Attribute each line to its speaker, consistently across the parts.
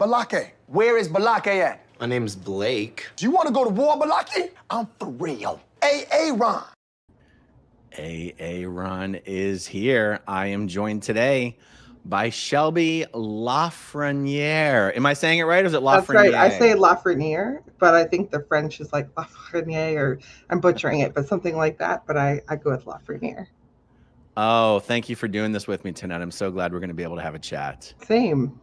Speaker 1: Balake. Where is Balake at?
Speaker 2: My name's Blake.
Speaker 1: Do you want to go to war, Balake? I'm for real. Ron.
Speaker 3: Ron is here. I am joined today by Shelby LaFreniere. Am I saying it right, or is it LaFreniere?
Speaker 4: That's right. I say LaFreniere, but I think the French is like LaFreniere, or I'm butchering it, but something like that. But I go with LaFreniere.
Speaker 3: Oh, thank you for doing this with me tonight. I'm so glad we're going to be able to have a chat.
Speaker 4: Same.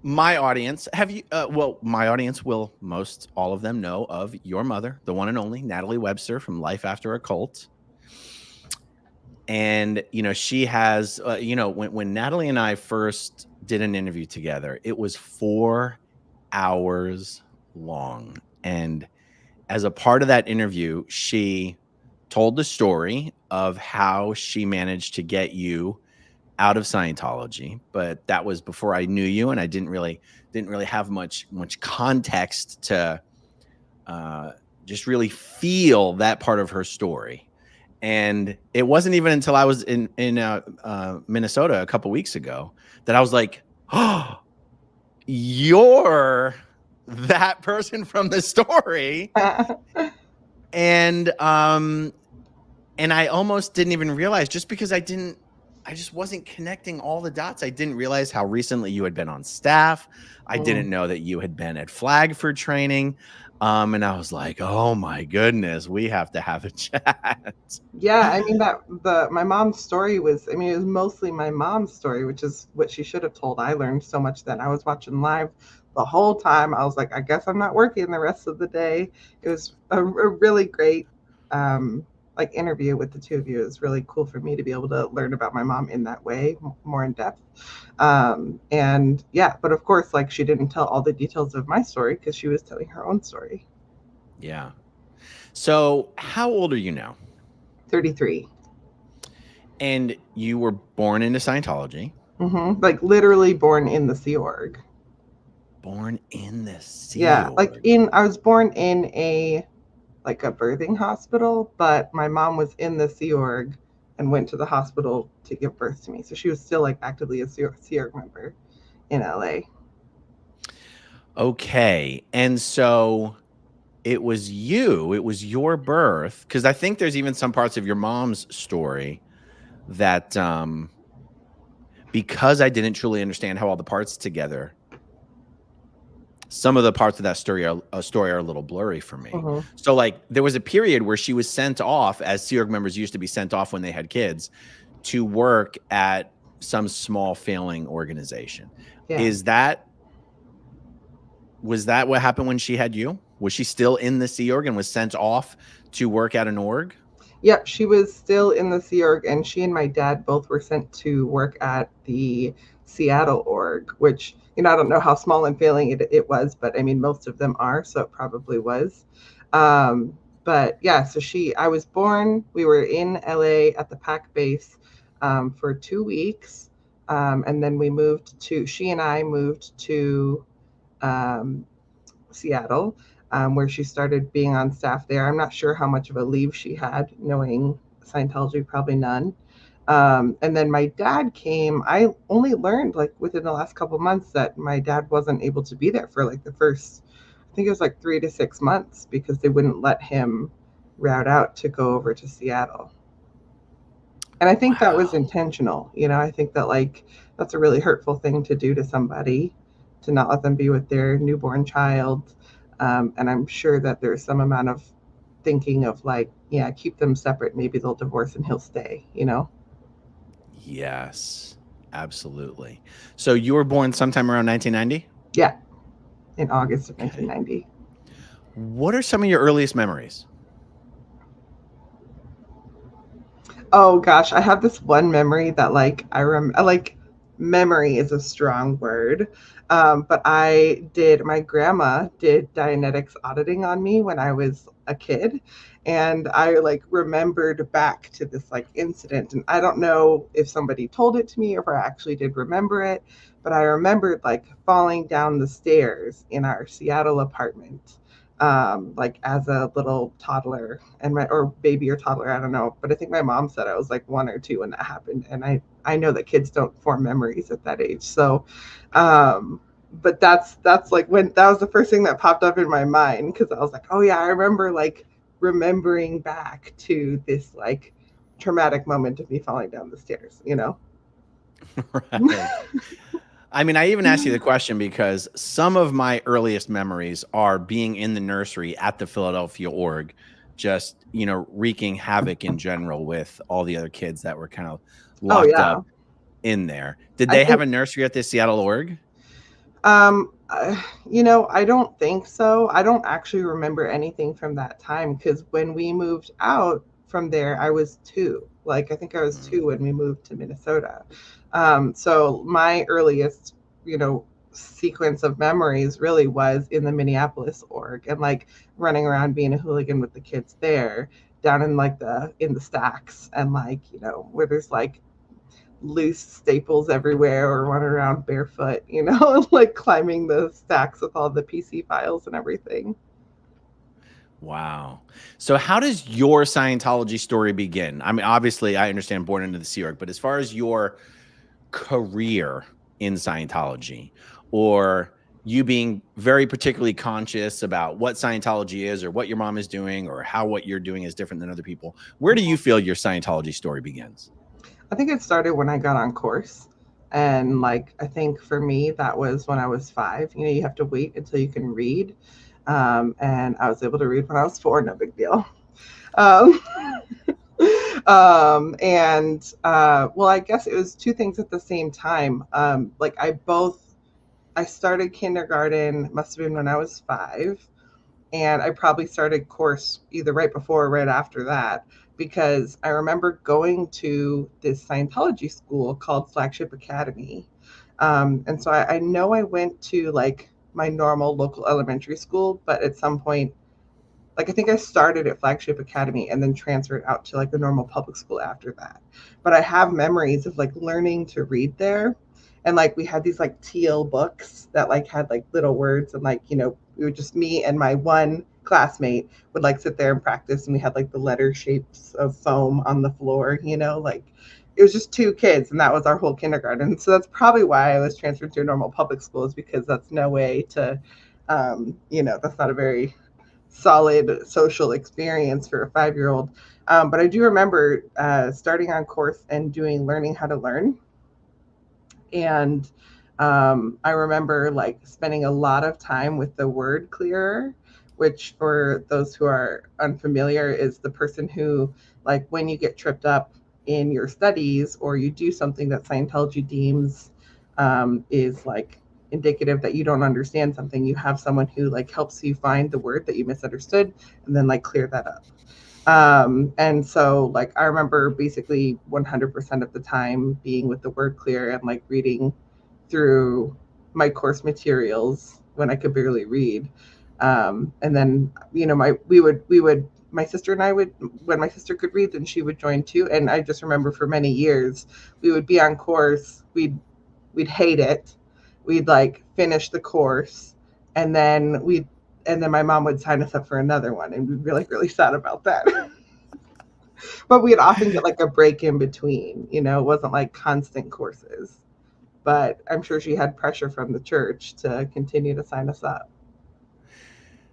Speaker 3: My audience, my audience will, most all of them know of your mother, the one and only Natalie Webster from Life After a Cult. And, she has, when Natalie and I first did an interview together, it was 4 hours long. And as a part of that interview, she told the story of how she managed to get you out of Scientology, but that was before I knew you, and I didn't really have much context to just really feel that part of her story. And it wasn't even until I was in Minnesota a couple weeks ago that I was like, "Oh, you're that person from the story." And I almost didn't even realize, just because I just wasn't connecting all the dots. I didn't realize how recently you had been on staff. I didn't know that you had been at Flagford training. And I was like, oh my goodness, we have to have a chat.
Speaker 4: Yeah, I mean, my mom's story was, it was mostly my mom's story, which is what she should have told. I learned so much then. I was watching live the whole time. I was like, I guess I'm not working the rest of the day. It was a really great interview with the two of you. Is really cool for me to be able to learn about my mom in that way, more in depth. And yeah, but of course, she didn't tell all the details of my story because she was telling her own story.
Speaker 3: Yeah. So how old are you now?
Speaker 4: 33.
Speaker 3: And you were born into Scientology?
Speaker 4: Mm-hmm. Literally born in the Sea Org.
Speaker 3: Born in the Sea
Speaker 4: Yeah,
Speaker 3: Org.
Speaker 4: I was born in a birthing hospital, but my mom was in the Sea Org and went to the hospital to give birth to me. So she was still actively a Sea Org member in LA.
Speaker 3: Okay. And so it was your birth, because I think there's even some parts of your mom's story that, because I didn't truly understand how all the parts together, some of the parts of that story are a little blurry for me. So there was a period where she was sent off, as Sea Org members used to be sent off when they had kids, to work at some small failing organization. Yeah. Was that what happened when she had you? Was she still in the Sea Org and was sent off to work at an org?
Speaker 4: Yep, she was still in the Sea Org, and she and my dad both were sent to work at the Seattle org, which, I don't know how small and failing it was, but most of them are, so it probably was. But yeah, so I was born, we were in LA at the PAC base for 2 weeks. And then she and I moved to Seattle, where she started being on staff there. I'm not sure how much of a leave she had, knowing Scientology, probably none. And then my dad came. I only learned within the last couple of months that my dad wasn't able to be there for the first, I think it was 3 to 6 months, because they wouldn't let him route out to go over to Seattle. And I think that was intentional. I think that that's a really hurtful thing to do to somebody, to not let them be with their newborn child. And I'm sure that there's some amount of thinking of keep them separate. Maybe they'll divorce and he'll stay,
Speaker 3: Yes, absolutely. So you were born sometime around 1990?
Speaker 4: Yeah, in August of 1990.
Speaker 3: What are some of your earliest memories?
Speaker 4: Oh gosh, I have this one memory that memory is a strong word. But my grandma did Dianetics auditing on me when I was a kid. And I remembered back to this incident, and I don't know if somebody told it to me or if I actually did remember it, but I remembered falling down the stairs in our Seattle apartment, as a little toddler, or baby or toddler, I don't know. But I think my mom said I was 1 or 2 when that happened. And I I know that kids don't form memories at that age. So, but that's like when that was the first thing that popped up in my mind, because I was like, oh yeah, I remember like remembering back to this like traumatic moment of me falling down the stairs, you know?
Speaker 3: Right. I mean, I even asked you the question because some of my earliest memories are being in the nursery at the Philadelphia org, just, you know, wreaking havoc in general with all the other kids that were kind of
Speaker 4: Oh
Speaker 3: locked
Speaker 4: yeah.
Speaker 3: up in there. Did
Speaker 4: I
Speaker 3: they have
Speaker 4: think
Speaker 3: a nursery at the Seattle org?
Speaker 4: You know, I don't think so. I don't actually remember anything from that time, because when we moved out from there, I was 2. Like, I think I was 2 when we moved to Minnesota. So my earliest, you know, sequence of memories really was in the Minneapolis org, and like running around being a hooligan with the kids there, down in like the stacks, and like, you know, where there's like loose staples everywhere, or run around barefoot, you know, like climbing the stacks with all the PC files and everything.
Speaker 3: Wow. So how does your Scientology story begin? I mean, obviously, I understand born into the Sea Org, but as far as your career in Scientology, or you being very particularly conscious about what Scientology is or what your mom is doing or how what you're doing is different than other people, where do you feel your Scientology story begins?
Speaker 4: I think it started when I got on course. And like, I think for me, that was when I was 5. You know, you have to wait until you can read. And I was able to read when I was 4, no big deal. Um, well, I guess it was 2 things at the same time. Like, I started kindergarten, must have been when I was 5, and I probably started course either right before or right after that, because I remember going to this Scientology school called Flagship Academy. And so I know I went to like my normal local elementary school, but at some point, like, I think I started at Flagship Academy and then transferred out to like the normal public school after that. But I have memories of like learning to read there. And like we had these like teal books that like had like little words, and like, you know, we would just, me and my one classmate would like sit there and practice, and we had like the letter shapes of foam on the floor, you know, like it was just 2 kids, and that was our whole kindergarten. So that's probably why I was transferred to a normal public school, is because that's no way to you know, that's not a very solid social experience for a 5-year-old. But I do remember starting on course and doing learning how to learn. And I remember like spending a lot of time with the word clearer, which for those who are unfamiliar is the person who, like, when you get tripped up in your studies or you do something that Scientology deems is like indicative that you don't understand something, you have someone who like helps you find the word that you misunderstood and then like clear that up. And so like I remember basically 100% of the time being with the word clear and like reading through my course materials when I could barely read. And then, you know, my sister and I would, when my sister could read, then she would join too. And I just remember for many years we would be on course, we'd hate it, we'd like finish the course, and then my mom would sign us up for another one, and we'd be like really sad about that. But we'd often get like a break in between, you know, it wasn't like constant courses. But I'm sure she had pressure from the church to continue to sign us up.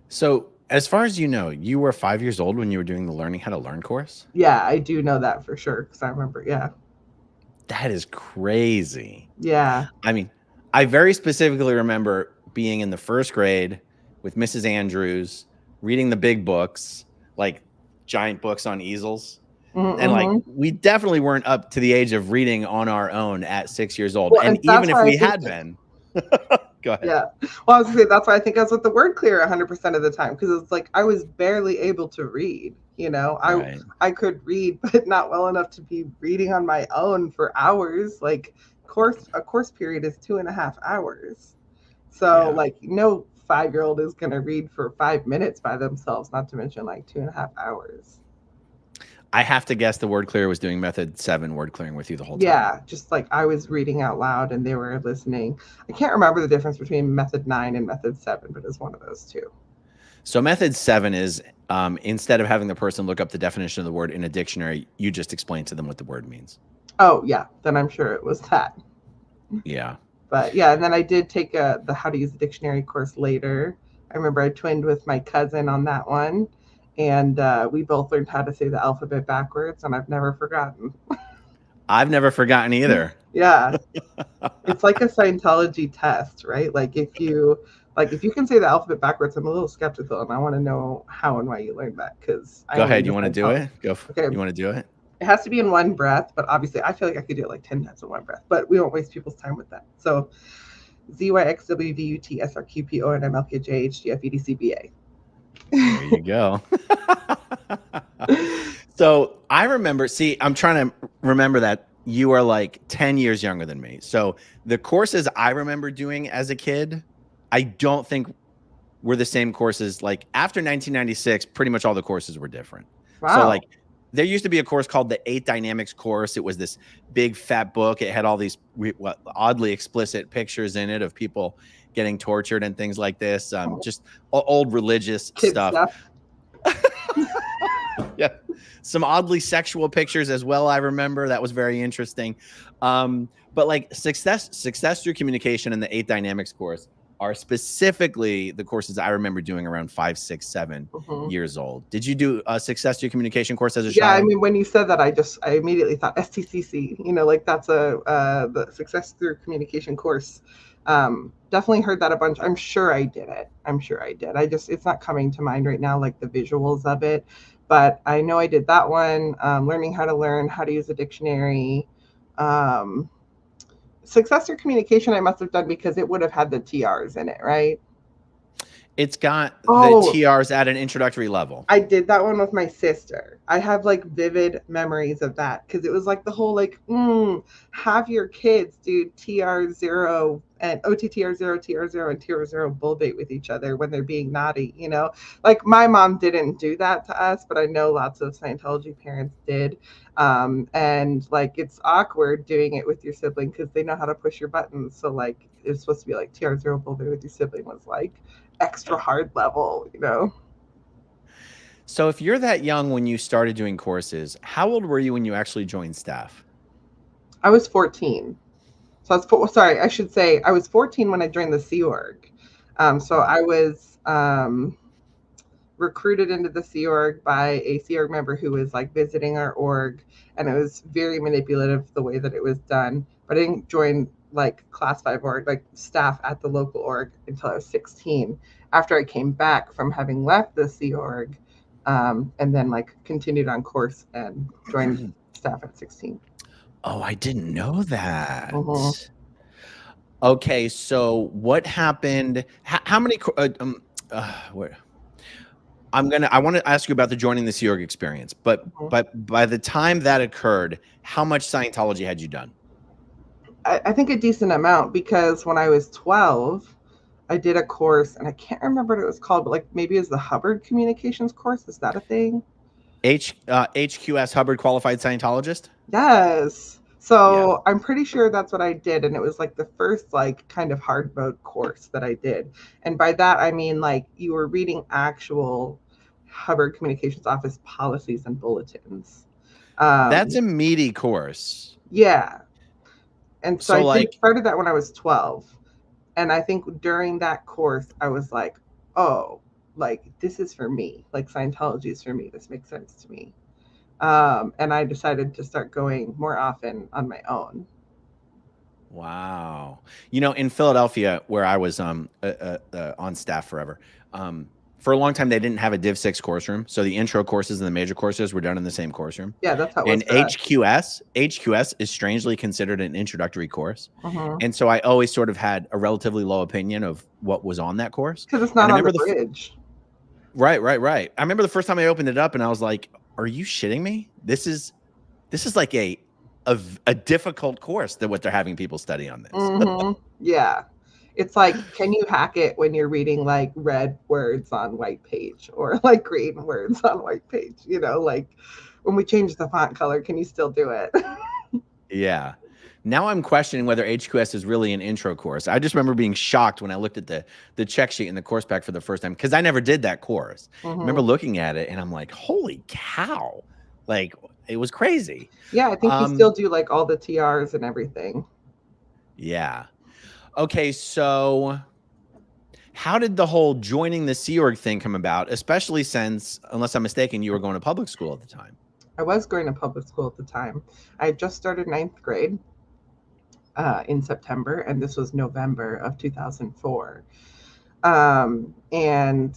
Speaker 3: So, as far as you know, you were 5 years old when you were doing the learning how to learn course?
Speaker 4: Yeah, I do know that for sure, because I remember, yeah.
Speaker 3: That is crazy.
Speaker 4: Yeah.
Speaker 3: I mean, I very specifically remember being in the 1st grade with Mrs. Andrews, reading the big books, like giant books on easels. And like,
Speaker 4: Mm-hmm.
Speaker 3: we definitely weren't up to the age of reading on our own at 6 years old.
Speaker 4: Well,
Speaker 3: And
Speaker 4: and
Speaker 3: even
Speaker 4: that's
Speaker 3: if
Speaker 4: why I
Speaker 3: we
Speaker 4: think,
Speaker 3: had been, go ahead.
Speaker 4: yeah. Well, I was gonna say that's why I think I was with the word clear 100% of the time, because it's like I was barely able to read. You know,
Speaker 3: Right.
Speaker 4: I could read, but not well enough to be reading on my own for hours. Like, a course period is 2.5 hours. So
Speaker 3: Yeah.
Speaker 4: like no 5-year-old is gonna read for 5 minutes by themselves, not to mention like 2.5 hours.
Speaker 3: I have to guess the word clear was doing method 7 word clearing with you the whole time.
Speaker 4: Yeah, just like I was reading out loud and they were listening. I can't remember the difference between method 9 and method 7, but it's one of those two.
Speaker 3: So method 7 is instead of having the person look up the definition of the word in a dictionary, you just explain to them what the word means.
Speaker 4: Oh yeah, then I'm sure it was that.
Speaker 3: Yeah.
Speaker 4: But yeah, and then I did take the how to use the dictionary course later. I remember I twinned with my cousin on that one, and we both learned how to say the alphabet backwards, and I've never forgotten.
Speaker 3: I've never forgotten either.
Speaker 4: Yeah, it's like a Scientology test, right? Like if you can say the alphabet backwards, I'm a little skeptical, and I want to know how and why you learned that because I
Speaker 3: Go
Speaker 4: only
Speaker 3: ahead. You
Speaker 4: know
Speaker 3: want to do
Speaker 4: Scientology.
Speaker 3: it?
Speaker 4: Okay,
Speaker 3: You want to do it?
Speaker 4: it has to be in one breath, but obviously I feel like I could do it like 10 times in one breath, but we won't waste people's time with that. So ZYXWVUTSRQPONMLKJHDFEDCBA.
Speaker 3: There you go. So I remember, see, I'm trying to remember that you are like 10 years younger than me. So the courses I remember doing as a kid, I don't think were the same courses. Like after 1996, pretty much all the courses were different.
Speaker 4: Wow.
Speaker 3: So like there used to be a course called the 8 Dynamics course. It was this big fat book. It had all these oddly explicit pictures in it of people getting tortured and things like this. Just old religious
Speaker 4: Kid
Speaker 3: stuff. Yeah, some oddly sexual pictures as well. I remember that was very interesting. But like success through communication and the 8 Dynamics course are specifically the courses I remember doing around 5, 6, 7 years old. Did you do a success through communication course as a child?
Speaker 4: Yeah, I mean, when you said that, I immediately thought STCC. You know, like that's the success through communication course. Definitely heard that a bunch. I'm sure I did it. It's not coming to mind right now, like the visuals of it. But I know I did that one. Learning how to use a dictionary. Success through communication I must have done because it would have had the TRs in it, right?
Speaker 3: It's got the TRs at an introductory level.
Speaker 4: I did that one with my sister. I have like vivid memories of that because it was like the whole like, have your kids do TR0 and OTTR0, TR0, and TR0 bull bait with each other when they're being naughty, you know? Like my mom didn't do that to us, but I know lots of Scientology parents did. And like it's awkward doing it with your sibling because they know how to push your buttons. So like it's supposed to be like TR0 bull bait with your sibling was like extra hard level, you know?
Speaker 3: So if you're that young when you started doing courses, how old were you when you actually joined staff?
Speaker 4: I was 14. So I should say I was 14 when I joined the Sea Org. So I was recruited into the Sea Org by a Sea Org member who was like visiting our org, and it was very manipulative the way that it was done. But I didn't join like class 5 org, like staff at the local org until I was 16 after I came back from having left the Sea Org, and then like continued on course and joined staff at 16.
Speaker 3: Oh, I didn't know that. Okay, so what happened? How many? I want to ask you about the joining the Sea Org experience, but by the time that occurred, how much Scientology had you done?
Speaker 4: I think a decent amount because when I was 12, I did a course and I can't remember what it was called, but like maybe it was the Hubbard Communications course. Is that a thing?
Speaker 3: HQS, Hubbard Qualified Scientologist?
Speaker 4: Yes. So I'm pretty sure that's what I did. And it was like the first like kind of hard mode course that I did. And by that, I mean like you were reading actual Hubbard Communications Office policies and bulletins.
Speaker 3: That's a meaty course.
Speaker 4: Yeah. And so I
Speaker 3: like
Speaker 4: started that when I was 12. And I think during that course, I was like, oh, like this is for me. Like Scientology is for me. This makes sense to me. And I decided to start going more often on my own.
Speaker 3: Wow. You know, in Philadelphia, where I was on staff forever, for a long time, they didn't have a Div 6 course room. So the intro courses and the major courses were done in the same course room.
Speaker 4: Yeah, that's how it was.
Speaker 3: And HQS is strangely considered an introductory course. And so I always sort of had a relatively low opinion of what was on that course.
Speaker 4: Because it's not on the bridge.
Speaker 3: Right. I remember the first time I opened it up and I was like, are you shitting me? This is like a difficult course than what they're having people study on this.
Speaker 4: Yeah. It's like, can you hack it when you're reading like red words on white page or like green words on white page? You know, like when we change the font color, can you still do it?
Speaker 3: Yeah. Now I'm questioning whether HQS is really an intro course. I just remember being shocked when I looked at the check sheet in the course pack for the first time because I never did that course. I remember looking at it and I'm like, holy cow. Like it was crazy.
Speaker 4: Yeah, I think you still do like all the TRs and everything.
Speaker 3: Yeah. Okay, so how did the whole joining the Sea Org thing come about, especially since, unless I'm mistaken, you were going to public school at the time?
Speaker 4: I was going to public school at the time. I had just started 9th grade in September, and this was November of 2004. And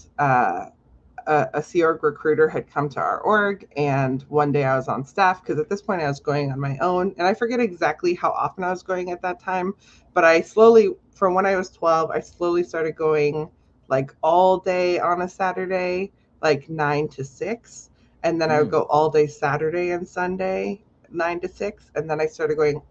Speaker 4: a Sea Org recruiter had come to our org, and one day I was on staff because at this point I was going on my own, and I forget exactly how often I was going at that time, but I slowly, from when I was 12, I slowly started going like all day on a Saturday, like 9 to 6, and then I would go all day Saturday and Sunday, 9 to 6, and then I started going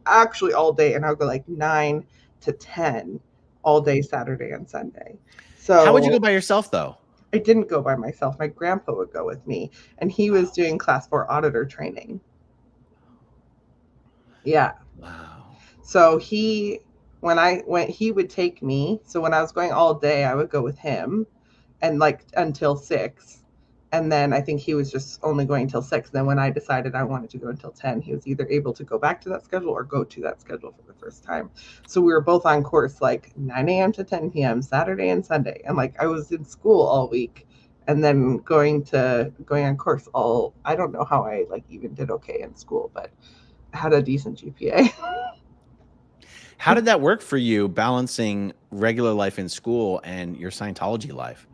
Speaker 4: actually all day, and I would go like 9 to 10 all day Saturday and Sunday. So
Speaker 3: how would you go by yourself though?
Speaker 4: I didn't go by myself. My grandpa would go with me, and he was doing class 4 auditor training. Yeah.
Speaker 3: Wow.
Speaker 4: So when I went, he would take me. So when I was going all day, I would go with him and like until 6. And then I think he was just only going till 6. Then when I decided I wanted to go until 10, he was either able to go back to that schedule or go to that schedule for the first time. So we were both on course like 9 a.m. to 10 p.m. Saturday and Sunday. And like I was in school all week and then going on course all, I don't know how I like even did okay in school, but I had a decent GPA.
Speaker 3: How did that work for you, balancing regular life in school and your Scientology life?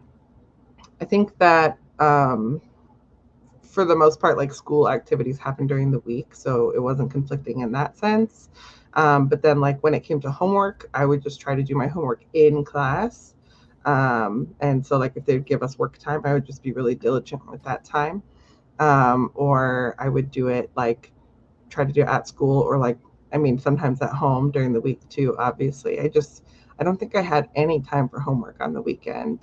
Speaker 4: I think that for the most part, like school activities happened during the week, so it wasn't conflicting in that sense. But then, like when it came to homework, I would just try to do my homework in class. And so, like if they'd give us work time, I would just be really diligent with that time. Or I would do it like try to do it at school, or like I mean sometimes at home during the week too. Obviously, I don't think I had any time for homework on the weekend.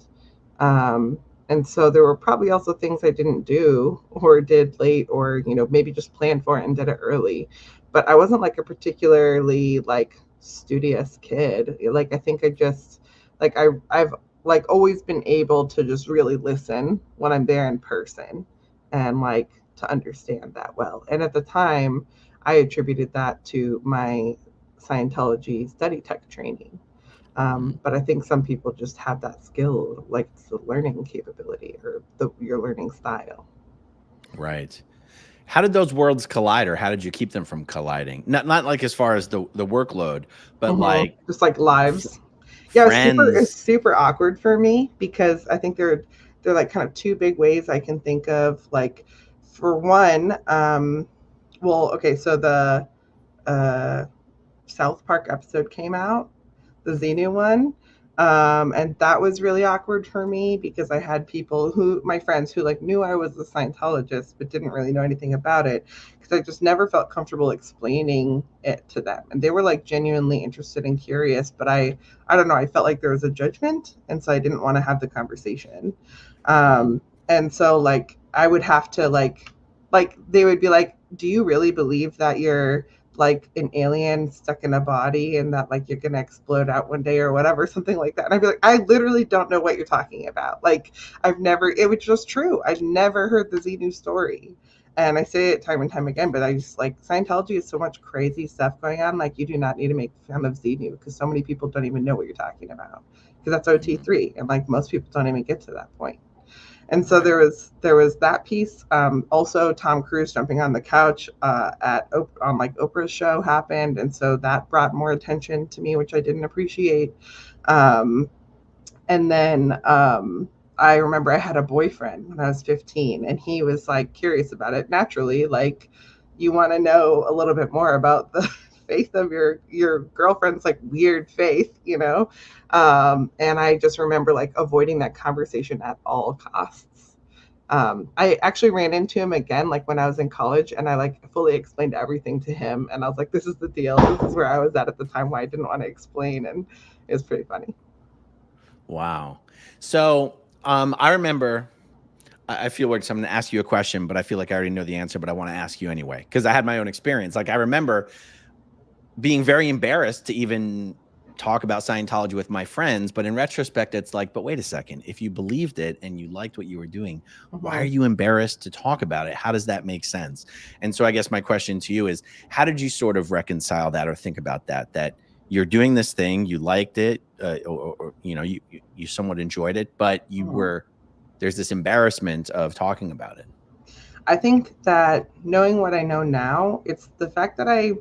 Speaker 4: And so there were probably also things I didn't do or did late, or, maybe just planned for it and did it early. But I wasn't like a particularly like studious kid. Like, I think I just, like, I've like always been able to just really listen when I'm there in person and like to understand that well. And at the time, I attributed that to my Scientology study tech training. But I think some people just have that skill, like the learning capability or your learning style.
Speaker 3: Right. How did those worlds collide, or how did you keep them from colliding? Not like as far as the workload, but like
Speaker 4: just like lives. Yeah, it's
Speaker 3: friends.
Speaker 4: super awkward for me because I think they're like kind of two big ways I can think of. Like for one, well, okay, so the South Park episode came out, the Xenu one. And that was really awkward for me because I had my friends who like knew I was a Scientologist, but didn't really know anything about it because I just never felt comfortable explaining it to them. And they were like genuinely interested and curious, but I don't know, I felt like there was a judgment. And so I didn't want to have the conversation. And so like, I would have to like they would be like, do you really believe that you're like an alien stuck in a body and that like you're gonna explode out one day or whatever, something like that? And I'd be like, I literally don't know what you're talking about. Like it was just true. I've never heard the Xenu story. And I say it time and time again, but I just like Scientology is so much crazy stuff going on. Like you do not need to make fun of Xenu because so many people don't even know what you're talking about because that's OT3 and like most people don't even get to that point. And so there was that piece. Also, Tom Cruise jumping on the couch on like Oprah's show happened, and so that brought more attention to me, which I didn't appreciate. And then I remember I had a boyfriend when I was 15, and he was like curious about it. Naturally, like you want to know a little bit more about the faith of your girlfriend's like weird faith, and I just remember like avoiding that conversation at all costs. I actually ran into him again like when I was in college, and I like fully explained everything to him, and I was like, this is the deal, this is where I was at the time, why I didn't want to explain, and it was pretty funny.
Speaker 3: Wow. So I remember, I feel weird, so I'm going to ask you a question, but I feel like I already know the answer, but I want to ask you anyway because I had my own experience. Like I remember being very embarrassed to even talk about Scientology with my friends, but in retrospect, it's like, but wait a second, if you believed it and you liked what you were doing, why are you embarrassed to talk about it? How does that make sense? And so I guess my question to you is, how did you sort of reconcile that or think about that you're doing this thing, you liked it, or you know, you somewhat enjoyed it, but there's this embarrassment of talking about it?
Speaker 4: I think that knowing what I know now, it's the fact that I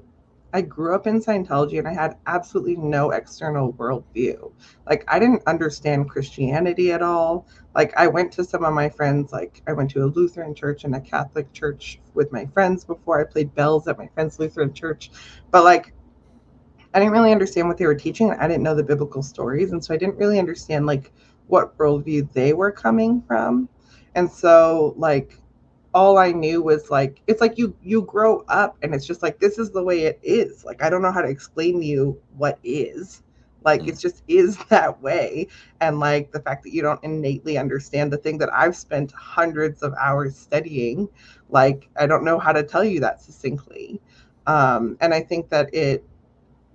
Speaker 4: grew up in Scientology and I had absolutely no external worldview. Like, I didn't understand Christianity at all. Like, I went to some of my friends, like, I went to a Lutheran church and a Catholic church with my friends before. I played bells at my friend's Lutheran church. But, like, I didn't really understand what they were teaching. I didn't know the biblical stories. And so I didn't really understand, like, what worldview they were coming from. And so, like, all I knew was like, it's like you grow up and it's just like, this is the way it is. Like, I don't know how to explain to you what is. Like, it just is that way. And like the fact that you don't innately understand the thing that I've spent hundreds of hours studying, like, I don't know how to tell you that succinctly. And I think that it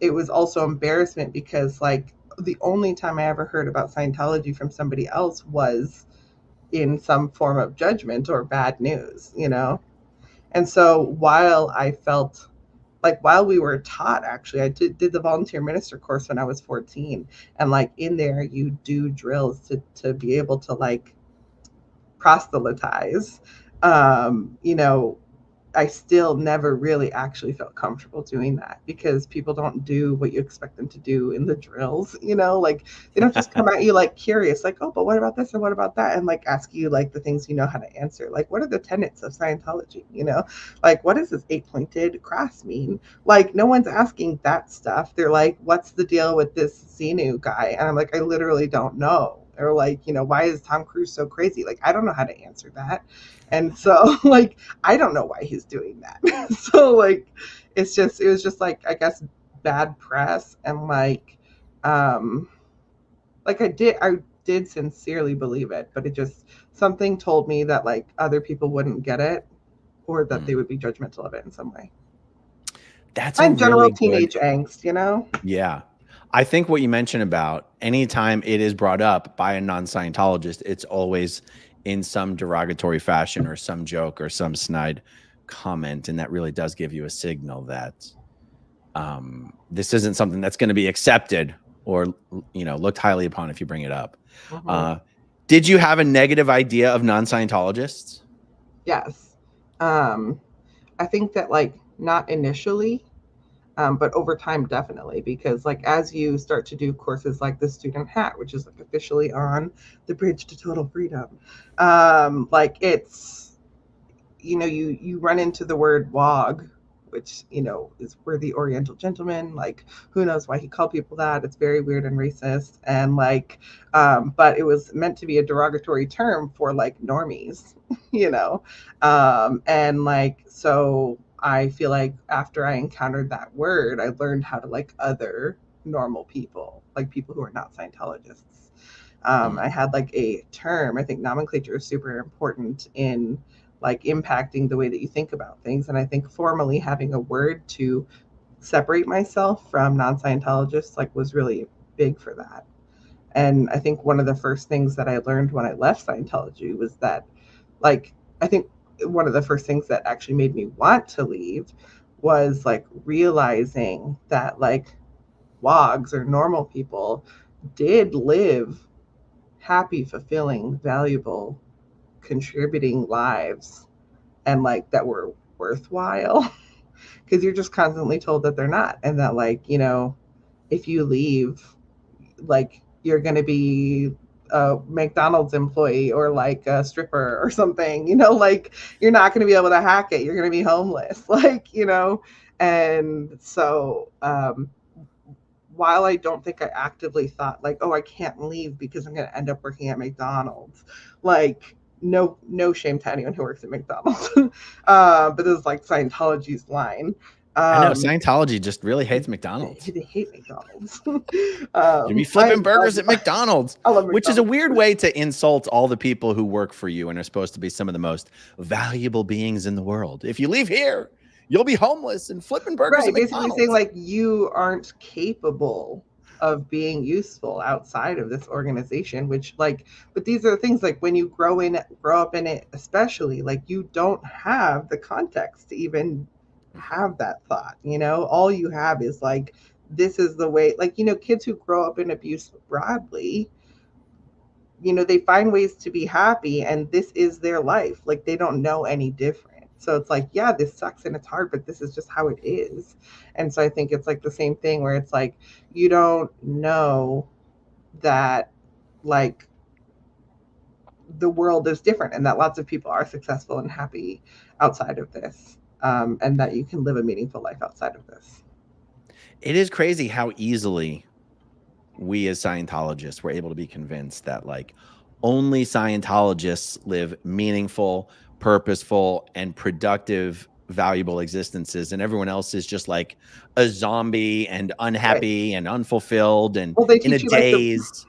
Speaker 4: was also embarrassment because, like, the only time I ever heard about Scientology from somebody else was in some form of judgment or bad news, you know? And so while I felt like, while we were taught, actually, I did the volunteer minister course when I was 14. And like in there, you do drills to be able to like proselytize. You know, I still never really actually felt comfortable doing that because people don't do what you expect them to do in the drills, you know, like they don't just come at you like curious, like, oh, but what about this or what about that? And like ask you like the things you know how to answer. Like, what are the tenets of Scientology? You know, like, what does this 8-pointed cross mean? Like, no one's asking that stuff. They're like, what's the deal with this Xenu guy? And I'm like, I literally don't know. Or like, you know, why is Tom Cruise so crazy? Like, I don't know how to answer that. And so like, I don't know why he's doing that. So like, it was just like, I guess, bad press. And like I did sincerely believe it, but it just, something told me that like other people wouldn't get it or that they would be judgmental of it in some way.
Speaker 3: That's a
Speaker 4: general
Speaker 3: really
Speaker 4: teenage
Speaker 3: good,
Speaker 4: angst, you know?
Speaker 3: yeah. I think what you mentioned about anytime it is brought up by a non-Scientologist, it's always in some derogatory fashion or some joke or some snide comment. And that really does give you a signal that this isn't something that's going to be accepted or, you know, looked highly upon if you bring it up. Did you have a negative idea of non-Scientologists?
Speaker 4: Yes. I think that like not initially, but over time, definitely, because like as you start to do courses like the Student Hat, which is like officially on the Bridge to Total Freedom, like it's, you know, you run into the word WOG, which, you know, is we're the Oriental Gentleman. Like, who knows why he called people that? It's very weird and racist. And like, but it was meant to be a derogatory term for like normies, you know? And like, so I feel like after I encountered that word, I learned how to like other normal people, like people who are not Scientologists. I had like a term. I think nomenclature is super important in like impacting the way that you think about things. And I think formally having a word to separate myself from non-Scientologists like was really big for that. And I think one of the first things that I learned when I left Scientology was that, like, I think one of the first things that actually made me want to leave was like realizing that like WOGs or normal people did live happy, fulfilling, valuable, contributing lives, and like that were worthwhile, because you're just constantly told that they're not, and that like, you know, if you leave, like you're going to be a McDonald's employee or like a stripper or something, you know, like you're not going to be able to hack it, you're going to be homeless, like, you know. And so while I don't think I actively thought like, oh, I can't leave because I'm going to end up working at McDonald's, like no shame to anyone who works at McDonald's. But this is like Scientology's line.
Speaker 3: I know Scientology just really hates McDonald's.
Speaker 4: They hate McDonald's.
Speaker 3: You'd be flipping burgers at McDonald's, which is a weird way to insult all the people who work for you and are supposed to be some of the most valuable beings in the world. If you leave here, you'll be homeless and flipping burgers at McDonald's.
Speaker 4: Basically saying like you aren't capable of being useful outside of this organization, which like, but these are things like when you grow up in it, especially like you don't have the context to even have that thought, all you have is like, this is the way, like, kids who grow up in abuse broadly, they find ways to be happy and this is their life. Like they don't know any different. So it's like, yeah, this sucks and it's hard, but this is just how it is. And so I think it's like the same thing where it's like, you don't know that like the world is different and that lots of people are successful and happy outside of this. And that you can live a meaningful life outside of this.
Speaker 3: It is crazy how easily we as Scientologists were able to be convinced that like only Scientologists live meaningful, purposeful, and productive, valuable existences, and everyone else is just like a zombie and unhappy and unfulfilled and
Speaker 4: well, they
Speaker 3: in a
Speaker 4: teach you like
Speaker 3: daze.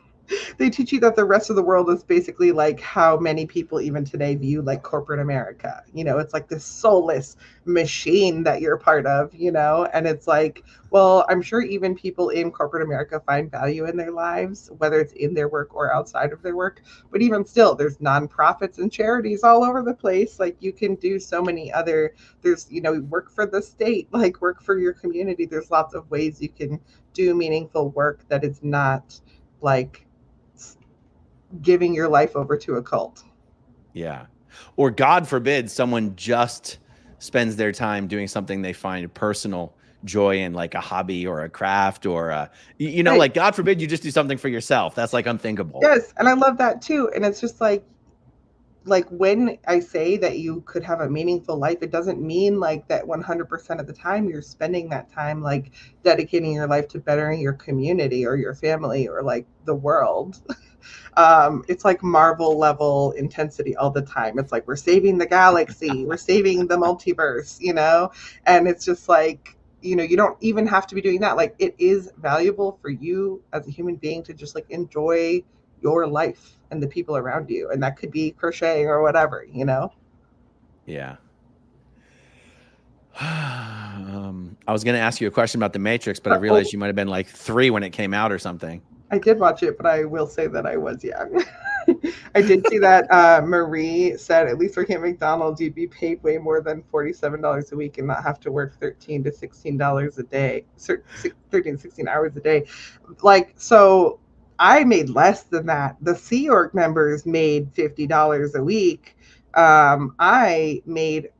Speaker 4: they teach you that the rest of the world is basically like how many people even today view like corporate America. It's like this soulless machine that you're part of, and it's like, well, I'm sure even people in corporate America find value in their lives, whether it's in their work or outside of their work. But even still, there's nonprofits and charities all over the place. Like you can do so many other, there's, work for the state, like work for your community. There's lots of ways you can do meaningful work that is not like giving your life over to a cult.
Speaker 3: Yeah. Or God forbid someone just spends their time doing something they find personal joy in, like a hobby or a craft or right. Like God forbid you just do something for yourself. That's like unthinkable.
Speaker 4: Yes. And I love that too. And it's just like when I say that you could have a meaningful life, it doesn't mean like that 100% of the time you're spending that time like dedicating your life to bettering your community or your family or like the world. It's like Marvel level intensity all the time. It's like we're saving the galaxy, we're saving the multiverse, and it's just like, you don't even have to be doing that. Like it is valuable for you as a human being to just like enjoy your life and the people around you, and that could be crocheting or whatever.
Speaker 3: Yeah. I was going to ask you a question about The Matrix, but I realized you might have been like 3 when it came out or something.
Speaker 4: I did watch it, but I will say that I was young. I did see that Marie said, at least for Camp McDonald's, you'd be paid way more than $47 a week and not have to work $13 to $16 a day, 13 to 16 hours a day. Like, so I made less than that. The Sea Org members made $50 a week. I made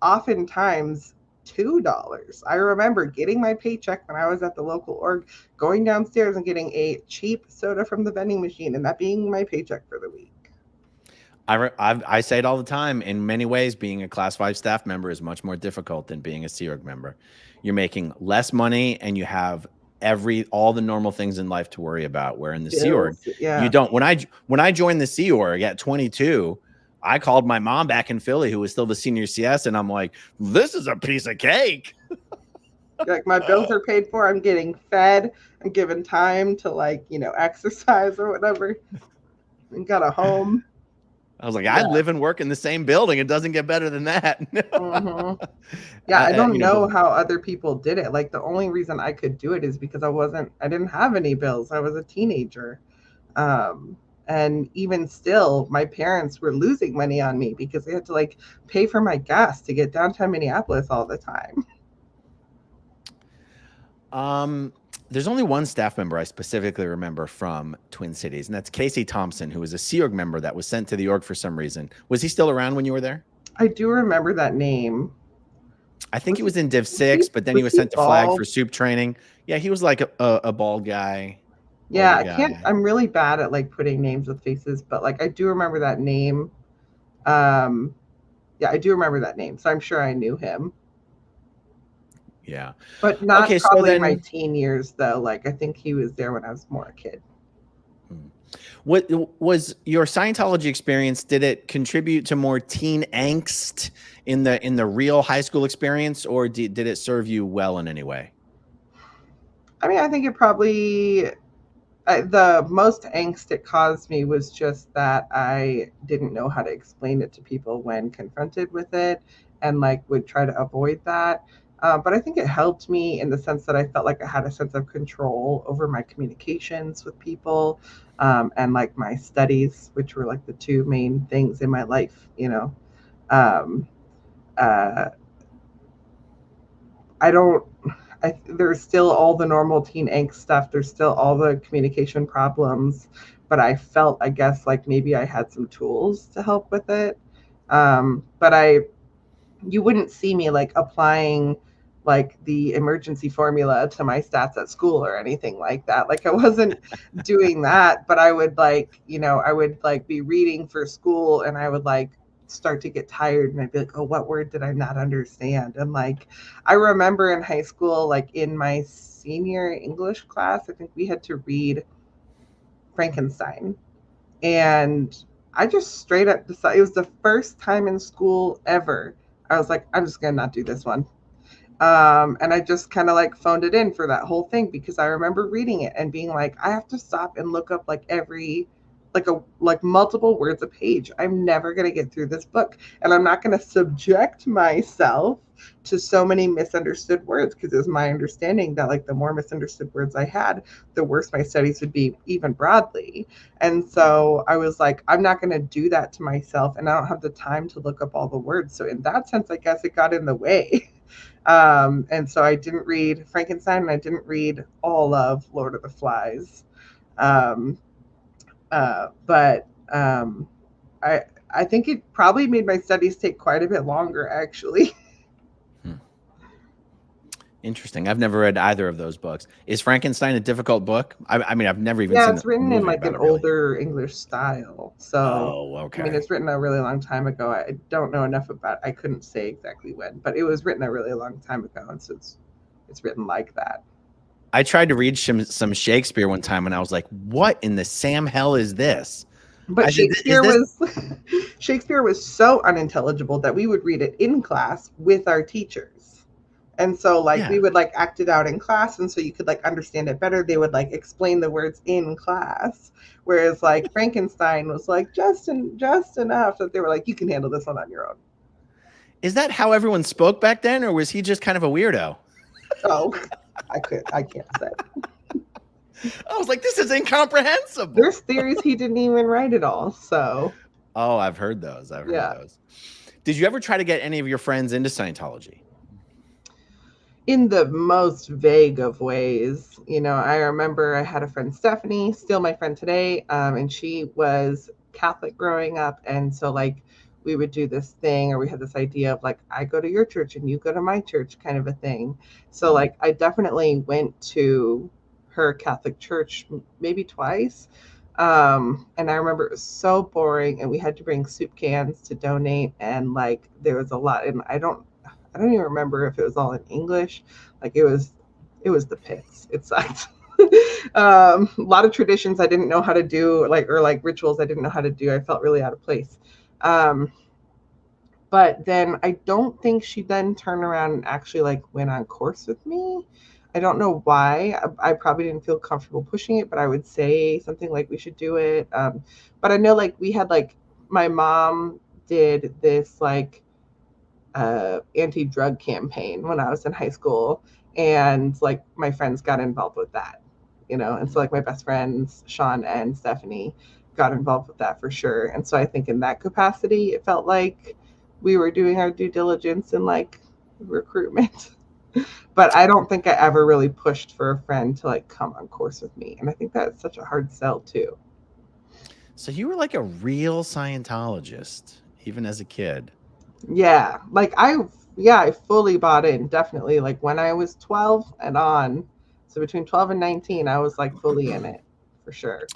Speaker 4: oftentimes $2. I remember getting my paycheck when I was at the local org, going downstairs and getting a cheap soda from the vending machine, and that being my paycheck for the week.
Speaker 3: I say it all the time. In many ways, being a Class 5 staff member is much more difficult than being a Sea Org member. You're making less money, and you have all the normal things in life to worry about. Where in the Sea Org, you don't. When I joined the Sea Org at 22. I called my mom back in Philly, who was still the senior CS, and I'm like, this is a piece of cake.
Speaker 4: Like my bills are paid for. I'm getting fed. I'm given time to like, exercise or whatever. And got a home.
Speaker 3: I was like, I live and work in the same building. It doesn't get better than that.
Speaker 4: Mm-hmm. Yeah, I don't know how other people did it. Like the only reason I could do it is because I didn't have any bills. I was a teenager. And even still, my parents were losing money on me because they had to like pay for my gas to get downtown Minneapolis all the time.
Speaker 3: There's only one staff member I specifically remember from Twin Cities, and that's Casey Thompson, who was a Sea Org member that was sent to the org for some reason. Was he still around when you were there?
Speaker 4: I do remember that name.
Speaker 3: I think he was in Div 6, but then he was sent to Flag for soup training. Yeah, he was like a bald guy.
Speaker 4: Yeah, I'm really bad at like putting names with faces, but like I do remember that name. Yeah, I do remember that name, so I'm sure I knew him.
Speaker 3: Yeah.
Speaker 4: But not probably my teen years though. Like I think he was there when I was more a kid.
Speaker 3: What was your Scientology experience? Did it contribute to more teen angst in the real high school experience, or did it serve you well in any way?
Speaker 4: I mean, I think it probably the most angst it caused me was just that I didn't know how to explain it to people when confronted with it, and like would try to avoid that. But I think it helped me in the sense that I felt like I had a sense of control over my communications with people, and like my studies, which were like the two main things in my life, you know. Um, uh, I don't, there's still all the normal teen angst stuff. There's still all the communication problems, but I felt, I guess, like maybe I had some tools to help with it. But you wouldn't see me like applying like the emergency formula to my stats at school or anything like that. Like I wasn't doing that, but I would like, I would like be reading for school and I would like start to get tired and I'd be like, oh, what word did I not understand? And like, I remember in high school, like in my senior English class, I think we had to read Frankenstein. And I just straight up decided, it was the first time in school ever. I was like, I'm just going to not do this one. And I just kind of like phoned it in for that whole thing because I remember reading it and being like, I have to stop and look up like like multiple words a page. I'm never going to get through this book, and I'm not going to subject myself to so many misunderstood words, because it was my understanding that like the more misunderstood words I had, the worse my studies would be, even broadly. And so I was like, I'm not going to do that to myself, and I don't have the time to look up all the words. So in that sense, I guess it got in the way. And so I didn't read Frankenstein, and I didn't read all of Lord of the Flies. Um, but I think it probably made my studies take quite a bit longer, actually.
Speaker 3: Interesting. I've never read either of those books. Is Frankenstein a difficult book? I mean, I've never even seen
Speaker 4: It's written in like an older English style. So,
Speaker 3: okay.
Speaker 4: I mean, it's written a really long time ago. I don't know enough about it. I couldn't say exactly when, but it was written a really long time ago. And so it's written like that.
Speaker 3: I tried to read some Shakespeare one time and I was like, what in the Sam hell is this?
Speaker 4: But Shakespeare was so unintelligible that we would read it in class with our teachers. And so like we would like act it out in class, and so you could like understand it better. They would like explain the words in class. Whereas like Frankenstein was like just enough that they were like, you can handle this one on your own.
Speaker 3: Is that how everyone spoke back then, or was he just kind of a weirdo?
Speaker 4: Oh, I can't say.
Speaker 3: I was like, this is incomprehensible.
Speaker 4: There's theories he didn't even write it all. So.
Speaker 3: Oh, I've heard those. I've heard those. Did you ever try to get any of your friends into Scientology?
Speaker 4: In the most vague of ways. I remember I had a friend, Stephanie, still my friend today, and she was Catholic growing up. And so like we would do this thing, or we had this idea of like, I go to your church and you go to my church, kind of a thing. So like I definitely went to her Catholic church maybe twice. And I remember it was so boring, and we had to bring soup cans to donate, and like there was a lot, and I don't even remember if it was all in English. Like it was the pits. It sucked. A lot of traditions I didn't know how to do, or rituals I didn't know how to do. I felt really out of place. But then I don't think she then turned around and actually like went on course with me. I don't know why. I probably didn't feel comfortable pushing it, but I would say something like we should do it. But I know like we had like, my mom did this like anti-drug campaign when I was in high school, and like my friends got involved with that, and so like my best friends Sean and Stephanie got involved with that for sure. And so I think in that capacity it felt like we were doing our due diligence in like recruitment. But I don't think I ever really pushed for a friend to like come on course with me, and I think that's such a hard sell too.
Speaker 3: So you were like a real Scientologist even as a kid.
Speaker 4: Yeah, like I fully bought in, definitely. Like when I was 12 and on, so between 12 and 19, I was like fully in it for sure.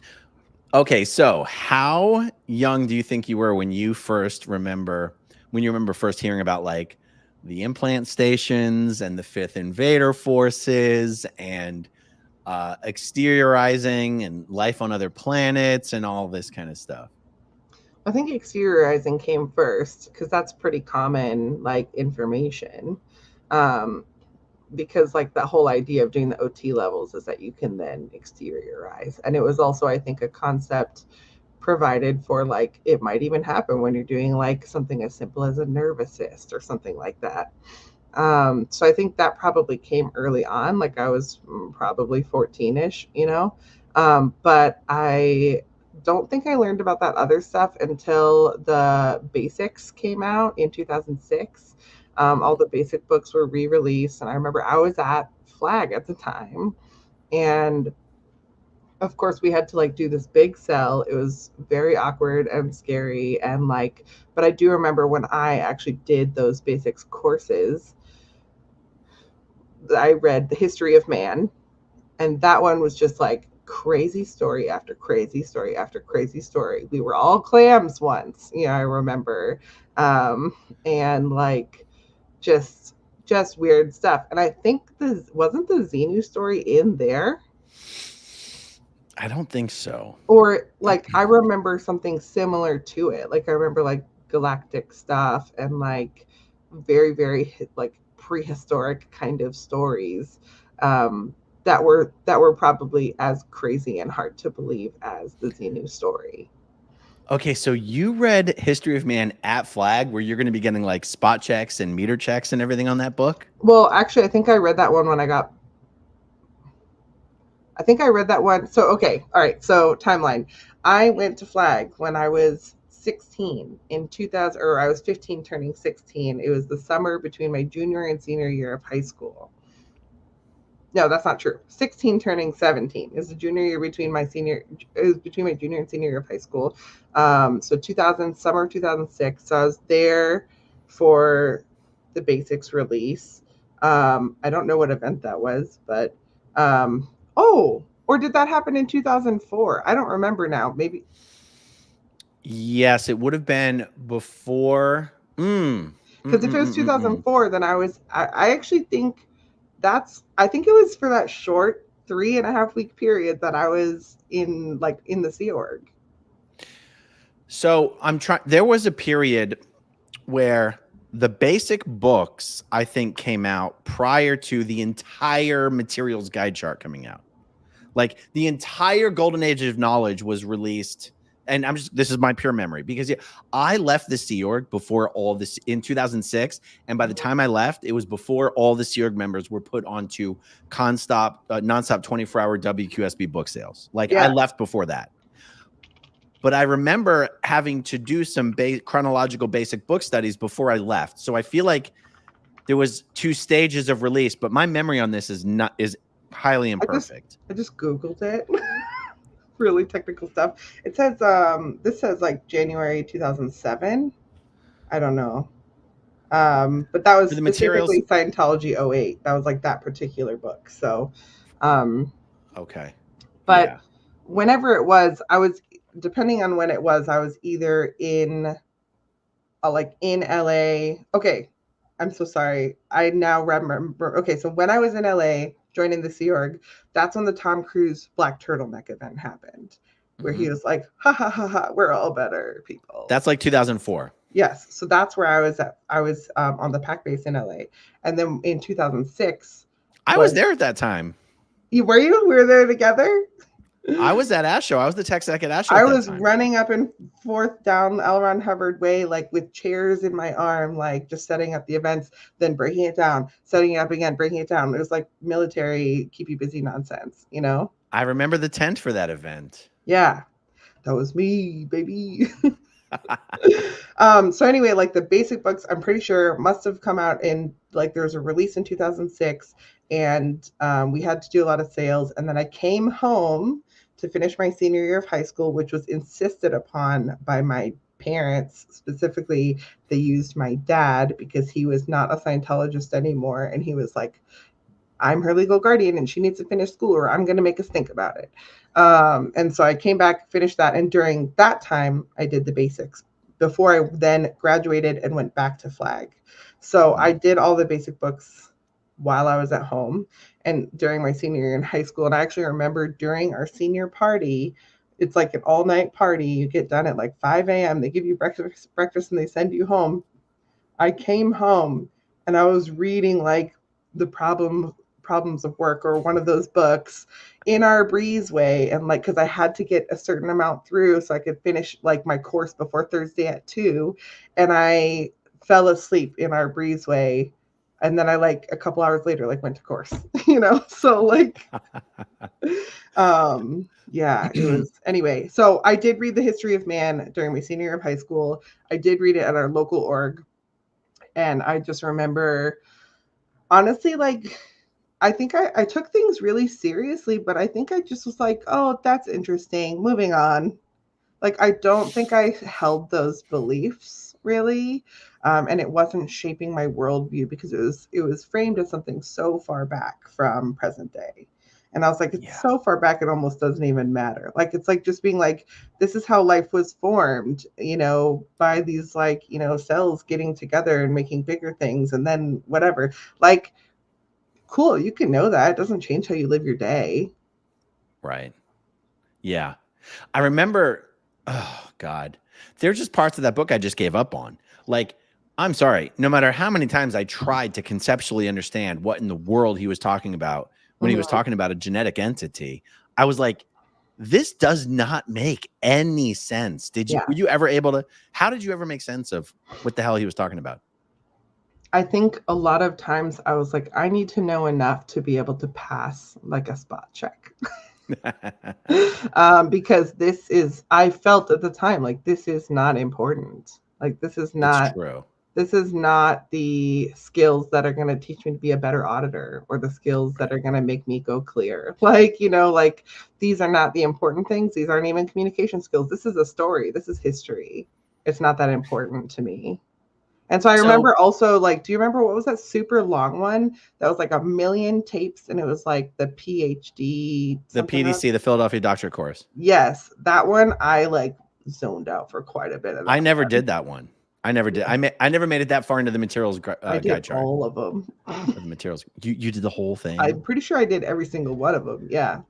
Speaker 3: Okay, so how young do you think you were when you remember first hearing about like the implant stations and the Fifth Invader Forces and exteriorizing and life on other planets and all this kind of stuff?
Speaker 4: I think exteriorizing came first, because that's pretty common like information. Because like the whole idea of doing the OT levels is that you can then exteriorize. And it was also, I think, a concept provided for like, it might even happen when you're doing like something as simple as a nerve assist or something like that. So I think that probably came early on. Like I was probably 14-ish, but I don't think I learned about that other stuff until the basics came out in 2006. All the basic books were re-released, and I remember I was at Flag at the time, and of course we had to like do this big sell. It was very awkward and scary, and like, but I do remember when I actually did those basics courses, I read The History of Man, and that one was just like crazy story after crazy story after crazy story. We were all clams once, I remember. And like just weird stuff. And I think this wasn't the Xenu story in there.
Speaker 3: I don't think so.
Speaker 4: Or like I remember something similar to it. Like I remember like galactic stuff and like very, very like prehistoric kind of stories. That were probably as crazy and hard to believe as the Xenu story.
Speaker 3: Okay, so you read History of Man at Flag, where you're going to be getting like spot checks and meter checks and everything on that book?
Speaker 4: Well, actually, I think I read that one when I think I read that one. So, okay. All right. So timeline. I went to Flag when I was 16 in 2000, or I was 15 turning 16. It was the summer between my junior and senior year of high school. No, that's not true. 16 turning 17 is the junior year between my junior and senior year of high school. So 2000, summer of 2006. So I was there for the basics release. I don't know what event that was, but or did that happen in 2004? I don't remember now. Maybe.
Speaker 3: Yes, it would have been before.
Speaker 4: Because if it was 2004, then I actually think I think it was for that short 3.5 week period that I was in the Sea Org.
Speaker 3: So there was a period where the basic books, I think, came out prior to the entire materials guide chart coming out. Like the entire golden age of knowledge was released. And this is my pure memory, because I left the Sea Org before all this in 2006. And by the time I left, it was before all the Sea Org members were put onto nonstop 24-hour WQSB book sales. Like I left before that. But I remember having to do some chronological basic book studies before I left. So I feel like there was 2 stages of release, but my memory on this is highly imperfect.
Speaker 4: I just Googled it. Really technical stuff. It says this says like January 2007. I don't know. But that was specifically Scientology 08. That was like that particular book. So
Speaker 3: okay.
Speaker 4: But whenever it was, I was, depending on when it was, I was either in in LA. Okay. I'm so sorry. I now remember. Okay, so when I was in LA joining the Sea Org, that's when the Tom Cruise Black Turtleneck event happened, where he was like, ha ha ha ha, we're all better people.
Speaker 3: That's like 2004.
Speaker 4: Yes. So that's where I was at. I was on the PAC base in LA. And then in 2006.
Speaker 3: I was there at that time.
Speaker 4: We were there together?
Speaker 3: I was at ASHO. I was the tech sec at ASHO.
Speaker 4: I was running up and forth down L. Ron Hubbard Way, like with chairs in my arm, like just setting up the events, then breaking it down, setting it up again, breaking it down. It was like military, keep you busy nonsense,
Speaker 3: I remember the tent for that event.
Speaker 4: Yeah, that was me, baby. So anyway, like the basic books, I'm pretty sure must have come out in there's a release in 2006, and we had to do a lot of sales. And then I came home to finish my senior year of high school, which was insisted upon by my parents. Specifically, they used my dad because he was not a Scientologist anymore. And he was like, I'm her legal guardian and she needs to finish school or I'm going to make us think about it. And so I came back, finished that. And during that time, I did the basics before I then graduated and went back to Flag. So I did all the basic books while I was at home and during my senior year in high school. And I actually remember during our senior party, it's like an all-night party. You get done at like 5 a.m. They give you breakfast and they send you home. I came home and I was reading like the problems of work or one of those books in our breezeway, and like because I had to get a certain amount through so I could finish like my course before Thursday at 2, and I fell asleep in our breezeway And then I like a couple hours later, like went to course, you know? So like, yeah, it was, anyway. So I did read The History of Man during my senior year of high school. I did read it at our local org. And I just remember, honestly, like, I think I took things really seriously, but I think I just was like, oh, that's interesting. Moving on. Like, I don't think I held those beliefs really. And it wasn't shaping my worldview because it was framed as something so far back from present day. And I was like, it's so far back, it almost doesn't even matter. Like, it's like just being like, this is how life was formed, you know, by these like, you know, cells getting together and making bigger things and then whatever. Like, cool, you can know that. It doesn't change how you live your day.
Speaker 3: Right. Yeah. I remember, oh God, there's just parts of that book I just gave up on. Like, I'm sorry, no matter how many times I tried to conceptually understand what in the world he was talking about when he was talking about a genetic entity, I was like, this does not make any sense. Were you ever able to, how did you ever make sense of what the hell he was talking about?
Speaker 4: I think a lot of times I was like, I need to know enough to be able to pass like a spot check. Because this is, I felt at the time, like, this is not important. Like, this is not, this is not the skills that are going to teach me to be a better auditor or the skills that are going to make me go clear. Like, you know, like, these are not the important things. These aren't even communication skills. This is a story. This is history. It's not that important to me. And so I remember also, like, do you remember what was that super long one that was like 1 million tapes and it was like the PhD?
Speaker 3: The PDC, the Philadelphia Doctorate Course.
Speaker 4: Yes, that one I like zoned out for quite a bit of that.
Speaker 3: I never did that one. I never did. I never made it that far into the materials
Speaker 4: I did
Speaker 3: guide chart.
Speaker 4: all of them.
Speaker 3: The materials. You did the whole thing?
Speaker 4: I'm pretty sure I did every single one of them. Yeah.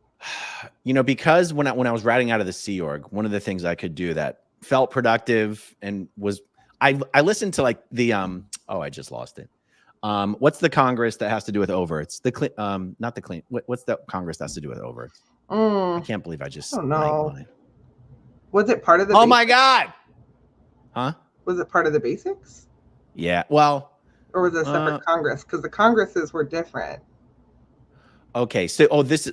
Speaker 3: You know, because when I was writing out of the Sea Org, one of the things I could do that felt productive and was, I listened to like the oh, I just lost it. What's the Congress that has to do with overts? Not the clean. What's the Congress that has to do with overts? I can't believe I just
Speaker 4: don't know.
Speaker 3: On it.
Speaker 4: Was it part of the?
Speaker 3: Oh my God! Huh?
Speaker 4: Was it part of the basics?
Speaker 3: Yeah. Well.
Speaker 4: Or was it a separate Congress? Because the Congresses were different.
Speaker 3: Okay, so this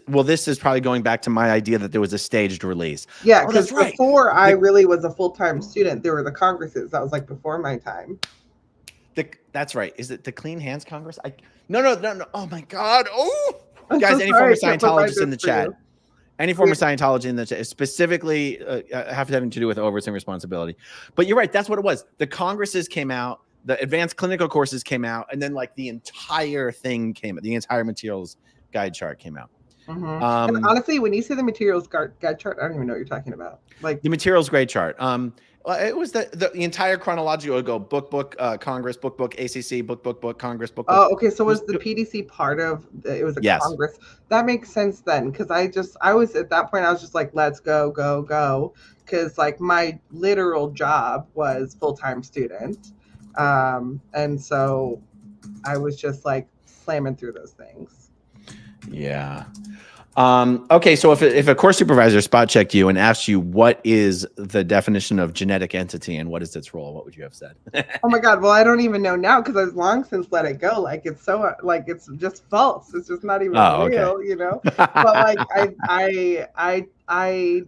Speaker 3: is probably going back to my idea that there was a staged release.
Speaker 4: Yeah, because before I really was a full-time student, there were the Congresses. That was like before my time.
Speaker 3: That's right. Is it the Clean Hands Congress? No. Oh my God. Oh, guys, any form of Scientologist in the chat. Any form of Scientology in the chat, specifically having to do with oversight and responsibility. But you're right. That's what it was. The Congresses came out. The advanced clinical courses came out, and then like the entire thing came out. The entire materials guide chart came out.
Speaker 4: And honestly, when you say the materials guide chart, I don't even know what you're talking about. Like
Speaker 3: the materials grade chart. It was the entire chronological. It would go book, Congress, book, ACC, book, Congress, book.
Speaker 4: Oh, okay. So was the PDC part of it? Was a Congress? That makes sense then, because I was at that point. I was just like, let's go, because like my literal job was full-time student, and so I was just like slamming through those things.
Speaker 3: Yeah. Okay. So if a course supervisor spot checked you and asked you what is the definition of genetic entity and what is its role, what would you have said?
Speaker 4: Oh my God. Well, I don't even know now because I've long since let it go. Like it's so like it's just false. It's just not even real, you know. But like I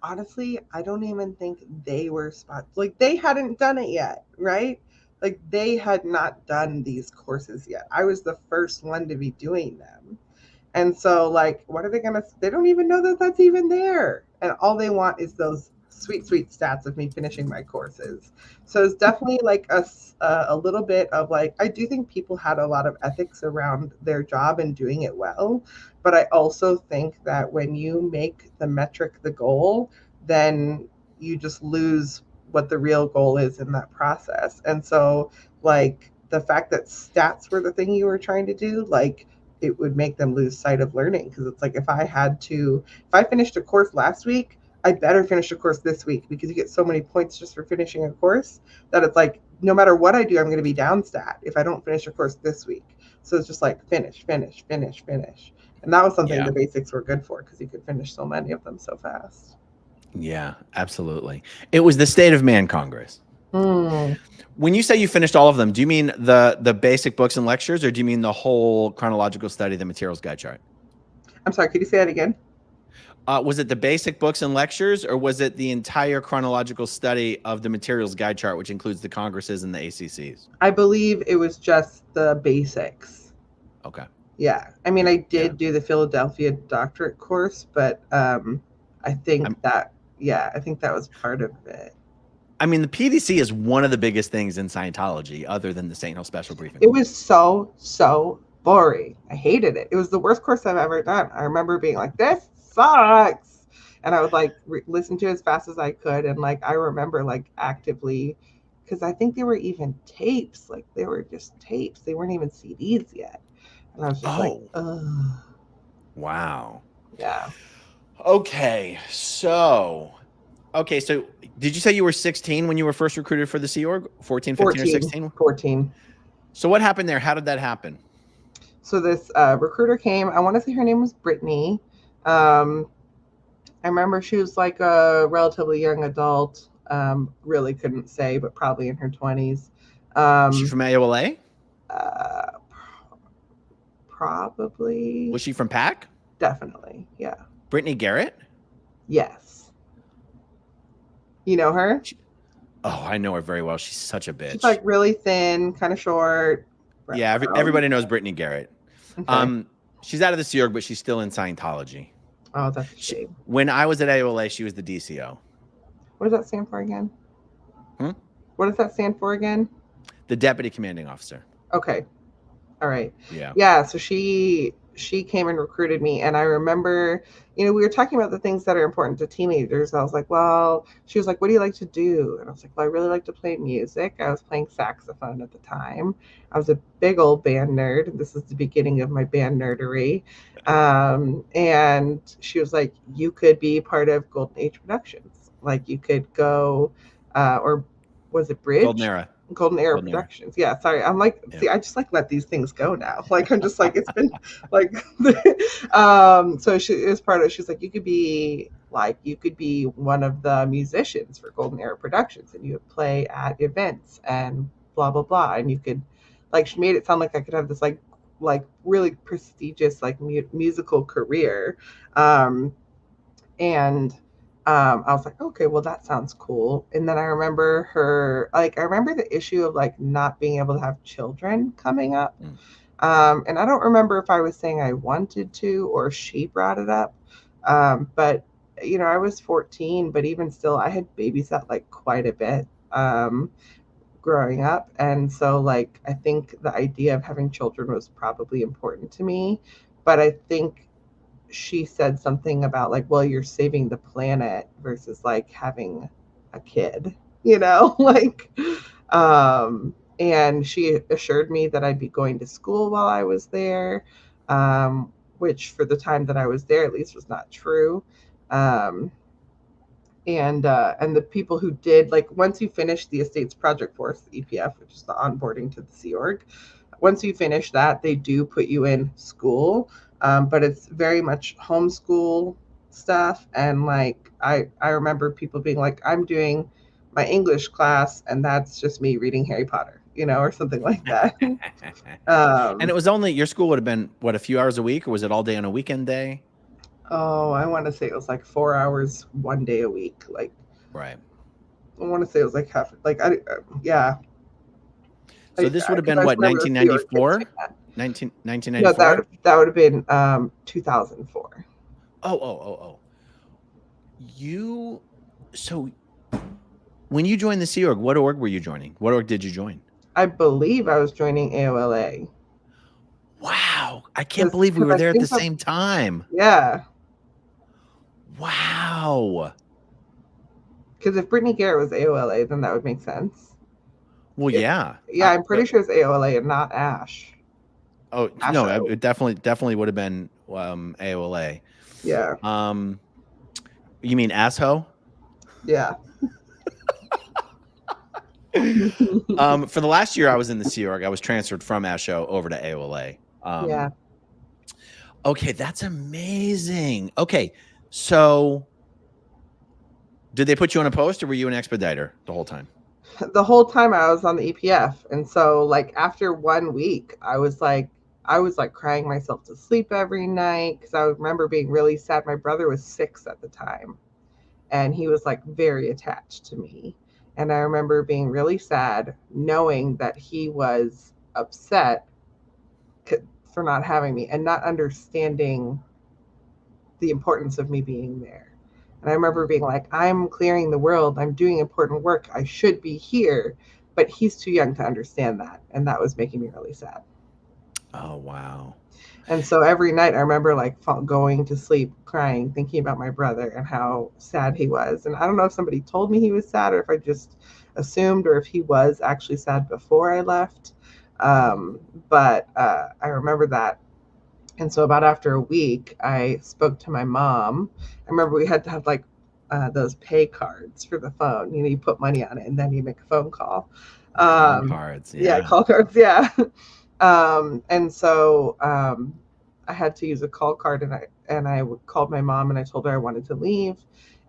Speaker 4: honestly I don't even think they were like they hadn't done it yet, right? Like they had not done these courses yet. I was the first one to be doing them. And so, like, what are they going to, they don't even know that that's even there. And all they want is those sweet, sweet stats of me finishing my courses. So it's definitely like a little bit of like, I do think people had a lot of ethics around their job and doing it well. But I also think that when you make the metric the goal, then you just lose what the real goal is in that process. And so, like, the fact that stats were the thing you were trying to do, like, it would make them lose sight of learning. Because it's like, if I finished a course last week, I better finish a course this week, because you get so many points just for finishing a course that it's like, no matter what I do, I'm going to be down stat if I don't finish a course this week. So it's just like finish. And that was something the basics were good for, because you could finish so many of them so fast.
Speaker 3: Yeah, absolutely. It was the State of Man Congress.
Speaker 4: Mm.
Speaker 3: When you say you finished all of them, do you mean the basic books and lectures, or do you mean the whole chronological study, the materials guide chart?
Speaker 4: I'm sorry, could you say that again?
Speaker 3: Was it the basic books and lectures, or was it the entire chronological study of the materials guide chart, which includes the congresses and the ACCs?
Speaker 4: I believe it was just the basics.
Speaker 3: Okay.
Speaker 4: Yeah. I mean, I did
Speaker 3: Yeah.
Speaker 4: do the Philadelphia doctorate course, but I think I think that was part of it.
Speaker 3: I mean, the PDC is one of the biggest things in Scientology, other than the St. Hill Special Briefing
Speaker 4: It
Speaker 3: Course.
Speaker 4: was so boring. I hated it. It was the worst course I've ever done. I remember being like, this sucks. And I would like listen to it as fast as I could. And like, I remember like actively, because I think they were even tapes. Like they were just tapes. They weren't even CDs yet. And I was just like, ugh.
Speaker 3: Wow.
Speaker 4: Yeah.
Speaker 3: Okay. So did you say you were 16 when you were first recruited for the Sea Org? 14, 15, or 16?
Speaker 4: 14.
Speaker 3: So what happened there? How did that happen?
Speaker 4: So this recruiter came. I want to say her name was Brittany. I remember she was like a relatively young adult. Really couldn't say, but probably in her 20s.
Speaker 3: Was she from AOLA?
Speaker 4: Probably.
Speaker 3: Was she from PAC?
Speaker 4: Definitely. Yeah.
Speaker 3: Brittany Garrett?
Speaker 4: Yes. You know her?
Speaker 3: I know her very well. She's such a bitch.
Speaker 4: She's like really thin, kind of short.
Speaker 3: Yeah, everybody knows Brittany Garrett.
Speaker 4: Okay.
Speaker 3: She's out of the Sea Org, but she's still in Scientology.
Speaker 4: Oh, that's a shame.
Speaker 3: When I was at AOLA, she was the DCO.
Speaker 4: What does that stand for again? What does that stand for again?
Speaker 3: The Deputy Commanding Officer.
Speaker 4: Okay. All right.
Speaker 3: Yeah.
Speaker 4: Yeah. So she came and recruited me. And I remember, we were talking about the things that are important to teenagers. I was like, well, she was like, what do you like to do? And I was like, well, I really like to play music. I was playing saxophone at the time. I was a big old band nerd. This is the beginning of my band nerdery. And she was like, you could be part of Golden Age Productions. Like you could go, or was it Bridge? Golden Era Productions. Yeah, sorry. I'm like, see, I just like let these things go now. Like I'm just like, it's been like so she is part of she's like, you could be one of the musicians for Golden Era Productions and you would play at events and blah blah blah. And you could she made it sound like I could have this like really prestigious musical career. I was like, okay, well, that sounds cool. And then I remember I remember the issue of not being able to have children coming up. And I don't remember if I was saying I wanted to or she brought it up. But, I was 14, but even still, I had babysat quite a bit growing up. And so I think the idea of having children was probably important to me. But I think she said something about well, you're saving the planet versus having a kid, and she assured me that I'd be going to school while I was there, which for the time that I was there at least was not true. And the people who did once you finish the Estates Project Force, the EPF, which is the onboarding to the Sea Org, once you finish that, they do put you in school. But it's very much homeschool stuff. And I remember people being like, I'm doing my English class and that's just me reading Harry Potter, or something like that.
Speaker 3: And it was only, your school would have been, what, a few hours a week, or was it all day on a weekend day?
Speaker 4: Oh, I want to say it was 4 hours, 1 day a week.
Speaker 3: Right.
Speaker 4: I want to say it was half, yeah.
Speaker 3: So this would have been what, 1994? 1994?
Speaker 4: No, that would have been 2004.
Speaker 3: So when you joined the Sea Org, what org were you joining? What org did you join?
Speaker 4: I believe I was joining AOLA.
Speaker 3: Wow. I can't believe we were there at the same time.
Speaker 4: Yeah.
Speaker 3: Wow.
Speaker 4: Because if Brittany Garrett was AOLA, then that would make sense.
Speaker 3: Well, yeah.
Speaker 4: Yeah, I'm pretty sure it's AOLA and not Ash.
Speaker 3: Oh, no, it definitely would have been AOLA.
Speaker 4: Yeah.
Speaker 3: You mean ASHO?
Speaker 4: Yeah.
Speaker 3: For the last year I was in the Sea Org, I was transferred from ASHO over to AOLA.
Speaker 4: Yeah.
Speaker 3: Okay, that's amazing. Okay, so did they put you on a post or were you an expediter the whole time?
Speaker 4: the whole time I was on the EPF. And so like after 1 week, I was like crying myself to sleep every night because I remember being really sad. My brother was 6 at the time, and he was like very attached to me. And I remember being really sad knowing that he was upset for not having me and not understanding the importance of me being there. And I remember being like, I'm clearing the world, I'm doing important work, I should be here. But he's too young to understand that. And that was making me really sad.
Speaker 3: Oh, wow.
Speaker 4: And so every night I remember like going to sleep crying, thinking about my brother and how sad he was. And I don't know if somebody told me he was sad or if I just assumed or if he was actually sad before I left. But I remember that. And so about after a week, I spoke to my mom. I remember we had to have like those pay cards for the phone. You put money on it and then you make a phone call.
Speaker 3: Phone cards.
Speaker 4: Yeah,
Speaker 3: Yeah.
Speaker 4: call cards. Yeah. And so I had to use a call card, and I called my mom and I told her I wanted to leave.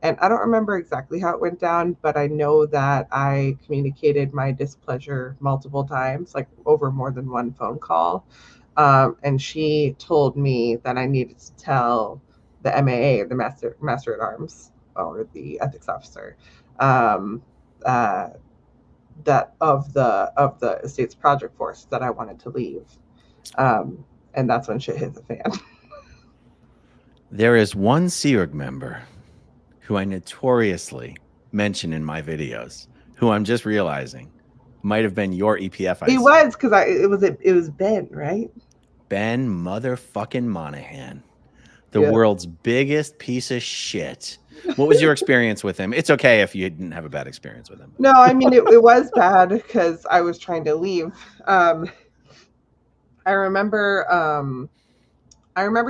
Speaker 4: And I don't remember exactly how it went down, but I know that I communicated my displeasure multiple times, like over more than one phone call. And she told me that I needed to tell the MAA, the Master at Arms, or the ethics officer, um, uh, that of the estate's project force that I wanted to leave. And that's when shit hit the fan.
Speaker 3: There is one Sea Org member who I notoriously mention in my videos, who I'm just realizing might have been your EPF IC.
Speaker 4: He was, because it was Ben, right?
Speaker 3: Ben motherfucking Monahan, the
Speaker 4: Yeah.
Speaker 3: world's biggest piece of shit. What was your experience with him? It's okay if you didn't have a bad experience with him.
Speaker 4: No, I mean it was bad because I was trying to leave. I remember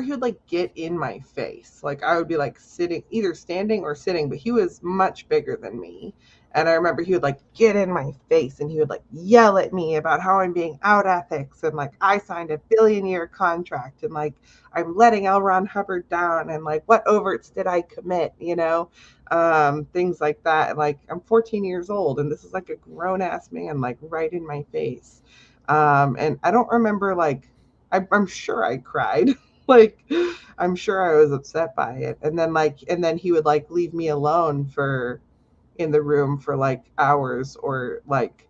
Speaker 4: he would like get in my face. Like I would be like sitting, either standing or sitting, but he was much bigger than me. And I remember he would like get in my face and he would like yell at me about how I'm being out ethics and like I signed a billion-year contract and like I'm letting L. Ron Hubbard down and like what overts did I commit, things like that. And like I'm 14 years old and this is like a grown ass man like right in my face. And I don't remember like I'm sure I cried. Like I'm sure I was upset by it. And then he would like leave me alone in the room for like hours, or like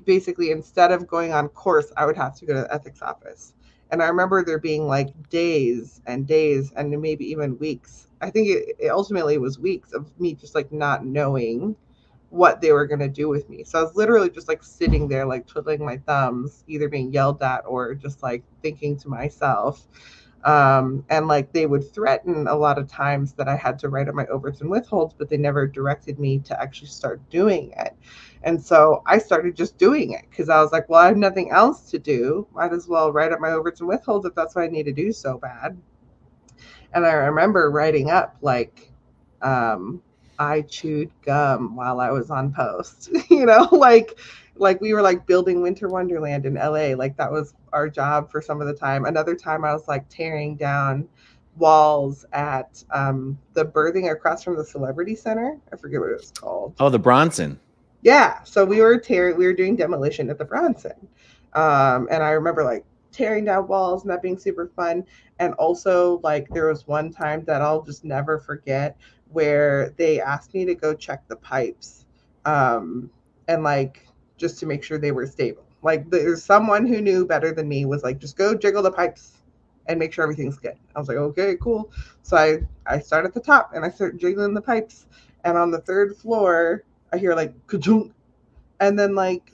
Speaker 4: basically instead of going on course I would have to go to the ethics office. And I remember there being like days and days and maybe even weeks. I think it ultimately was weeks of me just like not knowing what they were going to do with me. So I was literally just like sitting there, like twiddling my thumbs, either being yelled at or just like thinking to myself. And like they would threaten a lot of times that I had to write up my overts and withholds, but they never directed me to actually start doing it. And so I started just doing it because I was like, well, I have nothing else to do. Might as well write up my overts and withholds if that's what I need to do so bad. And I remember writing up like, I chewed gum while I was on post, like we were like building Winter Wonderland in LA. Like that was our job for some of the time. Another time I was like tearing down walls at the birthing across from the Celebrity Center. I forget what it was called.
Speaker 3: Oh, the Bronson.
Speaker 4: Yeah. So we were doing demolition at the Bronson. And I remember like tearing down walls and that being super fun. And also like there was one time that I'll just never forget where they asked me to go check the pipes, and like just to make sure they were stable. Like there's someone who knew better than me was like, just go jiggle the pipes and make sure everything's good. I was like, okay, cool. So I start at the top and I start jiggling the pipes. And on the 3rd floor, I hear like ka-chunk, and then like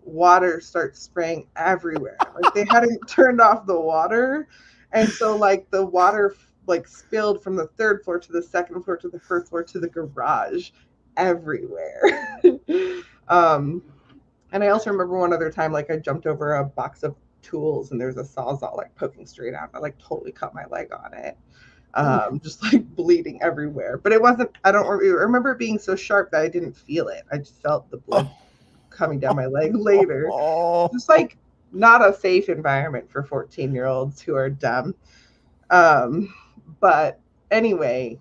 Speaker 4: water starts spraying everywhere. Like they hadn't turned off the water. And so like the water like spilled from the 3rd floor to the 2nd floor to the 1st floor to the garage everywhere. And I also remember one other time, like I jumped over a box of tools and there's a sawzall like poking straight out. I like totally cut my leg on it. Just like bleeding everywhere. But it wasn't, I don't remember it being so sharp that I didn't feel it. I just felt the blood coming down my leg later. Just like not a safe environment for 14-year-olds who are dumb. But anyway,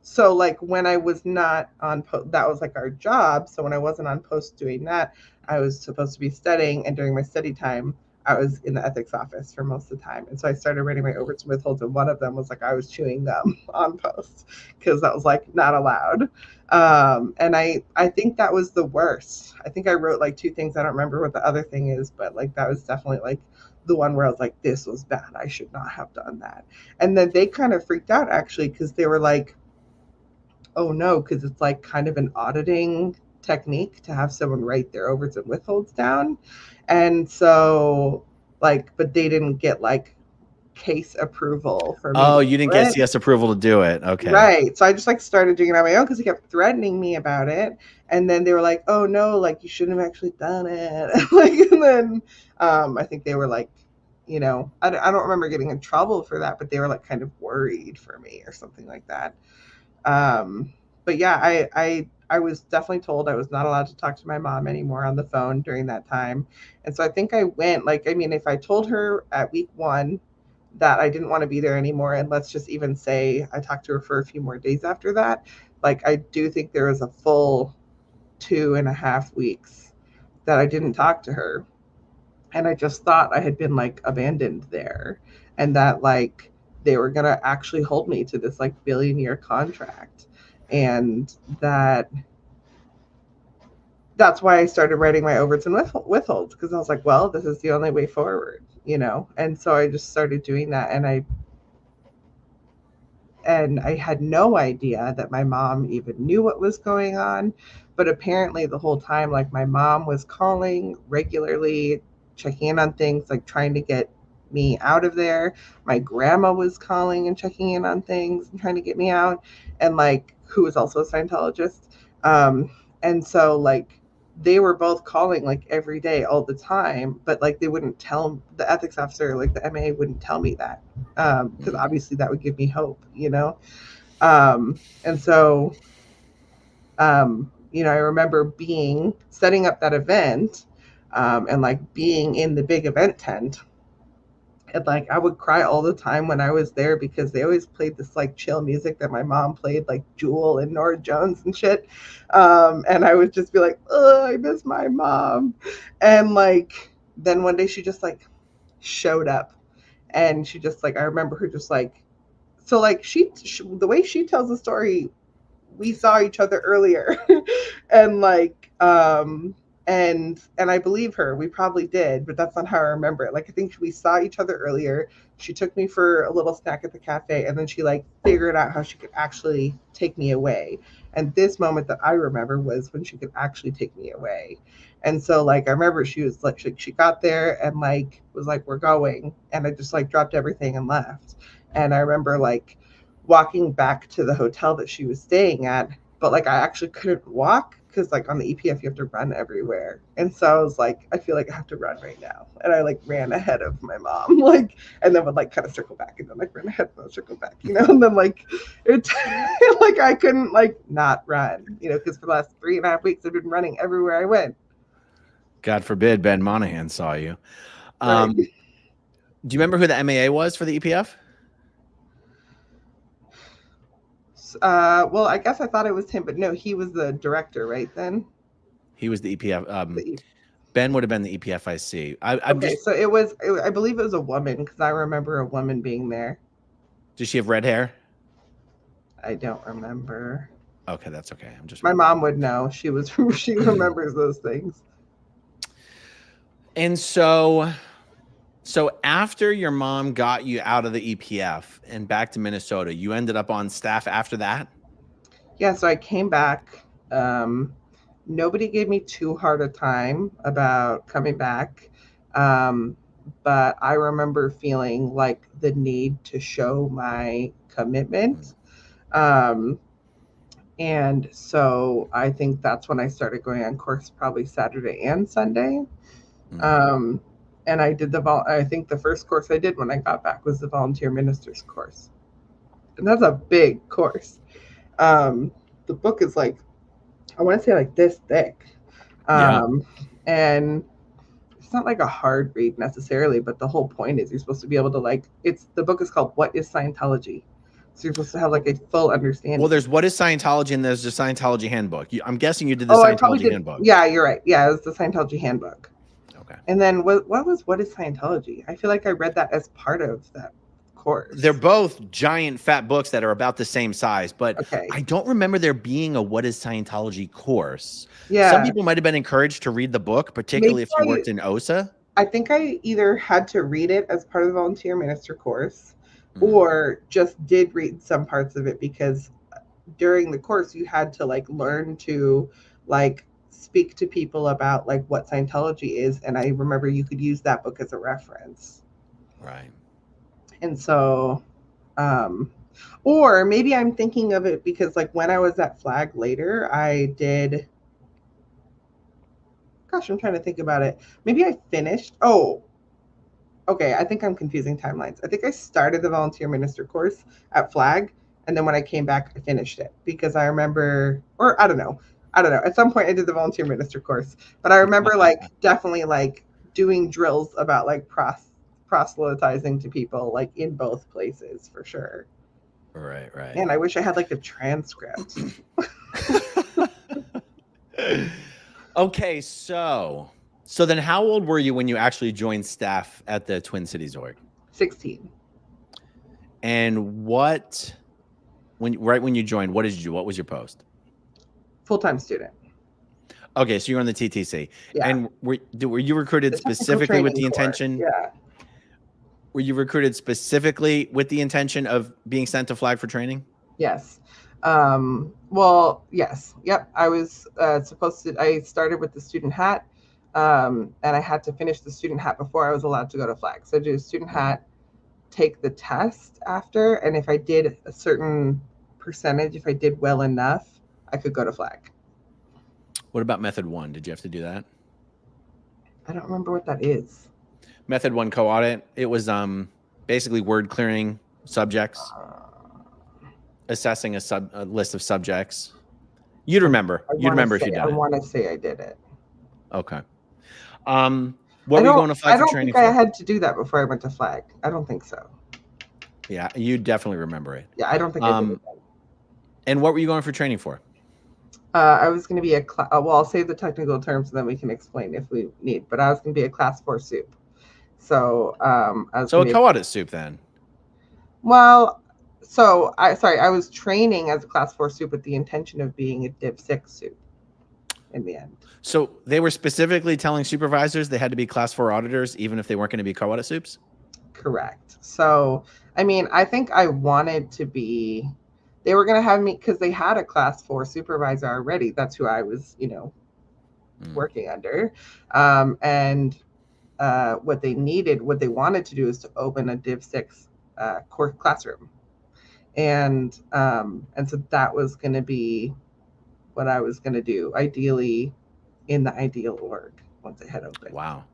Speaker 4: So like when I was not on post, that was like our job. So when I wasn't on post doing that, I was supposed to be studying, and during my study time, I was in the ethics office for most of the time. And so I started writing my overts and withholds, and one of them was like I was chewing gum on post because that was like not allowed. And I think that was the worst. I think I wrote like two things. I don't remember what the other thing is, but like that was definitely like the one where I was like, this was bad. I should not have done that. And then they kind of freaked out actually because they were like, oh no, because it's like kind of an auditing technique to have someone write their overs and withholds down. And so, like, but they didn't get like case approval for me to
Speaker 3: Oh, you didn't
Speaker 4: do
Speaker 3: get
Speaker 4: it.
Speaker 3: CS approval to do it. Okay.
Speaker 4: Right. So I just like started doing it on my own because he kept threatening me about it. And then they were like, oh no, like you shouldn't have actually done it. Like, and then I think they were like, I don't remember getting in trouble for that, but they were like kind of worried for me or something like that. Um, but yeah, I was definitely told I was not allowed to talk to my mom anymore on the phone during that time. And so I think I went, like, I mean, if I told her at week 1 that I didn't want to be there anymore, and let's just even say I talked to her for a few more days after that, like I do think there was a full 2.5 weeks that I didn't talk to her. And I just thought I had been like abandoned there, and that like they were going to actually hold me to this like billion-year contract. And that's why I started writing my overts and withholds, because I was like, well, this is the only way forward, And so I just started doing that, and I had no idea that my mom even knew what was going on. But apparently, the whole time, like my mom was calling regularly, checking in on things, like trying to get me out of there. My grandma was calling and checking in on things and trying to get me out, and like who was also a Scientologist. And so, like, they were both calling like every day, all the time, but like they wouldn't tell the ethics officer, like the MA wouldn't tell me that, because obviously that would give me hope. And so, I remember setting up that event, and like being in the big event tent. And like I would cry all the time when I was there because they always played this like chill music that my mom played, like Jewel and Nora Jones and shit. And I would just be like, oh, I miss my mom. And like then one day she just like showed up, and she just like, I remember her just like, so like the way she tells the story, we saw each other earlier. And like and I believe her, we probably did, but that's not how I remember it. Like I think we saw each other earlier, she took me for a little snack at the cafe, and then she like figured out how she could actually take me away. And this moment that I remember was when she could actually take me away. And so like I remember she was like, she got there and like was like, we're going, and I just like dropped everything and left. And I remember like walking back to the hotel that she was staying at, but like I actually couldn't walk because like on the EPF you have to run everywhere. And so I was like, I feel like I have to run right now. And I like ran ahead of my mom, like, and then would like kind of circle back, and then like run ahead and then circle back. And then like it like I couldn't like not run, because for the last 3.5 weeks I've been running everywhere I went.
Speaker 3: God forbid Ben Monahan saw you.
Speaker 4: Right.
Speaker 3: Do you remember who the MAA was for the EPF?
Speaker 4: Well, I guess I thought it was him, but no, he was the director, right then?
Speaker 3: He was the EPF. Ben would have been the EPFIC.
Speaker 4: So I believe it was a woman, because I remember a woman being there.
Speaker 3: Does she have red hair?
Speaker 4: I don't remember.
Speaker 3: Okay, that's okay. I'm just.
Speaker 4: My mom would know. She remembers those things.
Speaker 3: And so after your mom got you out of the EPF and back to Minnesota, you ended up on staff after that?
Speaker 4: Yeah, so I came back. Nobody gave me too hard a time about coming back. But I remember feeling like the need to show my commitment. And so I think that's when I started going on course, probably Saturday and Sunday. And I did I think the first course I did when I got back was the volunteer ministers course. And that's a big course. The book is like, I want to say like this thick. And it's not like a hard read necessarily, but the whole point is you're supposed to be able to like, the book is called What is Scientology? So you're supposed to have like a full understanding.
Speaker 3: Well, there's What is Scientology, and there's the Scientology handbook. I'm guessing you did the
Speaker 4: I probably
Speaker 3: Scientology
Speaker 4: did.
Speaker 3: handbook.
Speaker 4: Yeah, you're right. Yeah, it was the Scientology handbook.
Speaker 3: Okay.
Speaker 4: And then what is Scientology? I feel like I read that as part of that course.
Speaker 3: They're both giant fat books that are about the same size, but
Speaker 4: Okay.
Speaker 3: I don't remember there being a What is Scientology course.
Speaker 4: Yeah.
Speaker 3: Some people might have been encouraged to read the book, particularly if you worked in OSA.
Speaker 4: I think I either had to read it as part of the volunteer minister course or just did read some parts of it, because during the course you had to like learn to like speak to people about like what Scientology is, and I remember you could use that book as a reference.
Speaker 3: Right.
Speaker 4: And so or maybe I'm thinking of it because like when I was at Flag later, I did, gosh, I'm trying to think about it. Maybe I finished. Oh, okay. I think I'm confusing timelines. I think I started the volunteer minister course at Flag, and then when I came back, I finished it because I remember, or I don't know. At some point, I did the volunteer minister course, but I remember like definitely like doing drills about like proselytizing to people like in both places for sure.
Speaker 3: Right.
Speaker 4: And I wish I had like a transcript.
Speaker 3: Okay, so then how old were you when you actually joined staff at the Twin Cities org?
Speaker 4: 16.
Speaker 3: And right when you joined, what did you do? What was your post?
Speaker 4: Full-time student.
Speaker 3: Okay, so you're on the TTC.
Speaker 4: Yeah.
Speaker 3: And were you recruited specifically with the intention?
Speaker 4: Yeah.
Speaker 3: Were you recruited specifically with the intention of being sent to Flag for training?
Speaker 4: Yes. Well, yes. Yep. I was I started with the student hat, and I had to finish the student hat before I was allowed to go to Flag. So I did a student hat, take the test after, and if I did a certain percentage, if I did well enough, I could go to Flag.
Speaker 3: What about Method 1? Did you have to do that?
Speaker 4: I don't remember what that is.
Speaker 3: Method 1 co-audit. It was basically word clearing subjects, assessing a list of subjects. You'd remember. You'd remember if you'd done it.
Speaker 4: I want to say I did it.
Speaker 3: Okay. What were you going to Flag for training for?
Speaker 4: I don't think I had to do that before I went to Flag. I don't think so.
Speaker 3: Yeah, you definitely remember it.
Speaker 4: Yeah, I don't think I did it.
Speaker 3: And what were you going for training for?
Speaker 4: I was going to be well, I'll say the technical terms and then we can explain if we need, but I was going to be a class 4 soup. So, a
Speaker 3: co-audit soup then?
Speaker 4: Well, so I was training as a class 4 soup with the intention of being a Div 6 soup in the end.
Speaker 3: So they were specifically telling supervisors they had to be class 4 auditors, even if they weren't going to be co-audit soups?
Speaker 4: Correct. So, I mean, I think I wanted to be, they were going to have me because they had a class 4 supervisor already. That's who I was, working under. What they wanted to do is to open a Div 6 core classroom. And so that was going to be what I was going to do, ideally in the ideal org once it had opened.
Speaker 3: Wow.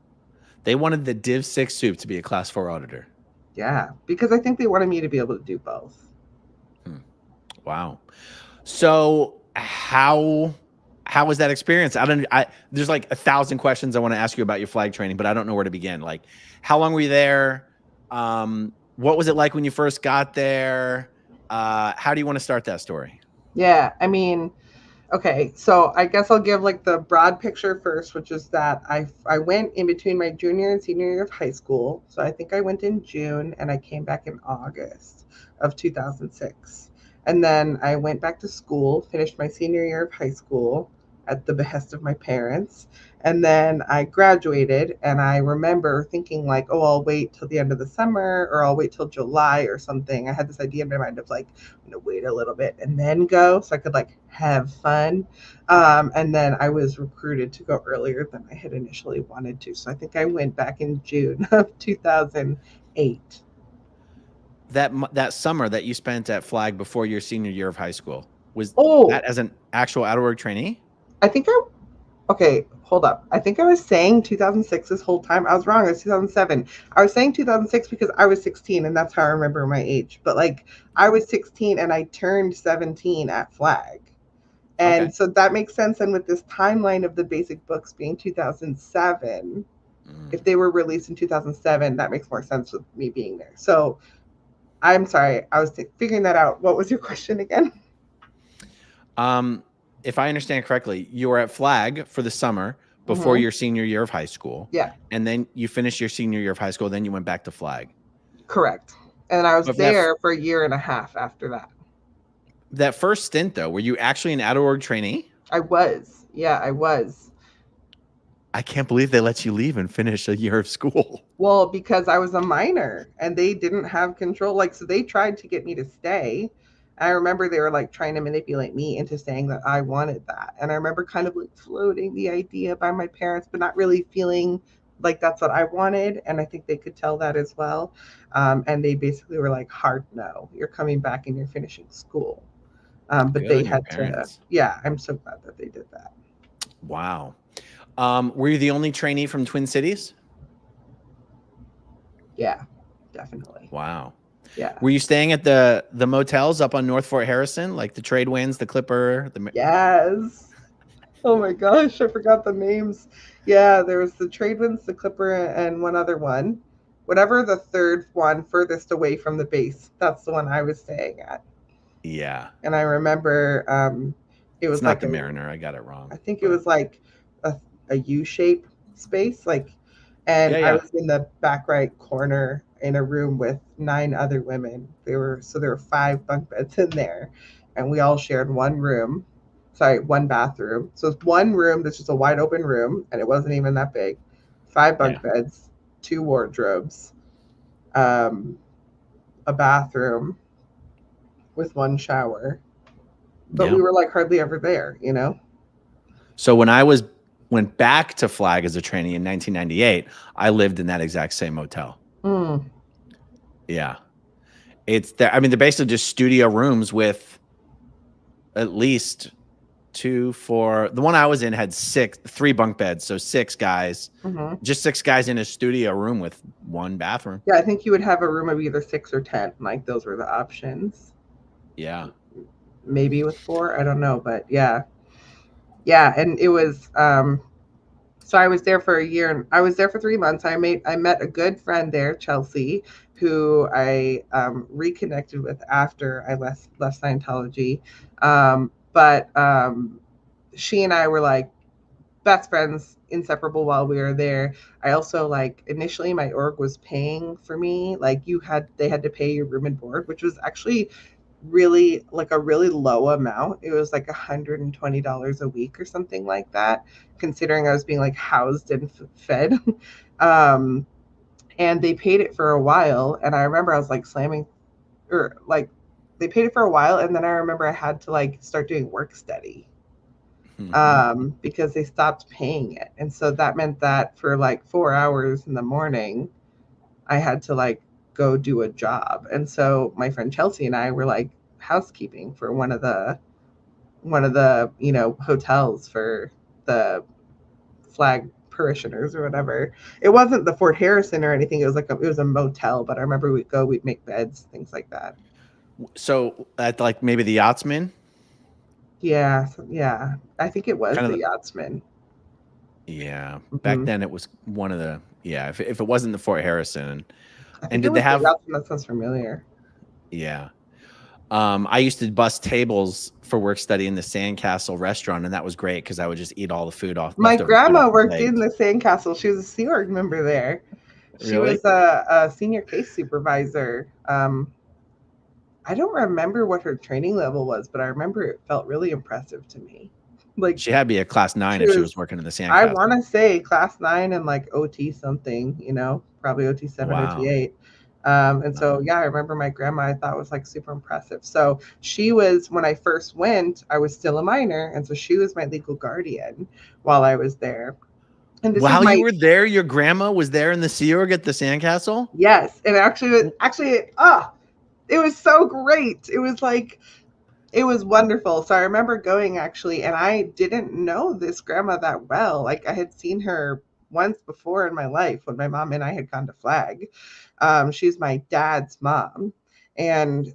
Speaker 3: They wanted the Div 6 soup to be a class 4 auditor.
Speaker 4: Yeah, because I think they wanted me to be able to do both.
Speaker 3: Wow. So how was that experience? There's like 1,000 questions I want to ask you about your Flag training, but I don't know where to begin. Like, how long were you there? What was it like when you first got there? How do you want to start that story?
Speaker 4: Yeah, I mean, okay, so I guess I'll give like the broad picture first, which is that I went in between my junior and senior year of high school. So I think I went in June and I came back in August of 2006. And then I went back to school, finished my senior year of high school at the behest of my parents. And then I graduated, and I remember thinking like, oh, I'll wait till the end of the summer, or I'll wait till July or something. I had this idea in my mind of like, I'm gonna wait a little bit and then go so I could like have fun. And then I was recruited to go earlier than I had initially wanted to. So I think I went back in June of 2008.
Speaker 3: That summer that you spent at Flag before your senior year of high school, was that as an actual out-of-work trainee?
Speaker 4: Okay, hold up. I think I was saying 2006 this whole time. I was wrong. It was 2007. I was saying 2006 because I was 16, and that's how I remember my age. But like, I was 16 and I turned 17 at Flag. And so that makes sense. And with this timeline of the basic books being 2007, if they were released in 2007, that makes more sense with me being there. So I'm sorry. I was figuring that out. What was your question again?
Speaker 3: If I understand correctly, you were at Flag for the summer before
Speaker 4: Mm-hmm.
Speaker 3: your senior year of high school.
Speaker 4: Yeah,
Speaker 3: And then you finished your senior year of high school. Then you went back to Flag.
Speaker 4: correct. And I was
Speaker 3: But
Speaker 4: there for a year and a half after that.
Speaker 3: that first stint, though, were you actually an out-of-org trainee?
Speaker 4: I was. Yeah, I was.
Speaker 3: I can't believe they let you leave and finish a year of school.
Speaker 4: Well, because I was a minor and they didn't have control. Like, so they tried to get me to stay. I remember they were like trying to manipulate me into saying that I wanted that. And I remember kind of like floating the idea by my parents, but not really feeling like that's what I wanted. And I think they could tell that as well. And they basically were like, hard no, you're coming back and you're finishing school. But
Speaker 3: Good
Speaker 4: they
Speaker 3: on your
Speaker 4: had to,
Speaker 3: parents.
Speaker 4: yeah, I'm so glad that they did that.
Speaker 3: Wow. Were you the only trainee from Twin Cities?
Speaker 4: Yeah, definitely.
Speaker 3: Wow.
Speaker 4: Yeah.
Speaker 3: Were you staying at the motels up on North Fort Harrison, like the Trade Winds, the Clipper?
Speaker 4: Yes. Oh my gosh, I forgot the names. Yeah, there was the Trade Winds, the Clipper, and one other one. Whatever the third one furthest away from the base, that's the one I was staying at.
Speaker 3: Yeah.
Speaker 4: And I remember it
Speaker 3: It's
Speaker 4: was
Speaker 3: not
Speaker 4: like
Speaker 3: the Mariner. I got it wrong.
Speaker 4: I think it
Speaker 3: But
Speaker 4: was like a U-shaped space, like, and
Speaker 3: yeah,
Speaker 4: I
Speaker 3: yeah.
Speaker 4: was in the back right corner in a room with 9 other women. There were 5 bunk beds in there, and we all shared one room. Sorry, one bathroom. So it's one room that's just a wide open room, and it wasn't even that big. 5
Speaker 3: Yeah.
Speaker 4: bunk beds, 2 wardrobes, um, a bathroom with one shower. But
Speaker 3: Yeah.
Speaker 4: we were like hardly ever there, you know?
Speaker 3: So when I went back to Flag as a trainee in 1998, I lived in that exact same motel.
Speaker 4: Mm.
Speaker 3: Yeah. It's there. I mean, they're basically just studio rooms with at least 2, 4. The one I was in had 3 bunk beds. So 6 guys,
Speaker 4: Mm-hmm.
Speaker 3: just 6 guys in a studio room with one bathroom.
Speaker 4: Yeah, I think you would have a room of either 6 or 10. Like those were the options.
Speaker 3: Yeah.
Speaker 4: Maybe with 4, I don't know, but yeah. Yeah, and it was so I was there for a year and I was there for 3 months. I met a good friend there, Chelsea, who I reconnected with after I left Scientology. But she and I were like best friends, inseparable while we were there. I also like initially my org was paying for me. Like they had to pay your room and board, which was actually really like a really low amount. It was like $120 a week or something like that, considering I was being like housed and fed. um, and they paid it for a while. And I remember I was like slamming or like they paid it for a while. And then I remember I had to like start doing work study because they stopped paying it. And so that meant that for like 4 hours in the morning, I had to like go do a job. And so my friend Chelsea and I were like housekeeping for one of the hotels for the Flag parishioners or whatever. It wasn't the Fort Harrison or anything. It was like it was a motel, but I remember we'd make beds, things like that.
Speaker 3: So at like maybe the Yachtsman?
Speaker 4: Yeah, yeah. I think it was
Speaker 3: Kind of
Speaker 4: the
Speaker 3: the,
Speaker 4: Yachtsman.
Speaker 3: yeah. Back
Speaker 4: Mm-hmm.
Speaker 3: then it was one of the, yeah, if it wasn't the Fort Harrison.
Speaker 4: I
Speaker 3: And
Speaker 4: think it
Speaker 3: did they
Speaker 4: was the
Speaker 3: have,
Speaker 4: Yachtsman. That sounds familiar.
Speaker 3: yeah. I used to bust tables for work study in the Sandcastle restaurant, and that was great because I would just eat all the food off
Speaker 4: My
Speaker 3: leftover food off
Speaker 4: grandma
Speaker 3: the
Speaker 4: worked in
Speaker 3: plates.
Speaker 4: the sandcastle. She was a Sea Org member there. She
Speaker 3: Really?
Speaker 4: was a senior case supervisor. I don't remember what her training level was, but I remember it felt really impressive to me. Like
Speaker 3: She had to be a class 9
Speaker 4: she
Speaker 3: if she was
Speaker 4: was,
Speaker 3: working in the
Speaker 4: I want
Speaker 3: Sandcastle.
Speaker 4: to say class 9 and like OT something, probably OT 7, OT
Speaker 3: Wow.
Speaker 4: 8. And so, yeah, I remember my grandma, I thought was like super impressive. So she was, when I first went, I was still a minor. And so she was my legal guardian while I was there. And this is
Speaker 3: While
Speaker 4: my,
Speaker 3: you were there, your grandma was there in the Sea Org at the Sandcastle?
Speaker 4: yes. And it was so great. It was like, it was wonderful. So I remember going actually, and I didn't know this grandma that well. Like I had seen her once before in my life when my mom and I had gone to Flag. She's my dad's mom, and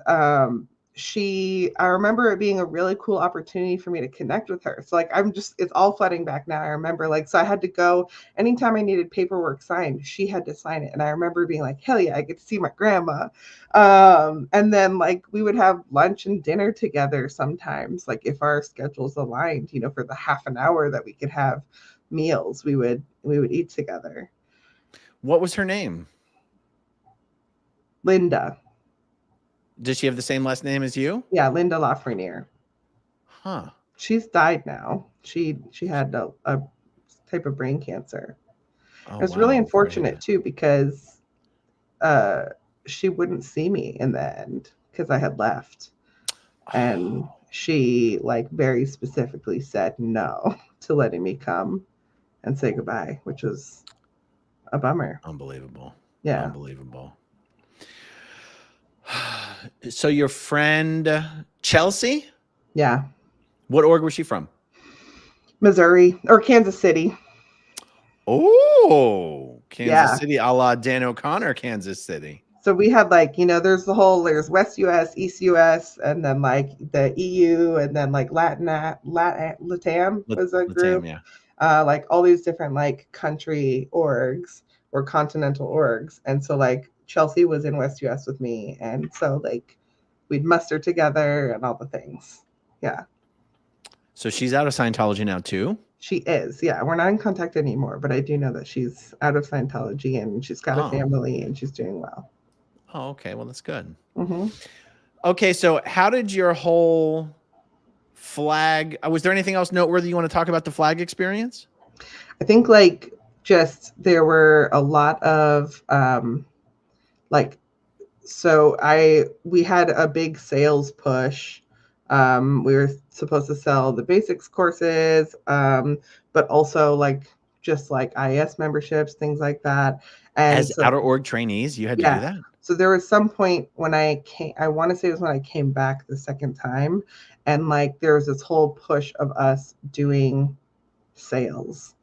Speaker 4: I remember it being a really cool opportunity for me to connect with her. So like, it's all flooding back now. I remember like, so I had to go anytime I needed paperwork signed, she had to sign it. And I remember being like, hell yeah, I get to see my grandma. And then like, we would have lunch and dinner together sometimes, like if our schedules aligned, for the half an hour that we could have meals, we would eat together.
Speaker 3: What was her name?
Speaker 4: Linda.
Speaker 3: Does she have the same last name as you?
Speaker 4: Yeah, Linda LaFreniere.
Speaker 3: Huh.
Speaker 4: She's died now. She had a type of brain cancer.
Speaker 3: Oh,
Speaker 4: It was really
Speaker 3: wow.
Speaker 4: unfortunate too, because she wouldn't see me in the end because I had left. And she like very specifically said no to letting me come and say goodbye, which was a bummer.
Speaker 3: Unbelievable.
Speaker 4: Yeah.
Speaker 3: Unbelievable. So your friend Chelsea?
Speaker 4: Yeah.
Speaker 3: What org was she from?
Speaker 4: Missouri or Kansas City.
Speaker 3: Oh, Kansas
Speaker 4: Yeah.
Speaker 3: City, a la Dan O'Connor, Kansas City.
Speaker 4: So we had like, there's West US, East US, and then like the EU, and then like LATAM was a group.
Speaker 3: LATAM,
Speaker 4: yeah. Like all these different like country orgs or continental orgs. And so like Chelsea was in West US with me. And so like we'd muster together and all the things. Yeah.
Speaker 3: So she's out of Scientology now too?
Speaker 4: She is. Yeah. We're not in contact anymore, but I do know that she's out of Scientology and she's got a family and she's doing well.
Speaker 3: Oh, okay. Well, that's good.
Speaker 4: Mm-hmm.
Speaker 3: Okay. So how did your whole flag, was there anything else noteworthy you want to talk about the flag experience?
Speaker 4: I think like just there were a lot of we had a big sales push. We were supposed to sell the basics courses, but also like just like IS memberships, things like that. And
Speaker 3: as outer org trainees, you had to do that?
Speaker 4: So there was some point when I want to say it was when I came back the second time, and like there was this whole push of us doing sales.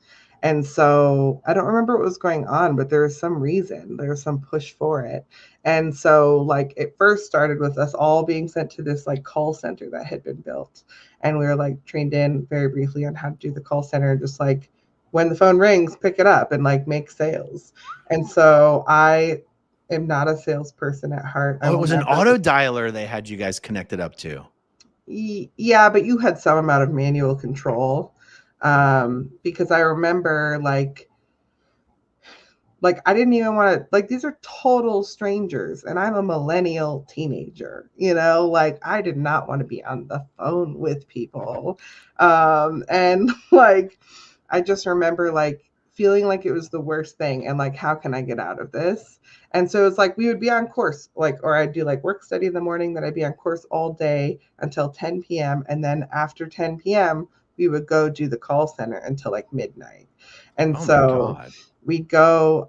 Speaker 4: And so I don't remember what was going on, but there was some reason, there was some push for it. And so like it first started with us all being sent to this like call center that had been built. And we were like trained in very briefly on how to do the call center, just like when the phone rings, pick it up and like make sales. And so I am not a salesperson at heart.
Speaker 3: Oh, it was an auto dialer they had you guys connected up to.
Speaker 4: Yeah, but you had some amount of manual control. Because I remember like I didn't even want to, like, these are total strangers and I'm a millennial teenager, like I did not want to be on the phone with people. And like, I just remember like feeling like it was the worst thing and like, how can I get out of this? And so it's like, we would be on course, like, or I'd do like work study in the morning, then I'd be on course all day until 10 p.m. And then after 10 p.m., we would go do the call center until like midnight. And so we'd go,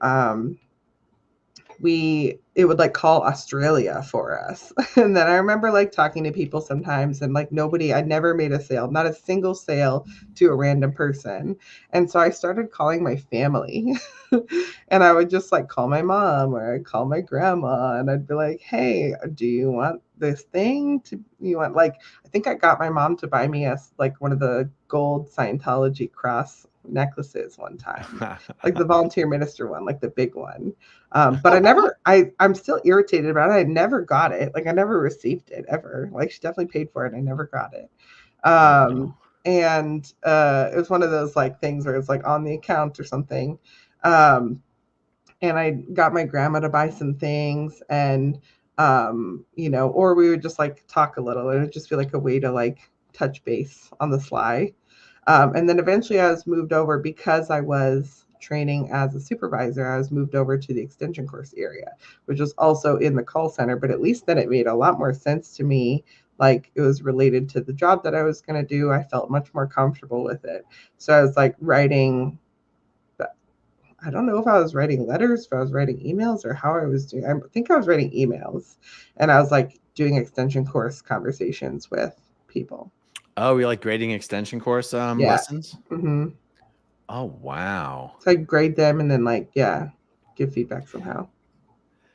Speaker 4: it would like call Australia for us. And then I remember like talking to people sometimes and like I'd never made a sale, not a single sale to a random person. And so I started calling my family and I would just like call my mom or I'd call my grandma and I'd be like, hey, do you want this thing? I think I got my mom to buy me like one of the gold Scientology cross necklaces one time, like the volunteer minister one, like the big one. But I'm still irritated about it. I never got it. Like I never received it ever. Like she definitely paid for it. I never got it. And it was one of those like things where it's like on the account or something. And I got my grandma to buy some things and, or we would just like talk a little. It would just be like a way to like touch base on the sly. And then eventually I was moved over because I was training as a supervisor. I was moved over to the extension course area, which was also in the call center, but at least then it made a lot more sense to me. Like it was related to the job that I was going to do. I felt much more comfortable with it. So I was like writing, I don't know if I was writing letters, if I was writing emails or how I was doing. I think I was writing emails and I was like doing extension course conversations with people.
Speaker 3: Oh, you're like grading extension course lessons?
Speaker 4: Mm-hmm.
Speaker 3: Oh, wow.
Speaker 4: So I grade them and then give feedback somehow.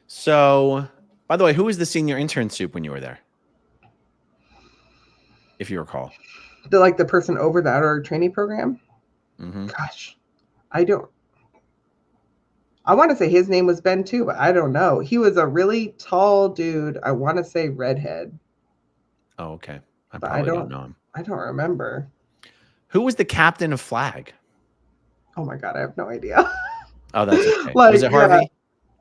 Speaker 3: So, by the way, who was the senior intern soup when you were there? if you recall?
Speaker 4: The person over the outer training program?
Speaker 3: Mm-hmm.
Speaker 4: Gosh, I don't. I want to say his name was Ben too, but I don't know. He was a really tall dude. I want to say redhead,
Speaker 3: Oh, okay. I
Speaker 4: but
Speaker 3: probably don't know him.
Speaker 4: I don't remember.
Speaker 3: Who was the captain of Flag?
Speaker 4: Oh my god, I have no idea.
Speaker 3: Oh, that's okay.
Speaker 4: Like,
Speaker 3: Was it Harvey?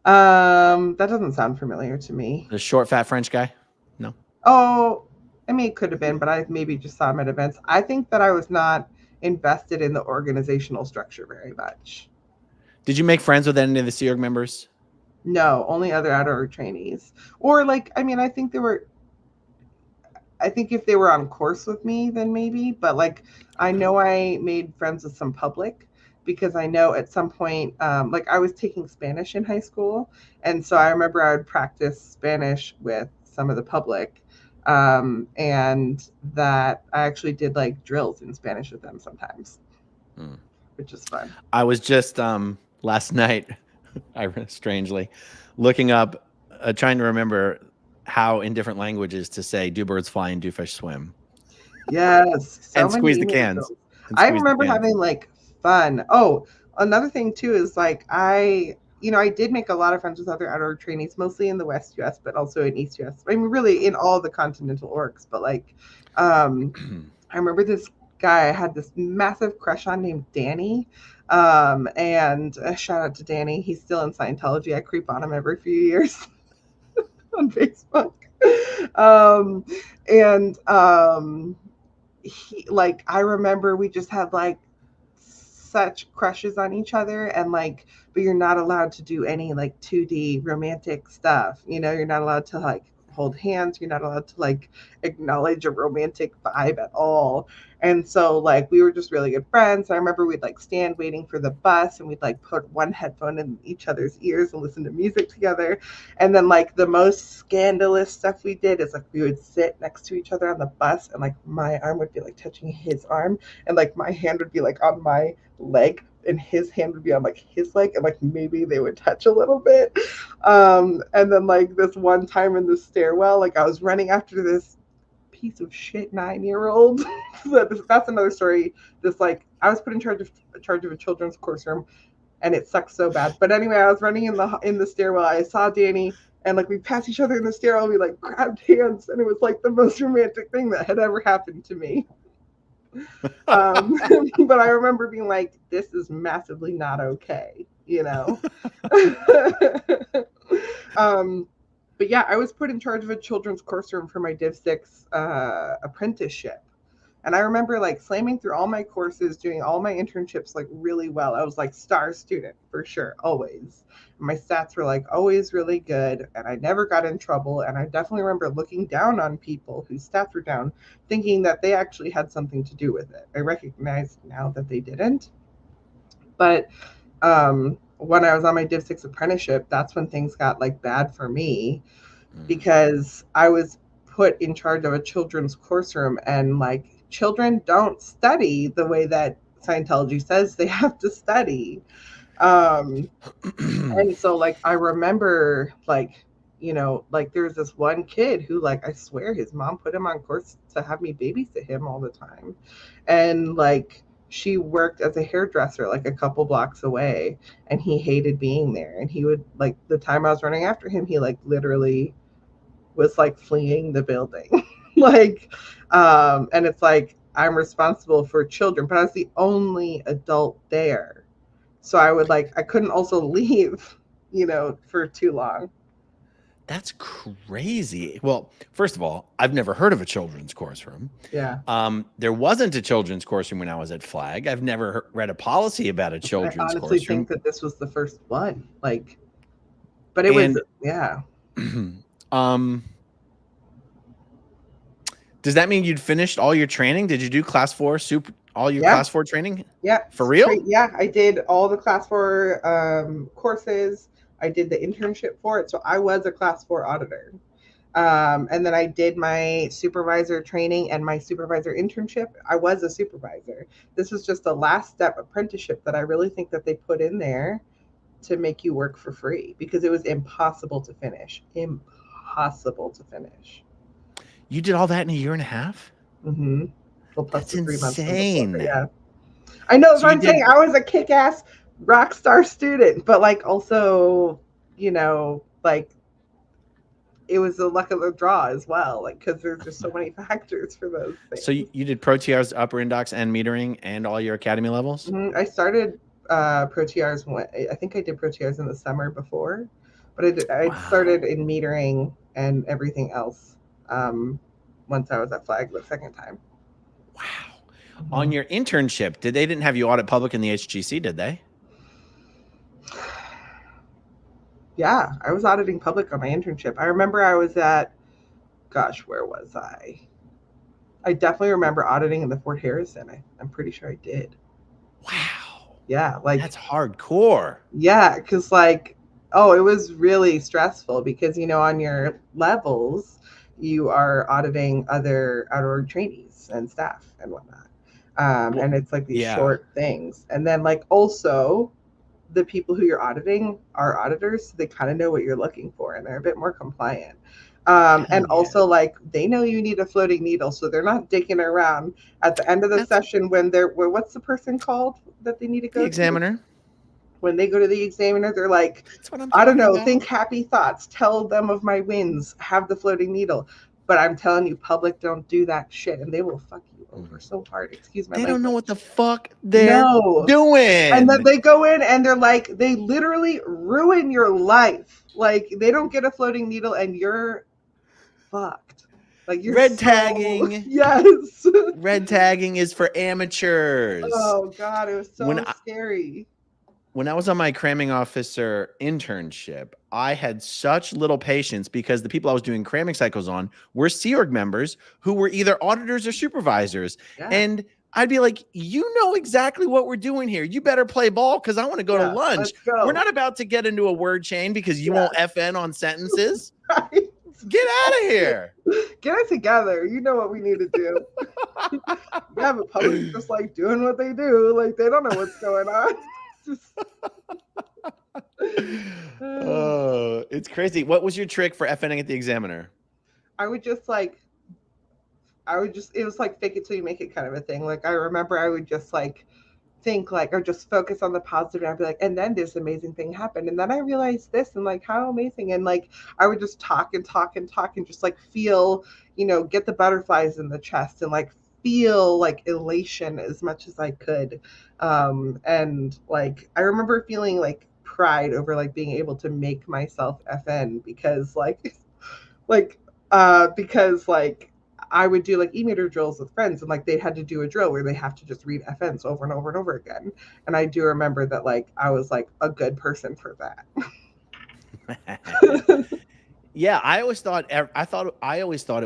Speaker 4: That doesn't sound familiar to me.
Speaker 3: The short, fat French guy? No.
Speaker 4: Oh, I mean, it could have been, but I maybe just saw him at events. I think that I was not invested in the organizational structure very much.
Speaker 3: Did you make friends with any of the Sea Org members?
Speaker 4: No, only other outer trainees. Or like, I mean, I think if they were on course with me, then maybe. But like, I know I made friends with some public because I know at some point, like I was taking Spanish in high school, and so I remember I would practice Spanish with some of the public, and that I actually did like drills in Spanish with them sometimes, which is fun.
Speaker 3: I was just last night, strangely, looking up, trying to remember how in different languages to say "do birds fly" and "do fish swim."
Speaker 4: Yes, so
Speaker 3: And
Speaker 4: many
Speaker 3: squeeze the
Speaker 4: years
Speaker 3: cans.
Speaker 4: ago.
Speaker 3: And
Speaker 4: I
Speaker 3: squeeze the
Speaker 4: remember
Speaker 3: cans.
Speaker 4: having like fun. Oh, another thing too is like I did make a lot of friends with other outdoor trainees, mostly in the West US, but also in East US. I mean, really in all the continental orgs. But like, I remember this guy I had this massive crush on named Danny. And shout out to Danny. He's still in Scientology. I creep on him every few years on Facebook. Um, and he like I remember we just had like such crushes on each other, and like, but you're not allowed to do any like 2D romantic stuff, you're not allowed to like hold hands, you're not allowed to like acknowledge a romantic vibe at all. And so like we were just really good friends. I remember we'd like stand waiting for the bus, and we'd like put one headphone in each other's ears and listen to music together. And then like the most scandalous stuff we did is like we would sit next to each other on the bus, and like my arm would be like touching his arm, and like my hand would be like on my leg, and his hand would be on like his leg, and like maybe they would touch a little bit. And then like this one time in the stairwell, like I was running after this piece of shit 9-year-old. That's another story. This like I was put in charge of a children's course room, and it sucks so bad. But anyway, I was running in the stairwell. I saw Danny, and like we passed each other in the stairwell. We like grabbed hands, and it was like the most romantic thing that had ever happened to me. But I remember being like, this is massively not okay, But yeah, I was put in charge of a children's course room for my Div 6 apprenticeship. And I remember like slamming through all my courses, doing all my internships like really well. I was like star student for sure, always. My stats were like always really good, and I never got in trouble. And I definitely remember looking down on people whose stats were down, thinking that they actually had something to do with it. I recognize now that they didn't. But when I was on my Div 6 apprenticeship, that's when things got like bad for me, because I was put in charge of a children's course room, and like children don't study the way that Scientology says they have to study. And so like I remember like like there's this one kid who like I swear his mom put him on course to have me babysit him all the time, and like she worked as a hairdresser like a couple blocks away, and he hated being there, and he would like the time I was running after him, he like literally was like fleeing the building. Like and it's like I'm responsible for children, but I was the only adult there, so I couldn't also leave for too long.
Speaker 3: That's crazy. Well, first of all, I've never heard of a children's course room.
Speaker 4: Yeah.
Speaker 3: There wasn't a children's course room when I was at Flag. I've never read a policy about a children's
Speaker 4: I honestly
Speaker 3: course room.
Speaker 4: think that this was the first one. Like, but it was, yeah.
Speaker 3: Does that mean you'd finished all your training? Did you do class 4 class 4 training?
Speaker 4: Yeah.
Speaker 3: For real?
Speaker 4: Yeah. I did all the class 4 courses. I did the internship for it. So I was a class 4 auditor. And then I did my supervisor training and my supervisor internship. I was a supervisor. This was just the last step apprenticeship that I really think that they put in there to make you work for free, because it was impossible to finish. Impossible to finish.
Speaker 3: You did all that in a year and a half?
Speaker 4: Mm-hmm. Well, plus
Speaker 3: That's
Speaker 4: the 3 months from before.
Speaker 3: insane.
Speaker 4: Yeah. I know. That's
Speaker 3: So
Speaker 4: what
Speaker 3: you
Speaker 4: I'm saying.
Speaker 3: did.
Speaker 4: I was a kick-ass rock star student, but like also, like it was the luck of the draw as well. Like because there's just so many factors for those things.
Speaker 3: So you did Pro TRs, upper indocs, and metering, and all your academy levels.
Speaker 4: Mm-hmm. I started Pro TRs. I think I did Pro TRs in the summer before, but I started in metering and everything else once I was at Flag the second time.
Speaker 3: Wow. Mm-hmm. On your internship, they didn't have you audit public in the HGC, did they?
Speaker 4: Yeah, I was auditing public on my internship. I remember I was at, where was I? I definitely remember auditing in the Fort Harrison. I'm pretty sure I did.
Speaker 3: Wow.
Speaker 4: Yeah, like
Speaker 3: that's hardcore.
Speaker 4: Yeah, because it was really stressful because on your levels you are auditing other outdoor trainees and staff and whatnot, and it's like these short things, and then also the people who you're auditing are auditors, so they kind of know what you're looking for and they're a bit more compliant. And also they know you need a floating needle, so they're not dicking around at the end of the session when what's the person called that they need to go
Speaker 3: the examiner.
Speaker 4: When they go to the examiner, they're like,
Speaker 3: that's what I'm
Speaker 4: I don't know,
Speaker 3: about.
Speaker 4: Think happy thoughts, tell them of my wins, have the floating needle. But I'm telling you, public don't do that shit, and they will fuck you over so hard. Excuse my language.
Speaker 3: They don't know what the fuck they're doing.
Speaker 4: And then they go in and they're like, they literally ruin your life. Like, they don't get a floating needle and you're fucked. Like, you're
Speaker 3: red tagging.
Speaker 4: Yes.
Speaker 3: Red tagging is for amateurs.
Speaker 4: Oh God, it was so scary.
Speaker 3: When I was on my cramming officer internship, I had such little patience because the people I was doing cramming cycles on were Sea Org members who were either auditors or supervisors. Yeah. And I'd be like, you know exactly what we're doing here. You better play ball because I want to go to lunch. We're not about to get into a word chain because you won't FN on sentences. Right. Get out of here.
Speaker 4: Get it together. You know what we need to do. Yeah, but public just doing what they do. Like, they don't know what's going on.
Speaker 3: Oh, it's crazy. What was your trick for FNing at the examiner?
Speaker 4: I would just it was fake it till you make it kind of a thing. Like, I remember I would just think or just focus on the positive, and I'd be like, and then this amazing thing happened, and then I realized this, and how amazing, and I would just talk and talk and talk and just feel, get the butterflies in the chest and feel elation as much as I could. And I remember feeling pride over being able to make myself FN because because I would do e-meter drills with friends, and they had to do a drill where they have to just read FNs over and over and over again. And I do remember that I was a good person for that.
Speaker 3: Yeah, I always thought it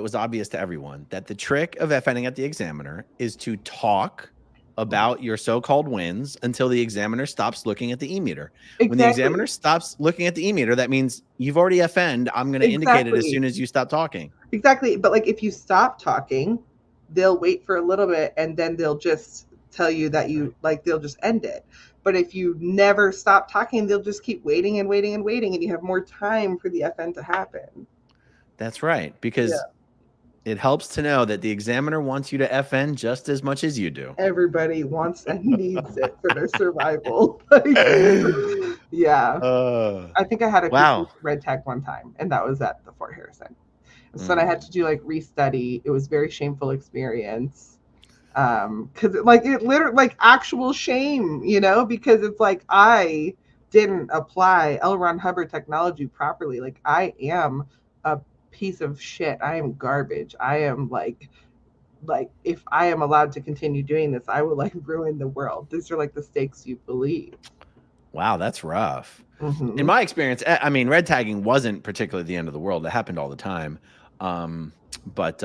Speaker 3: was obvious to everyone that the trick of FNing at the examiner is to talk about your so-called wins until the examiner stops looking at the e-meter. Exactly. When the examiner stops looking at the e-meter, that means you've already FN'd. I'm going to indicate it as soon as you stop talking.
Speaker 4: Exactly. But if you stop talking, they'll wait for a little bit and then they'll just tell you that you they'll just end it. But if you never stop talking, they'll just keep waiting and waiting and waiting, and you have more time for the FN to happen.
Speaker 3: That's right, because it helps to know that the examiner wants you to FN just as much as you do.
Speaker 4: Everybody wants and needs it for their survival. Yeah. I think I had a red tag one time, and that was at the Fort Harrison. So then I had to do restudy. It was a very shameful experience. Because it literally actual shame, because it's I didn't apply L. Ron Hubbard technology properly. I am a piece of shit. I am garbage. I am if I am allowed to continue doing this, I will ruin the world. These are the stakes you believe.
Speaker 3: Wow, that's rough. Mm-hmm. In my experience, I mean, red tagging wasn't particularly the end of the world. It happened all the time. But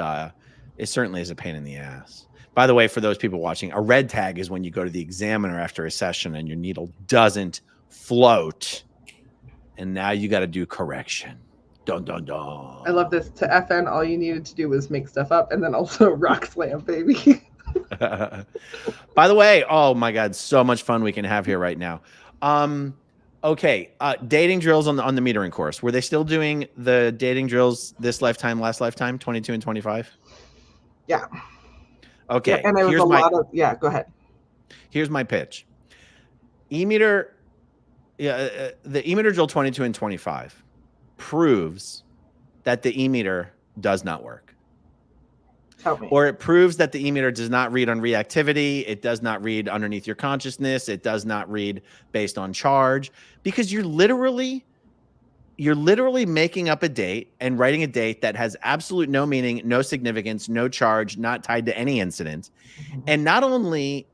Speaker 3: it certainly is a pain in the ass. By the way, for those people watching, a red tag is when you go to the examiner after a session and your needle doesn't float. And now you got to do correction. Dun, dun, dun.
Speaker 4: I love this. To FN, all you needed to do was make stuff up and then also rock slam, baby.
Speaker 3: By the way, oh my God, so much fun we can have here right now. Okay, dating drills on the metering course. Were they still doing the dating drills this lifetime, last lifetime, 22 and 25?
Speaker 4: Yeah.
Speaker 3: Okay,
Speaker 4: and there was a lot of go ahead.
Speaker 3: Here's my pitch. E-meter, the E-meter drill 22 and 25 proves that the E-meter does not work.
Speaker 4: Tell me.
Speaker 3: Or it proves that the E-meter does not read on reactivity. It does not read underneath your consciousness. It does not read based on charge, because you're literally making up a date and writing a date that has absolute no meaning, no significance, no charge, not tied to any incident. And not only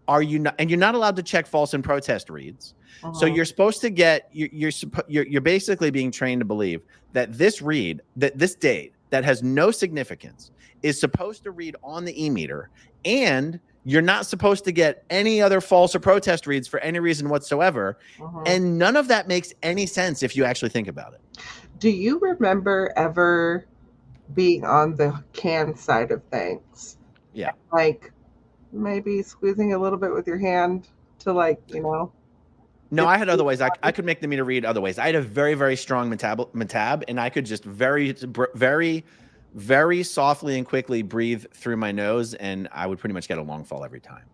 Speaker 3: are you not, and you're not allowed to check false and protest reads. So you're supposed to get, you're basically being trained to believe that this read, that this date that has no significance is supposed to read on the E-meter, and you're not supposed to get any other false or protest reads for any reason whatsoever. And none of that makes any sense if you actually think about it.
Speaker 4: Do you remember ever being on the can side of things?
Speaker 3: Yeah.
Speaker 4: Like maybe squeezing a little bit with your hand to
Speaker 3: No, I had other ways. I could make the meter read other ways. I had a very, very strong metab, and I could just very, very softly and quickly breathe through my nose, and I would pretty much get a long fall every time.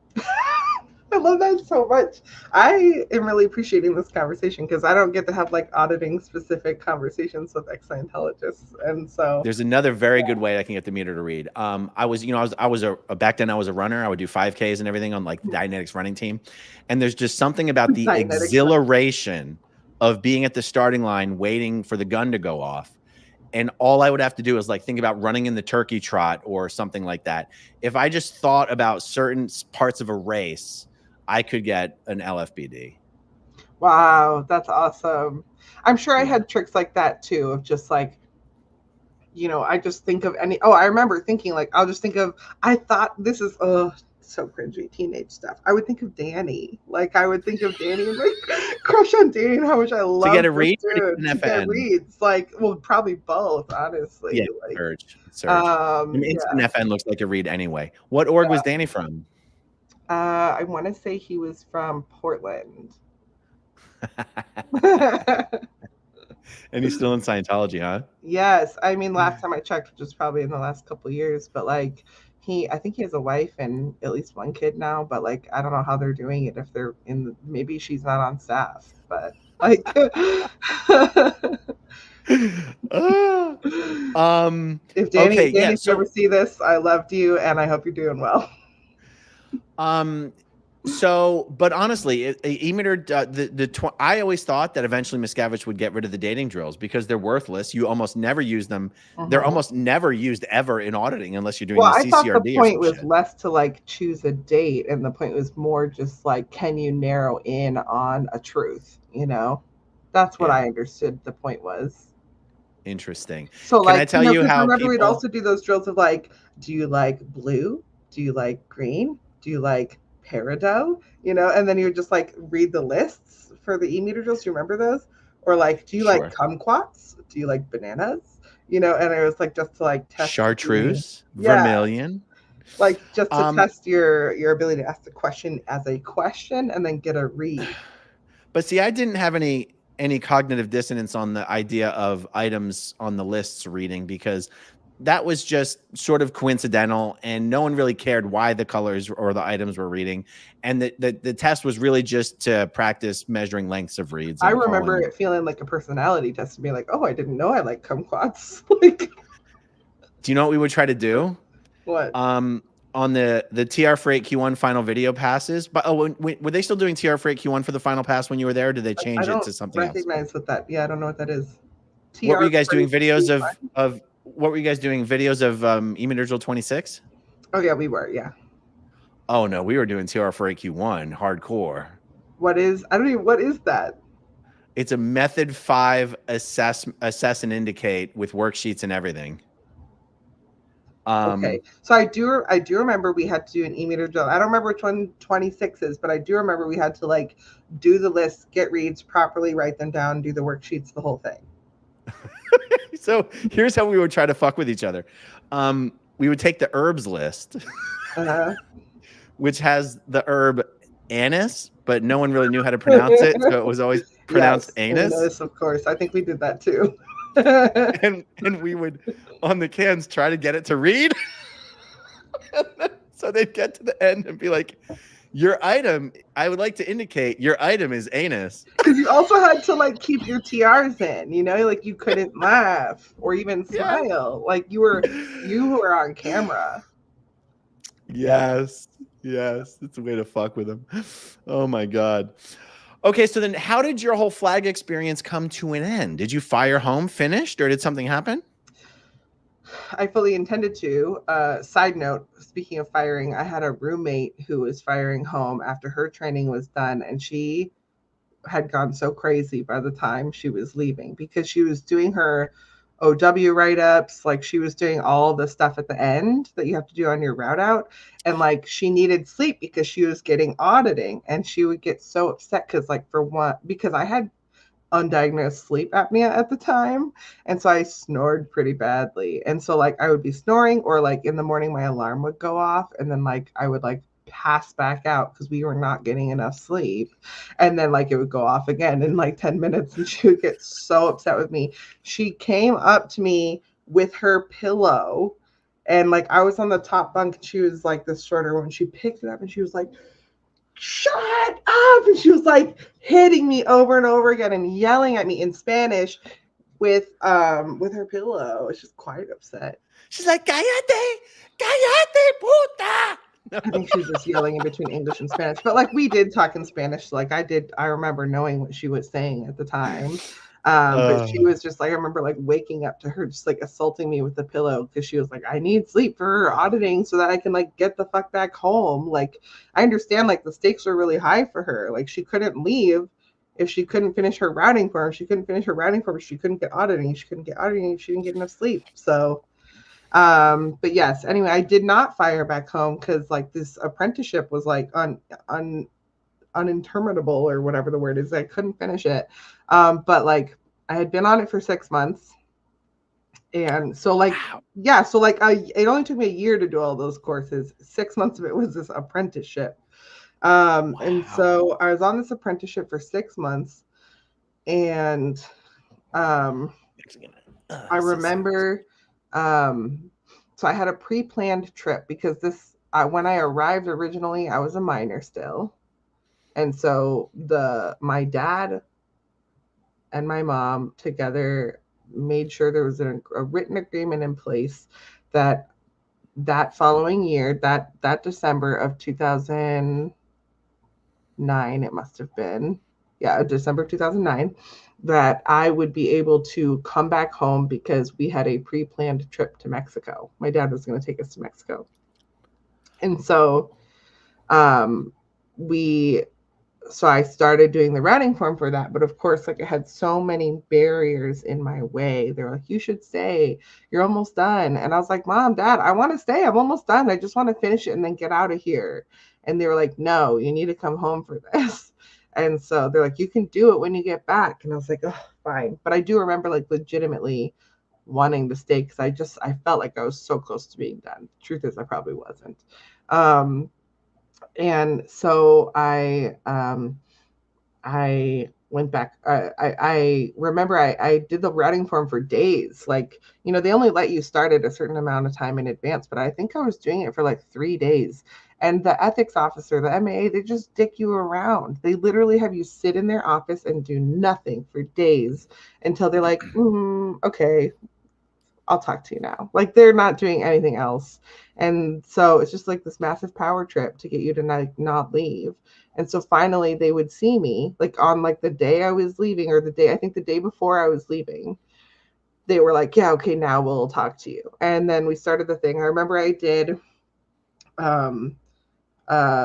Speaker 4: I love that so much. I am really appreciating this conversation because I don't get to have auditing specific conversations with ex-Scientologists, and so
Speaker 3: there's another very good way I can get the meter to read. I was back then I was a runner. I would do 5Ks and everything on the Dynetics running team, and there's just something about the exhilaration of being at the starting line waiting for the gun to go off. And all I would have to do is think about running in the turkey trot or something like that. If I just thought about certain parts of a race, I could get an LFBD.
Speaker 4: Wow, that's awesome. I'm sure I had tricks like that too, of just I just think of I remember thinking I'll just think of, I thought this is, so cringy teenage stuff. I would think of Danny. I would think of Danny and crush on Danny and how much I love
Speaker 3: to get a read.
Speaker 4: To get reads. Probably both, honestly.
Speaker 3: Yeah, Surge. Instant FN looks like a read anyway. What org was Danny from?
Speaker 4: I want to say he was from Portland.
Speaker 3: And he's still in Scientology, huh?
Speaker 4: Yes. I mean, last time I checked, which was probably in the last couple of years, but I think he has a wife and at least one kid now, but I don't know how they're doing it, if they're maybe she's not on staff, but if Danny, if you ever see this, I loved you and I hope you're doing well.
Speaker 3: But honestly, E-meter, I always thought that eventually Miscavige would get rid of the dating drills because they're worthless. You almost never use them. They're almost never used ever in auditing unless you're doing a CCRD.
Speaker 4: I thought the point was less to choose a date, and the point was more just can you narrow in on a truth? That's what I understood the point was.
Speaker 3: Interesting.
Speaker 4: So
Speaker 3: can I tell you how?
Speaker 4: Remember, we'd also do those drills of do you like blue? Do you like green? Do you like peridot? And then you would just read the lists for the E-meter drills. Do you remember those? Or do you like kumquats? Do you like bananas? And it was just to test
Speaker 3: chartreuse, vermilion.
Speaker 4: Just to test your ability to ask the question as a question and then get a read.
Speaker 3: But see, I didn't have any cognitive dissonance on the idea of items on the lists reading, because that was just sort of coincidental and no one really cared why the colors or the items were reading. And the test was really just to practice measuring lengths of reads.
Speaker 4: I remember it feeling like a personality test to be oh, I didn't know I like kumquats.
Speaker 3: Do you know what we would try to do?
Speaker 4: What?
Speaker 3: On the TR for 8Q1 final video passes, but were they still doing TR for 8Q1 for the final pass when you were there? Or did they change it to something else?
Speaker 4: I don't recognize what that. Yeah, I don't know what that is.
Speaker 3: What were you guys doing videos of? What were you guys doing videos of E-meter drill 26?
Speaker 4: Oh yeah, we were. Yeah.
Speaker 3: Oh no, we were doing TR for AQ1 hardcore.
Speaker 4: What is that?
Speaker 3: It's a method 5 assess and indicate with worksheets and everything.
Speaker 4: Okay, so I do remember we had to do an E-meter drill. I don't remember which one 26 is, but I do remember we had to do the lists, get reads properly, write them down, do the worksheets, the whole thing.
Speaker 3: So here's how we would try to fuck with each other. We would take the herbs list, which has the herb anise, but no one really knew how to pronounce it, so it was always pronounced anus.
Speaker 4: Anus, of course. I think we did that too.
Speaker 3: and we would on the cans try to get it to read. So they'd get to the end and be like, your item, I would like to indicate your item is anus.
Speaker 4: Because you also had to like keep your TRs in, you know, like you couldn't laugh or even smile. Like you were on camera.
Speaker 3: Yes. Yes. It's a way to fuck with them. Oh my God. Okay. So then how did your whole flag experience come to an end? Did you fire home finished or did something happen?
Speaker 4: I fully intended to. Side note, speaking of firing, I had a roommate who was firing home after her training was done, and she had gone so crazy by the time she was leaving because she was doing her OW write-ups, like she was doing all the stuff at the end that you have to do on your route out, and like she needed sleep because she was getting auditing, and she would get so upset because I had undiagnosed sleep apnea at the time, and so I snored pretty badly, and so like I would be snoring, or like in the morning my alarm would go off, and then like I would like pass back out because we were not getting enough sleep, and then like it would go off again in like 10 minutes, and she would get so upset with me. She came up to me with her pillow, and like I was on the top bunk and she was like this shorter one. She picked it up and she was like, shut up, and she was like hitting me over and over again and yelling at me in Spanish with her pillow. She's quite upset.
Speaker 3: She's like, cállate, cállate, puta.
Speaker 4: I think she was just yelling in between English and Spanish, but like we did talk in Spanish. Like I remember knowing what she was saying at the time. But she was just like, I remember like waking up to her just like assaulting me with the pillow because she was like, I need sleep for auditing so that I can like get the fuck back home. Like I understand like the stakes were really high for her. Like she couldn't leave if she couldn't finish her routing form. She couldn't finish her routing form. She couldn't get auditing. She couldn't get auditing. She didn't get enough sleep. So but yes, anyway, I did not fire back home because like this apprenticeship was like uninterminable or whatever the word is. I couldn't finish it. But like I had been on it for 6 months. And so like, wow. Yeah, so like it only took me a year to do all those courses. 6 months of it was this apprenticeship. Wow. And so I was on this apprenticeship for 6 months. And I remember, so I had a pre-planned trip because when I arrived originally, I was a minor still. And so my dad and my mom together made sure there was a written agreement in place that following year, that December of 2009, it must have been, December 2009, that I would be able to come back home because we had a pre-planned trip to Mexico. My dad was going to take us to Mexico. And so so I started doing the routing form for that. But of course, like I had so many barriers in my way. They were like, you should stay. You're almost done. And I was like, Mom, Dad, I want to stay. I'm almost done. I just want to finish it and then get out of here. And they were like, no, you need to come home for this. And so they're like, you can do it when you get back. And I was like, oh, fine. But I do remember like legitimately wanting to stay because I felt like I was so close to being done. The truth is I probably wasn't. And so I went back. I remember I did the routing form for days. Like, you know, they only let you start at a certain amount of time in advance, but I think I was doing it for like 3 days. And the ethics officer, the MAA, they just dick you around. They literally have you sit in their office and do nothing for days until they're like, okay, I'll talk to you now. Like they're not doing anything else. And so it's just like this massive power trip to get you to not leave. And so finally they would see me like on like the day I was leaving or the day before I was leaving, they were like, yeah, okay, now we'll talk to you. And then we started the thing. I remember I did,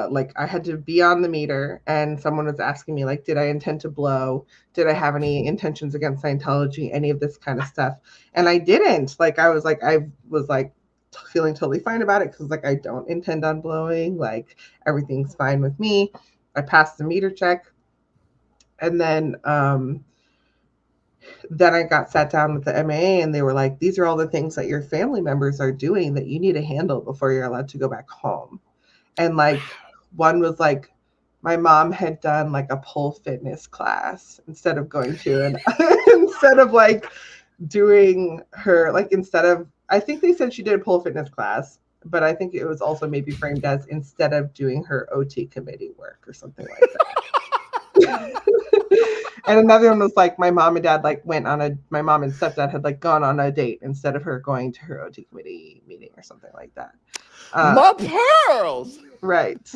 Speaker 4: like I had to be on the meter and someone was asking me like, did I intend to blow? Did I have any intentions against Scientology? Any of this kind of stuff. And I didn't. Like, I was like feeling totally fine about it because like I don't intend on blowing. Like everything's fine with me. I passed the meter check. And then I got sat down with the MAA and they were like, these are all the things that your family members are doing that you need to handle before you're allowed to go back home. And like one was like my mom had done like a pole fitness class instead of going to an instead of like doing her like I think they said she did a pole fitness class, but I think it was also maybe framed as instead of doing her OT committee work or something like that. And another one was like my mom and dad my mom and stepdad had like gone on a date instead of her going to her OT committee meeting or something like that.
Speaker 3: My pearls.
Speaker 4: Right.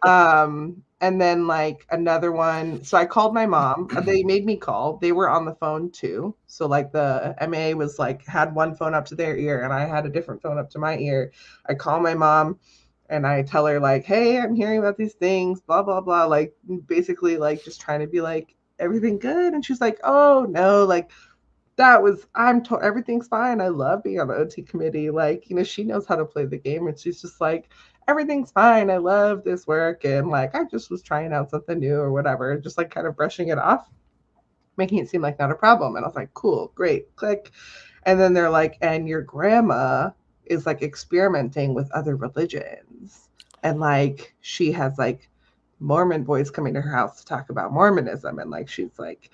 Speaker 4: And then like another one. So I called my mom. They made me call. They were on the phone too. So like the MA was like had one phone up to their ear and I had a different phone up to my ear. I call my mom and I tell her like, hey, I'm hearing about these things, blah, blah, blah. Like basically like just trying to be like, everything good? And she's like, oh no, like everything's fine. I love being on the OT committee. Like, she knows how to play the game and she's just like, everything's fine. I love this work. And like, I just was trying out something new or whatever, just like kind of brushing it off, making it seem like not a problem. And I was like, cool, great, click. And then they're like, and your grandma is like experimenting with other religions. And like, she has like Mormon boys coming to her house to talk about Mormonism. And like, she's like,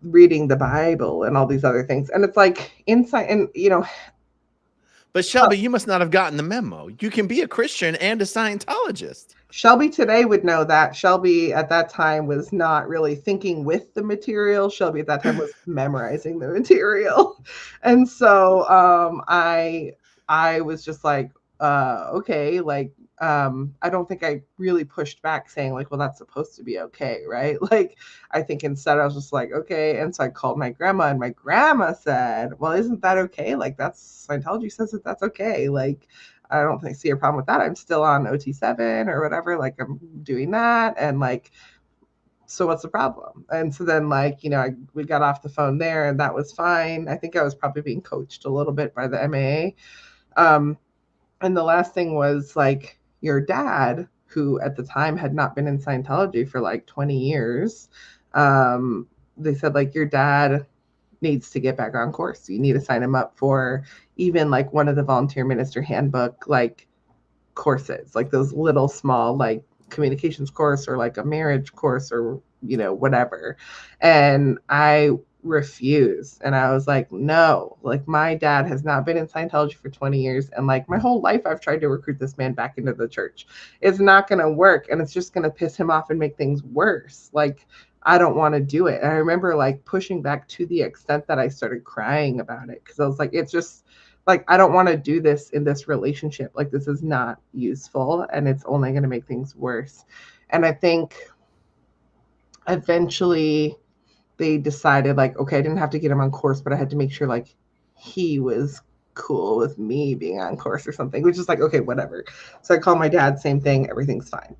Speaker 4: reading the Bible and all these other things. And it's like insight and
Speaker 3: But Shelby, you must not have gotten the memo. You can be a Christian and a Scientologist.
Speaker 4: Shelby today would know that. Shelby at that time was not really thinking with the material. Shelby at that time was memorizing the material. And so I was just like, okay, like I don't think I really pushed back saying like, well, that's supposed to be okay, right? Like, I think instead I was just like, okay. And so I called my grandma and my grandma said, well, isn't that okay? Like Scientology says that that's okay. Like, I don't see a problem with that. I'm still on OT7 or whatever. Like I'm doing that. And like, so what's the problem? And so then like, we got off the phone there and that was fine. I think I was probably being coached a little bit by the MAA. And the last thing was like, your dad, who at the time had not been in Scientology for like 20 years, they said like your dad needs to get back on course. You need to sign him up for even like one of the volunteer minister handbook like courses, like those little small like communications course or like a marriage course or whatever. And I refuse. And I was like, no, like my dad has not been in Scientology for 20 years. And like my whole life, I've tried to recruit this man back into the church. It's not going to work. And it's just going to piss him off and make things worse. Like, I don't want to do it. And I remember like pushing back to the extent that I started crying about it. Cause I was like, it's just like, I don't want to do this in this relationship. Like, this is not useful and it's only going to make things worse. And I think eventually they decided like, okay, I didn't have to get him on course, but I had to make sure like he was cool with me being on course or something, which is like, okay, whatever. So I called my dad, same thing, everything's fine.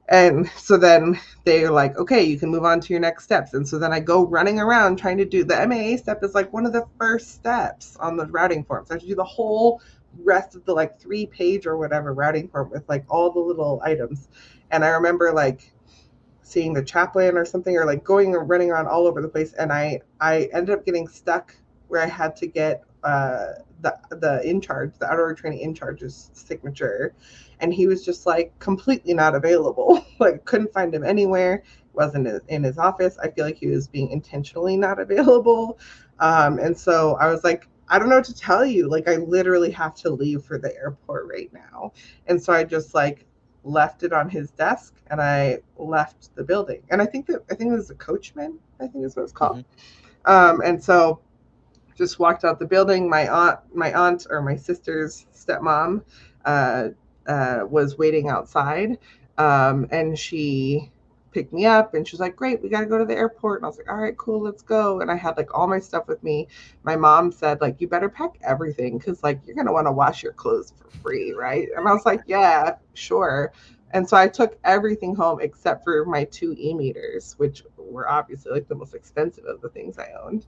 Speaker 4: And so then they're like, okay, you can move on to your next steps. And so then I go running around trying to do the MAA step is like one of the first steps on the routing form. So I have to do the whole rest of the like 3-page or whatever routing form with like all the little items. And I remember like seeing the chaplain or something or like going and running around all over the place. And I ended up getting stuck where I had to get the in charge, the outdoor training in charge's signature. And he was just like completely not available. Like couldn't find him anywhere. Wasn't in his office. I feel like he was being intentionally not available. And so I was like, I don't know what to tell you. Like I literally have to leave for the airport right now. And so I just like left it on his desk and I left the building. And I think it was a coachman, I think is what it's called. Mm-hmm. And so just walked out the building. My aunt or my sister's stepmom was waiting outside. And she picked me up and she was like, great, we got to go to the airport. And I was like, all right, cool, let's go. And I had like all my stuff with me. My mom said like, you better pack everything because like you're going to want to wash your clothes for free, right? And I was like, yeah, sure. And so I took everything home except for my 2 e-meters, which were obviously like the most expensive of the things I owned.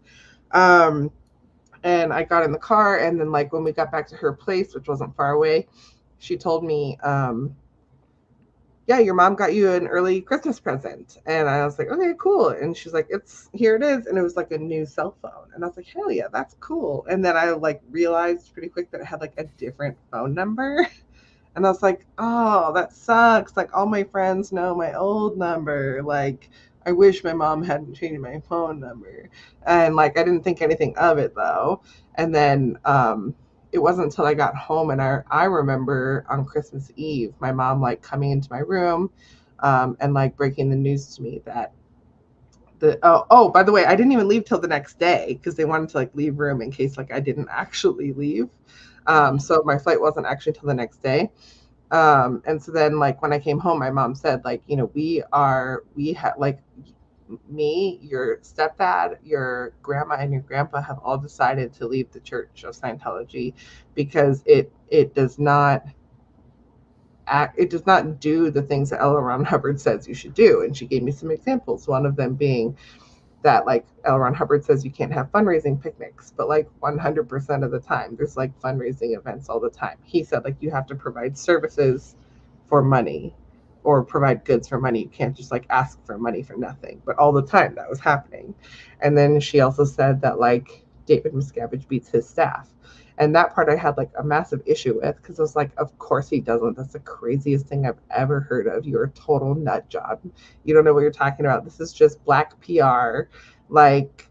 Speaker 4: And I got in the car, and then like when we got back to her place, which wasn't far away, she told me, yeah, your mom got you an early Christmas present. And I was like, okay, cool. And she's like, here it is. And it was like a new cell phone. And I was like, hell yeah, that's cool. And then I like realized pretty quick that it had like a different phone number. And I was like, oh, that sucks. Like all my friends know my old number. Like, I wish my mom hadn't changed my phone number. And like, I didn't think anything of it though. And then it wasn't until I got home, and I remember on Christmas Eve, my mom like coming into my room, and like breaking the news to me that by the way, I didn't even leave till the next day because they wanted to like leave room in case like I didn't actually leave. So my flight wasn't actually till the next day. And so then like when I came home, my mom said like, you know, we had like me, your stepdad, your grandma, and your grandpa have all decided to leave the Church of Scientology because it does not do the things that L. Ron Hubbard says you should do. And she gave me some examples. One of them being that like L. Ron Hubbard says you can't have fundraising picnics, but like 100% of the time there's like fundraising events all the time. He said like you have to provide services for money or provide goods for money. You can't just like ask for money for nothing. But all the time that was happening. And then she also said that like David Miscavige beats his staff. And that part I had like a massive issue with because I was like, of course he doesn't. That's the craziest thing I've ever heard of. You're a total nut job. You don't know what you're talking about. This is just black PR, like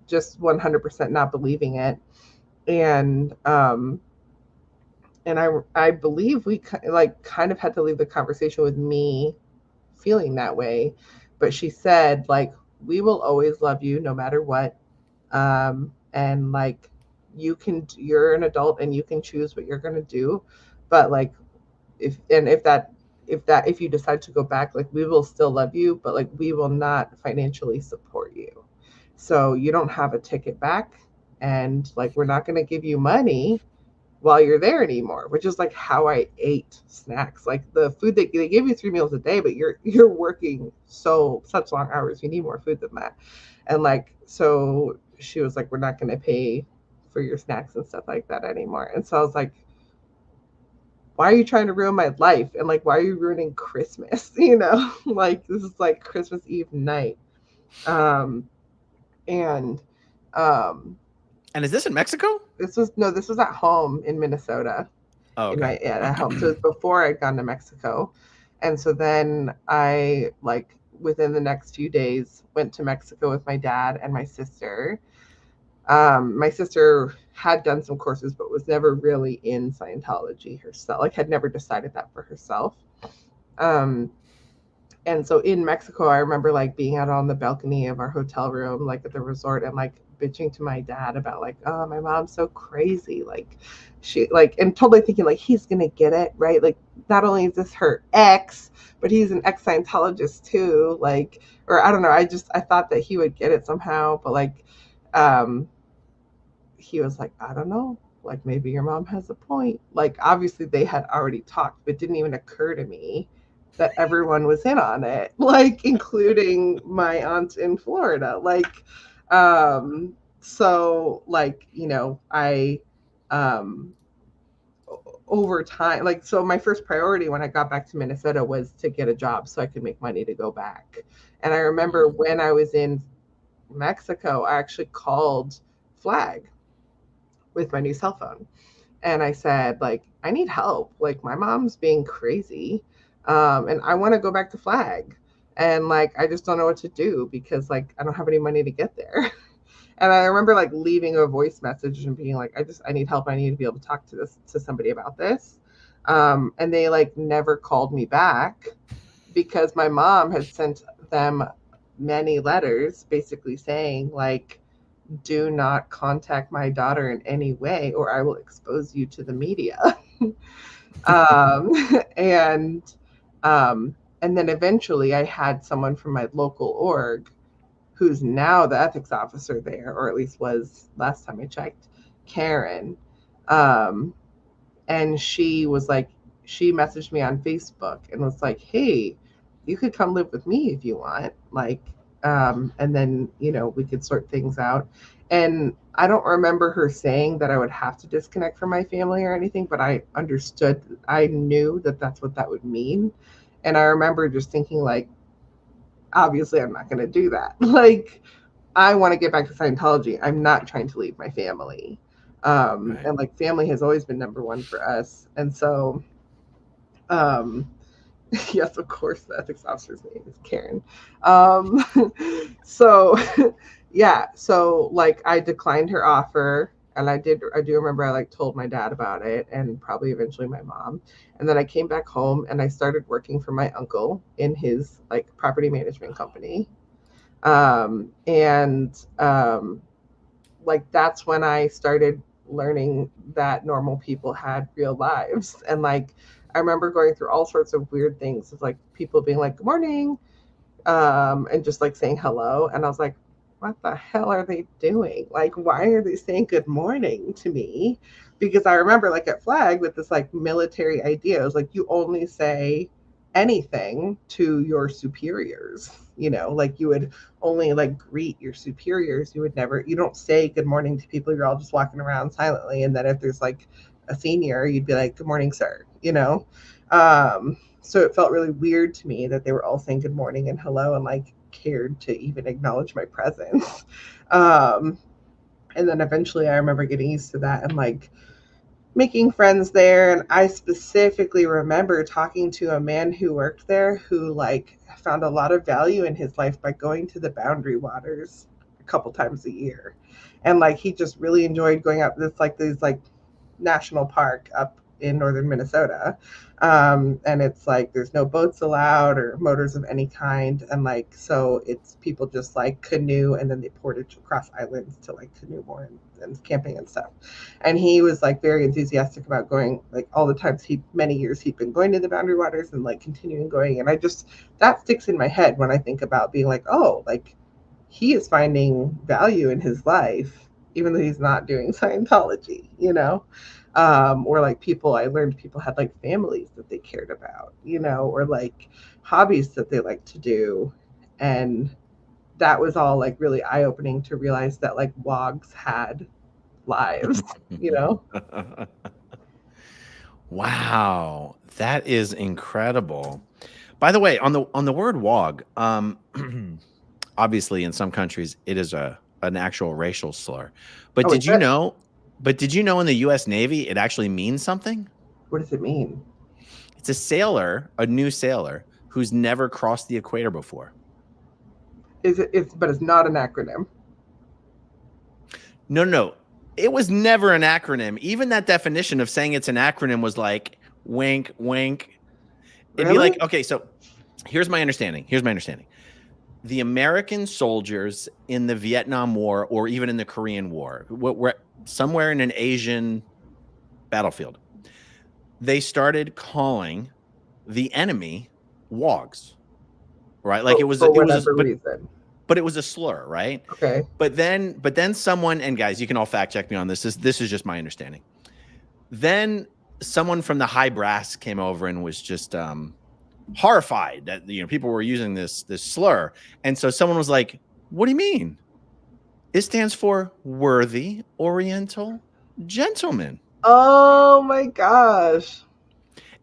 Speaker 4: just 100% not believing it. And I believe we like kind of had to leave the conversation with me feeling that way. But she said like, we will always love you no matter what. And like, you're an adult and you can choose what you're going to do. But like, if you decide to go back, like we will still love you, but like we will not financially support you. So you don't have a ticket back, and like we're not going to give you money while you're there anymore, which is like how I ate snacks. Like the food they give you 3 meals a day, but you're working such long hours. You need more food than that. And like, so she was like, we're not going to pay for your snacks and stuff like that anymore. And so I was like, why are you trying to ruin my life? And like, why are you ruining Christmas? You know, like this is like Christmas Eve night. Um, and um,
Speaker 3: And is this in Mexico?
Speaker 4: this was at home in Minnesota.
Speaker 3: Oh, okay.
Speaker 4: At home. So it was before I'd gone to Mexico. And so then I like within the next few days went to Mexico with my dad and my sister. My sister had done some courses, but was never really in Scientology herself, like had never decided that for herself. And so in Mexico, I remember like being out on the balcony of our hotel room, like at the resort, and like bitching to my dad about like, oh, my mom's so crazy. Like she like, and totally thinking like he's going to get it, right? Like not only is this her ex, but he's an ex-Scientologist too. Like, or I don't know. I thought that he would get it somehow, but like, he was like, I don't know, like maybe your mom has a point. Like obviously they had already talked, but it didn't even occur to me that everyone was in on it, like including my aunt in Florida. Like, so like, you know, I, over time, like, so my first priority when I got back to Minnesota was to get a job so I could make money to go back. And I remember when I was in Mexico, I actually called Flag with my new cell phone. And I said, like, I need help. Like, my mom's being crazy. And I want to go back to Flag. And like, I just don't know what to do because like, I don't have any money to get there. And I remember like leaving a voice message and being like, I need help. I need to be able to talk to somebody about this. And they like never called me back because my mom had sent them many letters basically saying like, do not contact my daughter in any way or I will expose you to the media. And then eventually I had someone from my local org who's now the ethics officer there, or at least was last time I checked, Karen. And she was like, she messaged me on Facebook and was like, hey, you could come live with me if you want. Like, and then, you know, we could sort things out. And I don't remember her saying that I would have to disconnect from my family or anything, but I knew that that's what that would mean. And I remember just thinking like, obviously I'm not going to do that. Like, I want to get back to Scientology. I'm not trying to leave my family. Right. And like family has always been number one for us. And so, yes, of course, the ethics officer's name is Karen. So, yeah, so like I declined her offer And I do remember I like told my dad about it and probably eventually my mom. And then I came back home and I started working for my uncle in his like property management company. And like that's when I started learning that normal people had real lives. And like I remember going through all sorts of weird things of like people being like, "Good morning," and just like saying hello. And I was like, what the hell are they doing? Like, why are they saying good morning to me? Because I remember like at Flag with this like military idea, it was like you only say anything to your superiors, you know, like you would only like greet your superiors. You don't say good morning to people. You're all just walking around silently. And then if there's like a senior, you'd be like, good morning, sir, you know? So it felt really weird to me that they were all saying good morning and hello and like cared to even acknowledge my presence. And then eventually I remember getting used to that and like making friends there. And I specifically remember talking to a man who worked there who like found a lot of value in his life by going to the Boundary Waters a couple times a year. And like he just really enjoyed going up this like these like national park up in northern Minnesota. And it's like there's no boats allowed or motors of any kind. And like so it's people just like canoe and then they portage across islands to like canoe more and camping and stuff. And he was like very enthusiastic about going like all the times many years he'd been going to the Boundary Waters and like continuing going. And I just that sticks in my head when I think about being like, oh, like he is finding value in his life even though he's not doing Scientology, you know? Or like I learned people had like families that they cared about, you know, or like hobbies that they like to do. And that was all like really eye-opening to realize that like WOGs had lives, you know?
Speaker 3: Wow, that is incredible. By the way, on the word WOG, obviously in some countries it is an actual racial slur. But did you know? But did you know in the U.S. Navy it actually means something?
Speaker 4: What does it mean?
Speaker 3: It's a sailor, a new sailor who's never crossed the equator before.
Speaker 4: But it's not an acronym.
Speaker 3: No. It was never an acronym. Even that definition of saying it's an acronym was like wink, wink. It'd be like, okay, so here's my understanding. The American soldiers in the Vietnam War or even in the Korean War, somewhere in an Asian battlefield, they started calling the enemy WOGs, right? Like it was reason. But it was a slur, right?
Speaker 4: Okay.
Speaker 3: But then someone, and guys, you can all fact check me on this. This is just my understanding. Then someone from the high brass came over and was just horrified that people were using this slur. And so someone was like, what do you mean? It stands for worthy Oriental gentleman.
Speaker 4: Oh my gosh.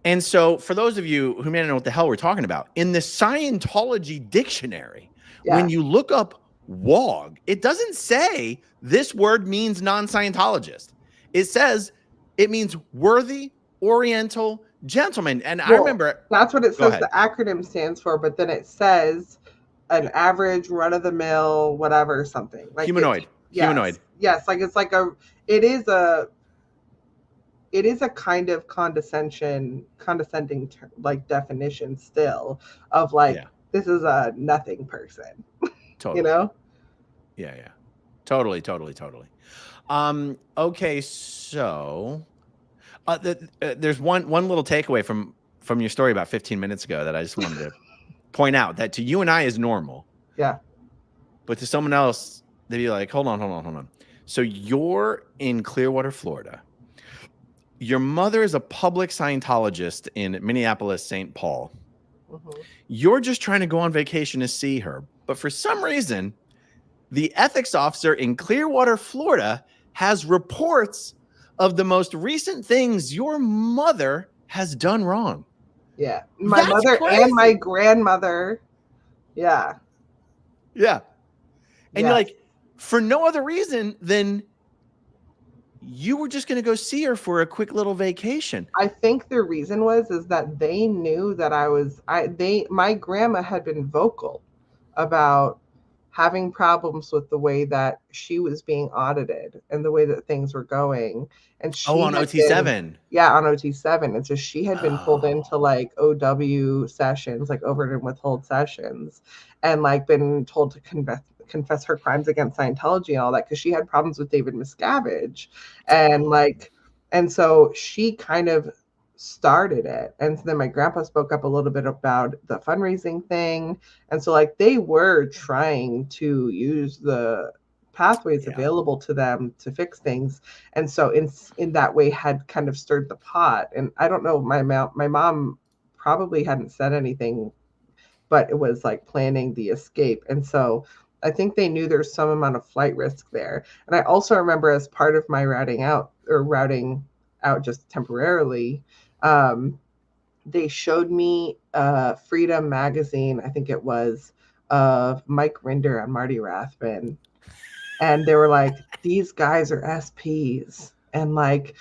Speaker 3: And so for those of you who may not know what the hell we're talking about, in the Scientology dictionary, when you look up WOG, it doesn't say this word means non-Scientologist. It says it means worthy Oriental gentleman. And I remember
Speaker 4: that's what it says the acronym stands for, but then it says an average run-of-the-mill whatever something like
Speaker 3: humanoid.
Speaker 4: Yes, like it's like it is a kind of condescending like definition still of like this is a nothing person. Totally. You know?
Speaker 3: Yeah. Totally. Okay, so there's one little takeaway from your story about 15 minutes ago that I just wanted to point out that to you and I is normal.
Speaker 4: Yeah.
Speaker 3: But to someone else, they'd be like, hold on. So you're in Clearwater, Florida. Your mother is a public Scientologist in Minneapolis, St. Paul. Mm-hmm. You're just trying to go on vacation to see her. But for some reason, the ethics officer in Clearwater, Florida, has reports of the most recent things your mother has done wrong.
Speaker 4: Yeah. My mother crazy. And my grandmother. Yeah.
Speaker 3: And you're like, for no other reason than you were just going to go see her for a quick little vacation.
Speaker 4: I think the reason is that they knew that my grandma had been vocal about having problems with the way that she was being audited and the way that things were going. And
Speaker 3: Oh,
Speaker 4: she
Speaker 3: on
Speaker 4: had been,
Speaker 3: OT7.
Speaker 4: yeah, on OT7. And so she had been pulled into
Speaker 3: Oh,
Speaker 4: like OW sessions, like over and withhold sessions, and like been told to confess her crimes against Scientology and all that, because she had problems with David Miscavige. And
Speaker 3: oh,
Speaker 4: like, and so she kind of started it. And then my grandpa spoke up a little bit about the fundraising thing. And so like they were trying to use the pathways
Speaker 3: yeah.
Speaker 4: available to them to fix things. And so in that way had kind of stirred the pot. And I don't know, my mom probably hadn't said anything, but it was like planning the escape. And so I think they knew there's some amount of flight risk there. And I also remember, as part of my routing out just temporarily, um, they showed me Freedom magazine, I think it was, of Mike Rinder and Marty Rathbun. And they were like, these guys are SPs. And like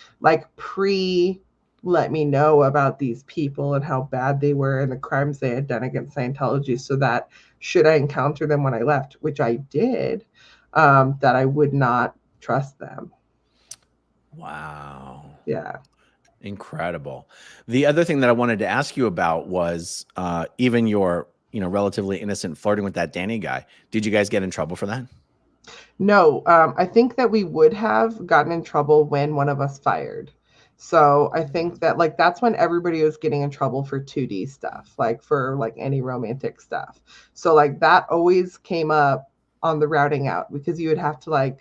Speaker 4: pre let me know about these people and how bad they were and the crimes they had done against Scientology, so that should I encounter them when I left, which I did, that I would not trust them.
Speaker 3: Wow.
Speaker 4: Yeah.
Speaker 3: Incredible. The other thing that I wanted to ask you about was even your, relatively innocent flirting with that Danny guy. Did you guys get in trouble for that?
Speaker 4: No, I think that we would have gotten in trouble when one of us fired. So I think that like that's when everybody was getting in trouble for 2D stuff, like for like any romantic stuff. So like that always came up on the routing out, because you would have to like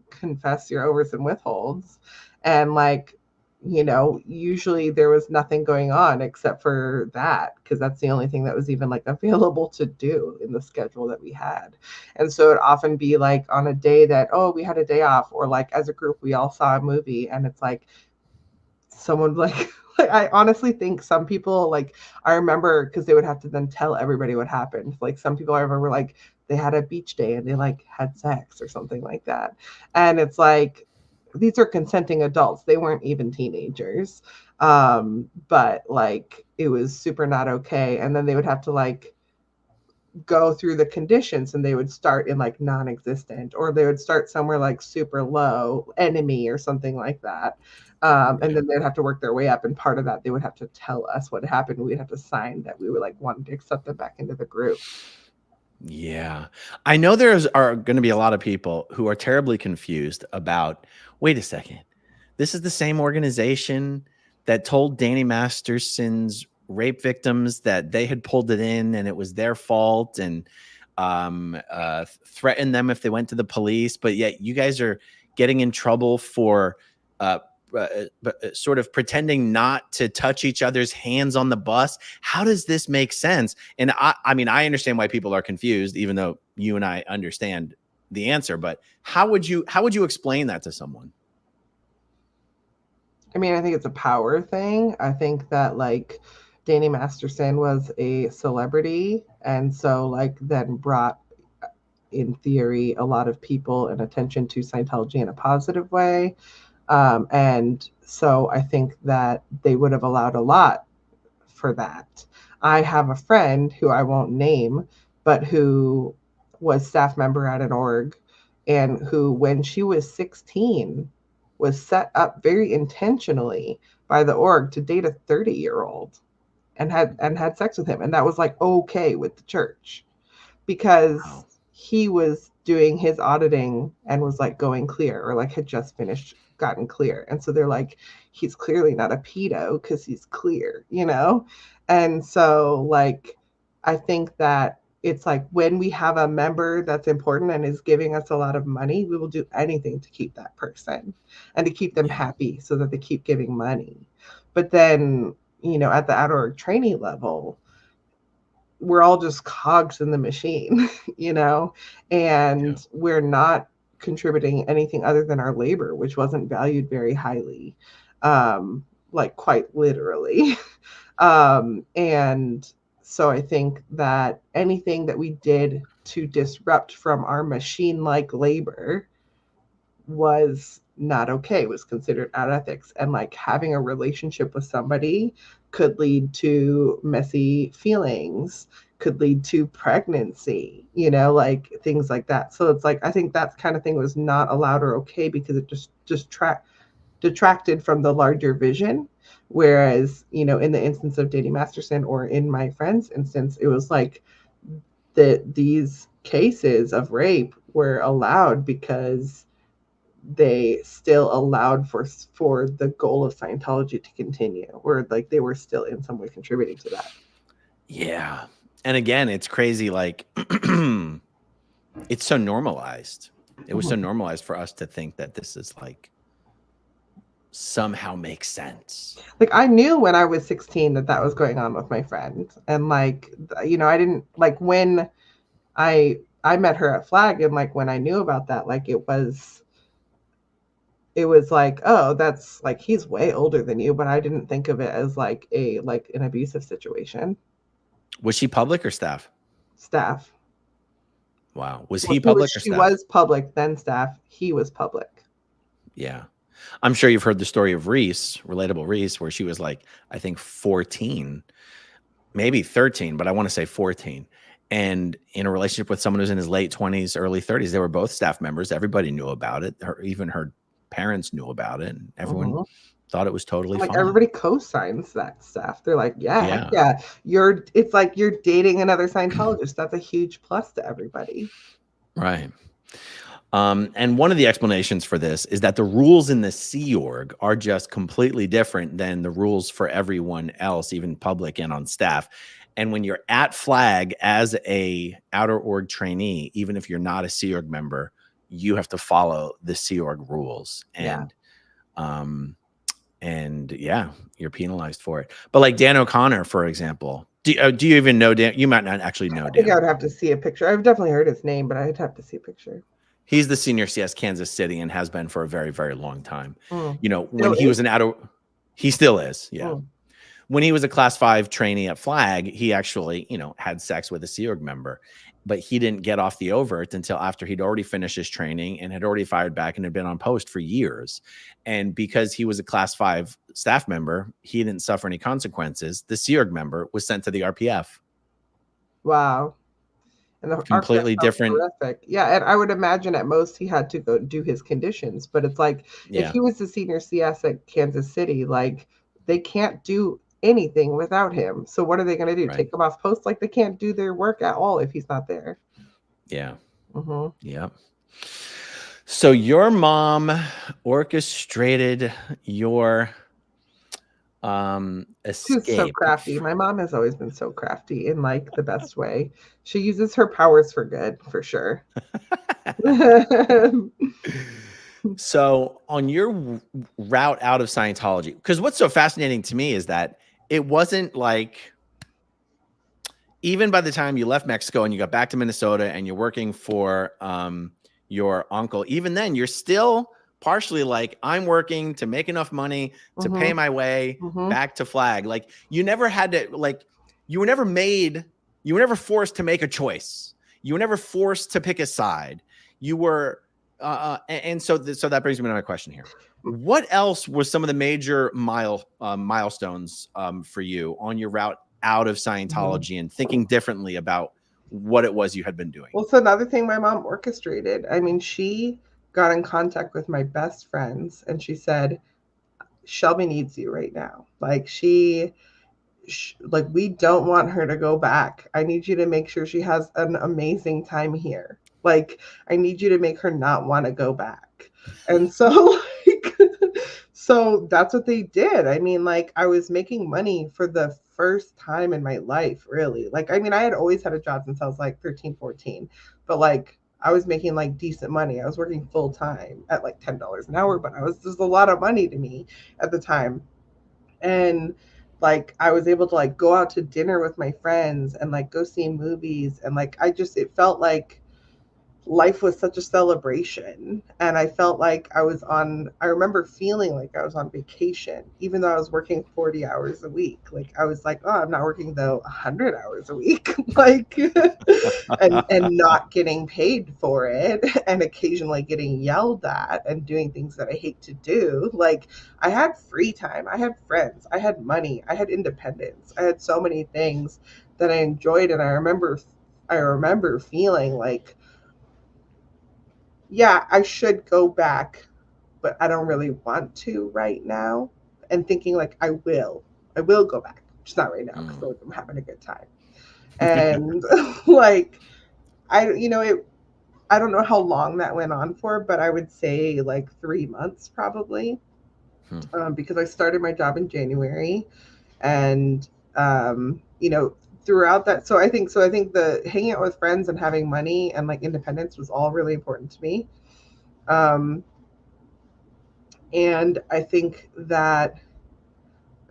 Speaker 4: confess your overs and withholds. And like, usually there was nothing going on except for that, because that's the only thing that was even like available to do in the schedule that we had. And so it'd often be like on a day that, oh, we had a day off, or like as a group, we all saw a movie, and it's like someone like, like I honestly think some people, like, I remember, because they would have to then tell everybody what happened. Like some people I remember, like, they had a beach day and they like had sex or something like that. And it's like, these are consenting adults. They weren't even teenagers. But like it was super not okay. And then they would have to like go through the conditions, and they would start in like non-existent, or they would start somewhere like super low, enemy or something like that. And then they'd have to work their way up, and part of that they would have to tell us what happened. We'd have to sign that we were like wanting to accept them back into the group.
Speaker 3: Yeah. I know are going to be a lot of people who are terribly confused about, wait a second, this is the same organization that told Danny Masterson's rape victims that they had pulled it in and it was their fault, and threatened them if they went to the police. But yet you guys are getting in trouble for sort of pretending not to touch each other's hands on the bus. How does this make sense? And I mean, I understand why people are confused, even though you and I understand the answer. But how would you explain that to someone?
Speaker 4: I mean, I think it's a power thing. I think that like Danny Masterson was a celebrity, and so like then brought, in theory, a lot of people and attention to Scientology in a positive way. And so I think that they would have allowed a lot for that. I have a friend who I won't name, but who was staff member at an org, and who, when she was 16, was set up very intentionally by the org to date a 30-year-old, and had sex with him, and that was like okay with the church, because
Speaker 3: Wow.
Speaker 4: he was doing his auditing and was like going clear, or like had just finished gotten clear. And so they're like, he's clearly not a pedo because he's clear. And so like I think that it's like when we have a member that's important and is giving us a lot of money, we will do anything to keep that person and to keep them
Speaker 3: Yeah.
Speaker 4: happy so that they keep giving money. But then, at the out-org trainee level, we're all just cogs in the machine,
Speaker 3: Yeah.
Speaker 4: and we're not contributing anything other than our labor, which wasn't valued very highly, like quite literally. And so I think that anything that we did to disrupt from our machine like labor was not okay, was considered out of ethics. And like having a relationship with somebody could lead to messy feelings, could lead to pregnancy, like things like that. So it's like, I think that kind of thing was not allowed or okay because it just detracted from the larger vision. Whereas, in the instance of Danny Masterson, or in my friend's instance, it was like that these cases of rape were allowed because they still allowed for the goal of Scientology to continue, or like they were still in some way contributing to that.
Speaker 3: Yeah. And again, it's crazy. Like it's so normalized. It was so normalized for us to think that this is like somehow makes sense.
Speaker 4: Like I knew when I was 16 that was going on with my friend. And like, I didn't like when I met her at Flag, and like when I knew about that, like it was like, oh, that's like he's way older than you, but I didn't think of it as like an abusive situation.
Speaker 3: Was she public or staff?
Speaker 4: Staff.
Speaker 3: Wow. Was he public or staff?
Speaker 4: She was public, then staff. He was public.
Speaker 3: Yeah. I'm sure you've heard the story of Reese, Relatable Reese, where she was like, I think 14, maybe 13, but I want to say 14. And in a relationship with someone who's in his late 20s, early 30s. They were both staff members. Everybody knew about it. Even her parents knew about it. And everyone thought it was totally fine.
Speaker 4: Everybody co-signs that stuff. They're like, yeah. It's like you're dating another Scientologist. That's a huge plus to everybody.
Speaker 3: Right. And one of the explanations for this is that the rules in the Sea Org are just completely different than the rules for everyone else, even public and on staff. And when you're at Flag as a outer org trainee, even if you're not a Sea Org member, you have to follow the Sea Org rules. And, you're penalized for it. But like Dan O'Connor, for example, do you even know Dan? You might not actually know Dan.
Speaker 4: I think I would have to see a picture. I've definitely heard his name, but I'd have to see a picture.
Speaker 3: He's the senior CS Kansas City and has been for a very, very long time. When he was an outer, he still is. Yeah. When he was a class 5 trainee at Flag, he actually, had sex with a Sea Org member, but he didn't get off the overt until after he'd already finished his training and had already fired back and had been on post for years. And because he was a class 5 staff member, he didn't suffer any consequences. The Sea Org member was sent to the RPF.
Speaker 4: Wow. And the
Speaker 3: completely different.
Speaker 4: Terrific. Yeah, and I would imagine at most he had to go do his conditions, but it's like if he was the senior CS at Kansas City, like they can't do anything without him. So what are they going to do? Right. Take him off post? Like they can't do their work at all if he's not there.
Speaker 3: Yeah. Yeah. So your mom orchestrated your escape.
Speaker 4: She's so crafty. My mom has always been so crafty in like the best way. She uses her powers for good, for sure.
Speaker 3: So on your route out of Scientology, because what's so fascinating to me is that it wasn't like, even by the time you left Mexico and you got back to Minnesota and you're working for your uncle, even then you're still partially like, I'm working to make enough money to pay my way back to Flag. Like you never had to, like, you were never forced to make a choice. You were never forced to pick a side. You were, so that brings me to my question here. What else was some of the major milestones for you on your route out of Scientology and thinking differently about what it was you had been doing?
Speaker 4: Well, so another thing my mom orchestrated, I mean, she got in contact with my best friends and she said, Shelby needs you right now. Like like we don't want her to go back. I need you to make sure she has an amazing time here. Like I need you to make her not want to go back. And so so that's what they did. I mean, like I was making money for the first time in my life, really. Like, I mean, I had always had a job since I was like 13, 14, but like I was making like decent money. I was working full time at like $10 an hour, but there's a lot of money to me at the time. And like I was able to like go out to dinner with my friends and like go see movies. And like it felt like life was such a celebration, and I felt like I remember feeling like I was on vacation even though I was working 40 hours a week. Like I was like, oh, I'm not working though 100 hours a week. Like and not getting paid for it, and occasionally getting yelled at and doing things that I hate to do. Like I had free time, I had friends, I had money, I had independence, I had so many things that I enjoyed. And I remember feeling like, yeah, I should go back, but I don't really want to right now. And thinking like I will go back, just not right now because I'm having a good time. And like I don't know how long that went on for, but I would say like 3 months probably, because I started my job in January, and throughout that. So I think the hanging out with friends and having money and like independence was all really important to me. Um, and I think that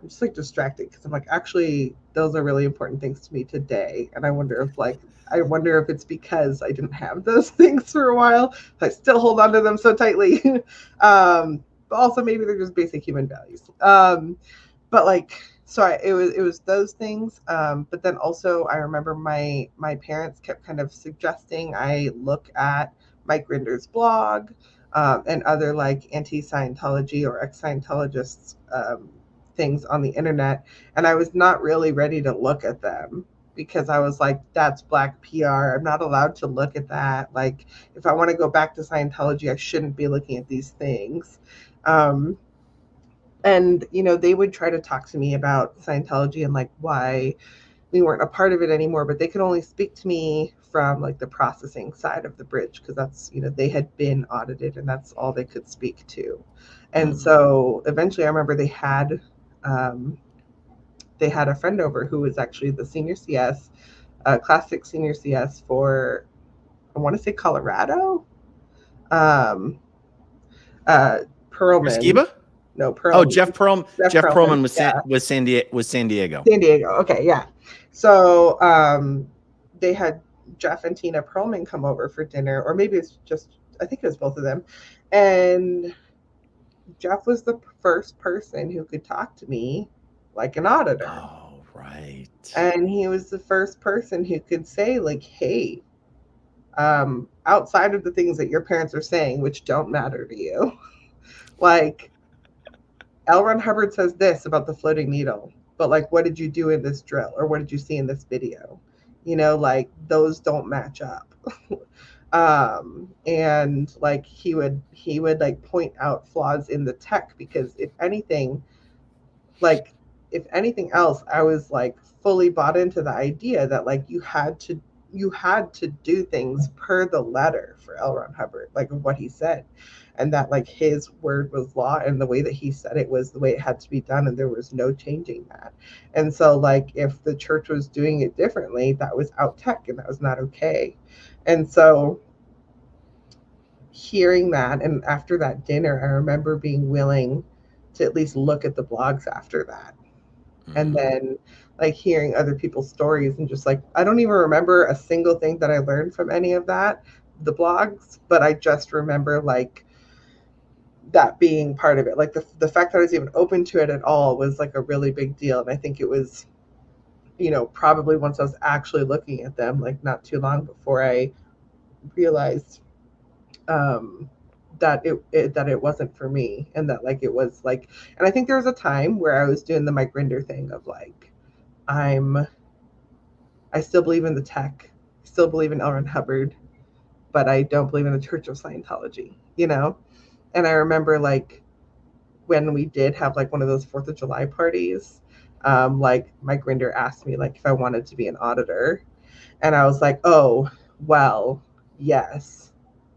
Speaker 4: I'm just like distracted because I'm like, actually, those are really important things to me today. And I wonder if it's because I didn't have those things for a while. I still hold on to them so tightly. But also maybe they're just basic human values. But like, so it was those things. But then also I remember my parents kept kind of suggesting I look at Mike Rinder's blog, and other like anti-Scientology or ex-Scientologists, things on the internet, and I was not really ready to look at them because I was like, that's black PR. I'm not allowed to look at that. Like, if I want to go back to Scientology, I shouldn't be looking at these things. Um, and they would try to talk to me about Scientology and like why we weren't a part of it anymore, but they could only speak to me from like the processing side of the bridge because that's they had been audited and that's all they could speak to. And so eventually I remember um, they had a friend over who was actually the senior CS, classic senior CS for, I want to say, Colorado. um, Perlman.
Speaker 3: Skiba?
Speaker 4: No,
Speaker 3: Oh,
Speaker 4: Perlman.
Speaker 3: Jeff Perlman was
Speaker 4: Yeah.
Speaker 3: San Diego.
Speaker 4: San Diego. Okay, yeah. So they had Jeff and Tina Perlman come over for dinner, or maybe it's just, I think it was both of them. And Jeff was the first person who could talk to me like an auditor.
Speaker 3: Oh, right.
Speaker 4: And he was the first person who could say, like, hey, outside of the things that your parents are saying, which don't matter to you, like, L. Ron Hubbard says this about the floating needle, but like, what did you do in this drill, or what did you see in this video? Like, those don't match up. And like he would like point out flaws in the tech, because like if anything else, I was like fully bought into the idea that like you had to do things per the letter for L. Ron Hubbard, like what he said, and that like his word was law, and the way that he said it was the way it had to be done, and there was no changing that. And so like if the church was doing it differently, that was out tech and that was not okay. And so hearing that, and after that dinner, I remember being willing to at least look at the blogs after that. And then like hearing other people's stories, and just like, I don't even remember a single thing that I learned from any of that, the blogs, but I just remember like that being part of it. Like the fact that I was even open to it at all was like a really big deal. And I think it was, probably once I was actually looking at them, like not too long before I realized, um, that it wasn't for me, and that like it was like, and I think there was a time where I was doing the Mike Rinder thing of like, I still believe in the tech, still believe in L. Ron Hubbard, but I don't believe in the Church of Scientology. And I remember like when we did have like one of those 4th of July parties, like Mike Rinder asked me like if I wanted to be an auditor, and I was like, oh, well, yes,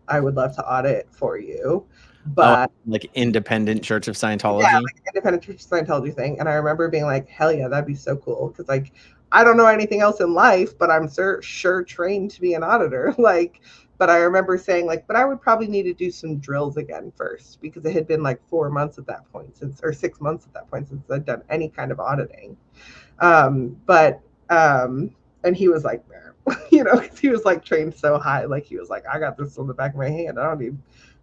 Speaker 4: I would love to audit for you. But
Speaker 3: like independent Church of Scientology.
Speaker 4: Yeah, like independent Church of Scientology thing. And I remember being like, hell yeah, that'd be so cool. Because like, I don't know anything else in life, but I'm sure trained to be an auditor. Like, but I remember saying like, but I would probably need to do some drills again first, because it had been like 4 months at that point or 6 months at that point since I'd done any kind of auditing. But And he was like, you know, 'cause he was like trained so high. Like he was like, I got this on the back of my hand. I'm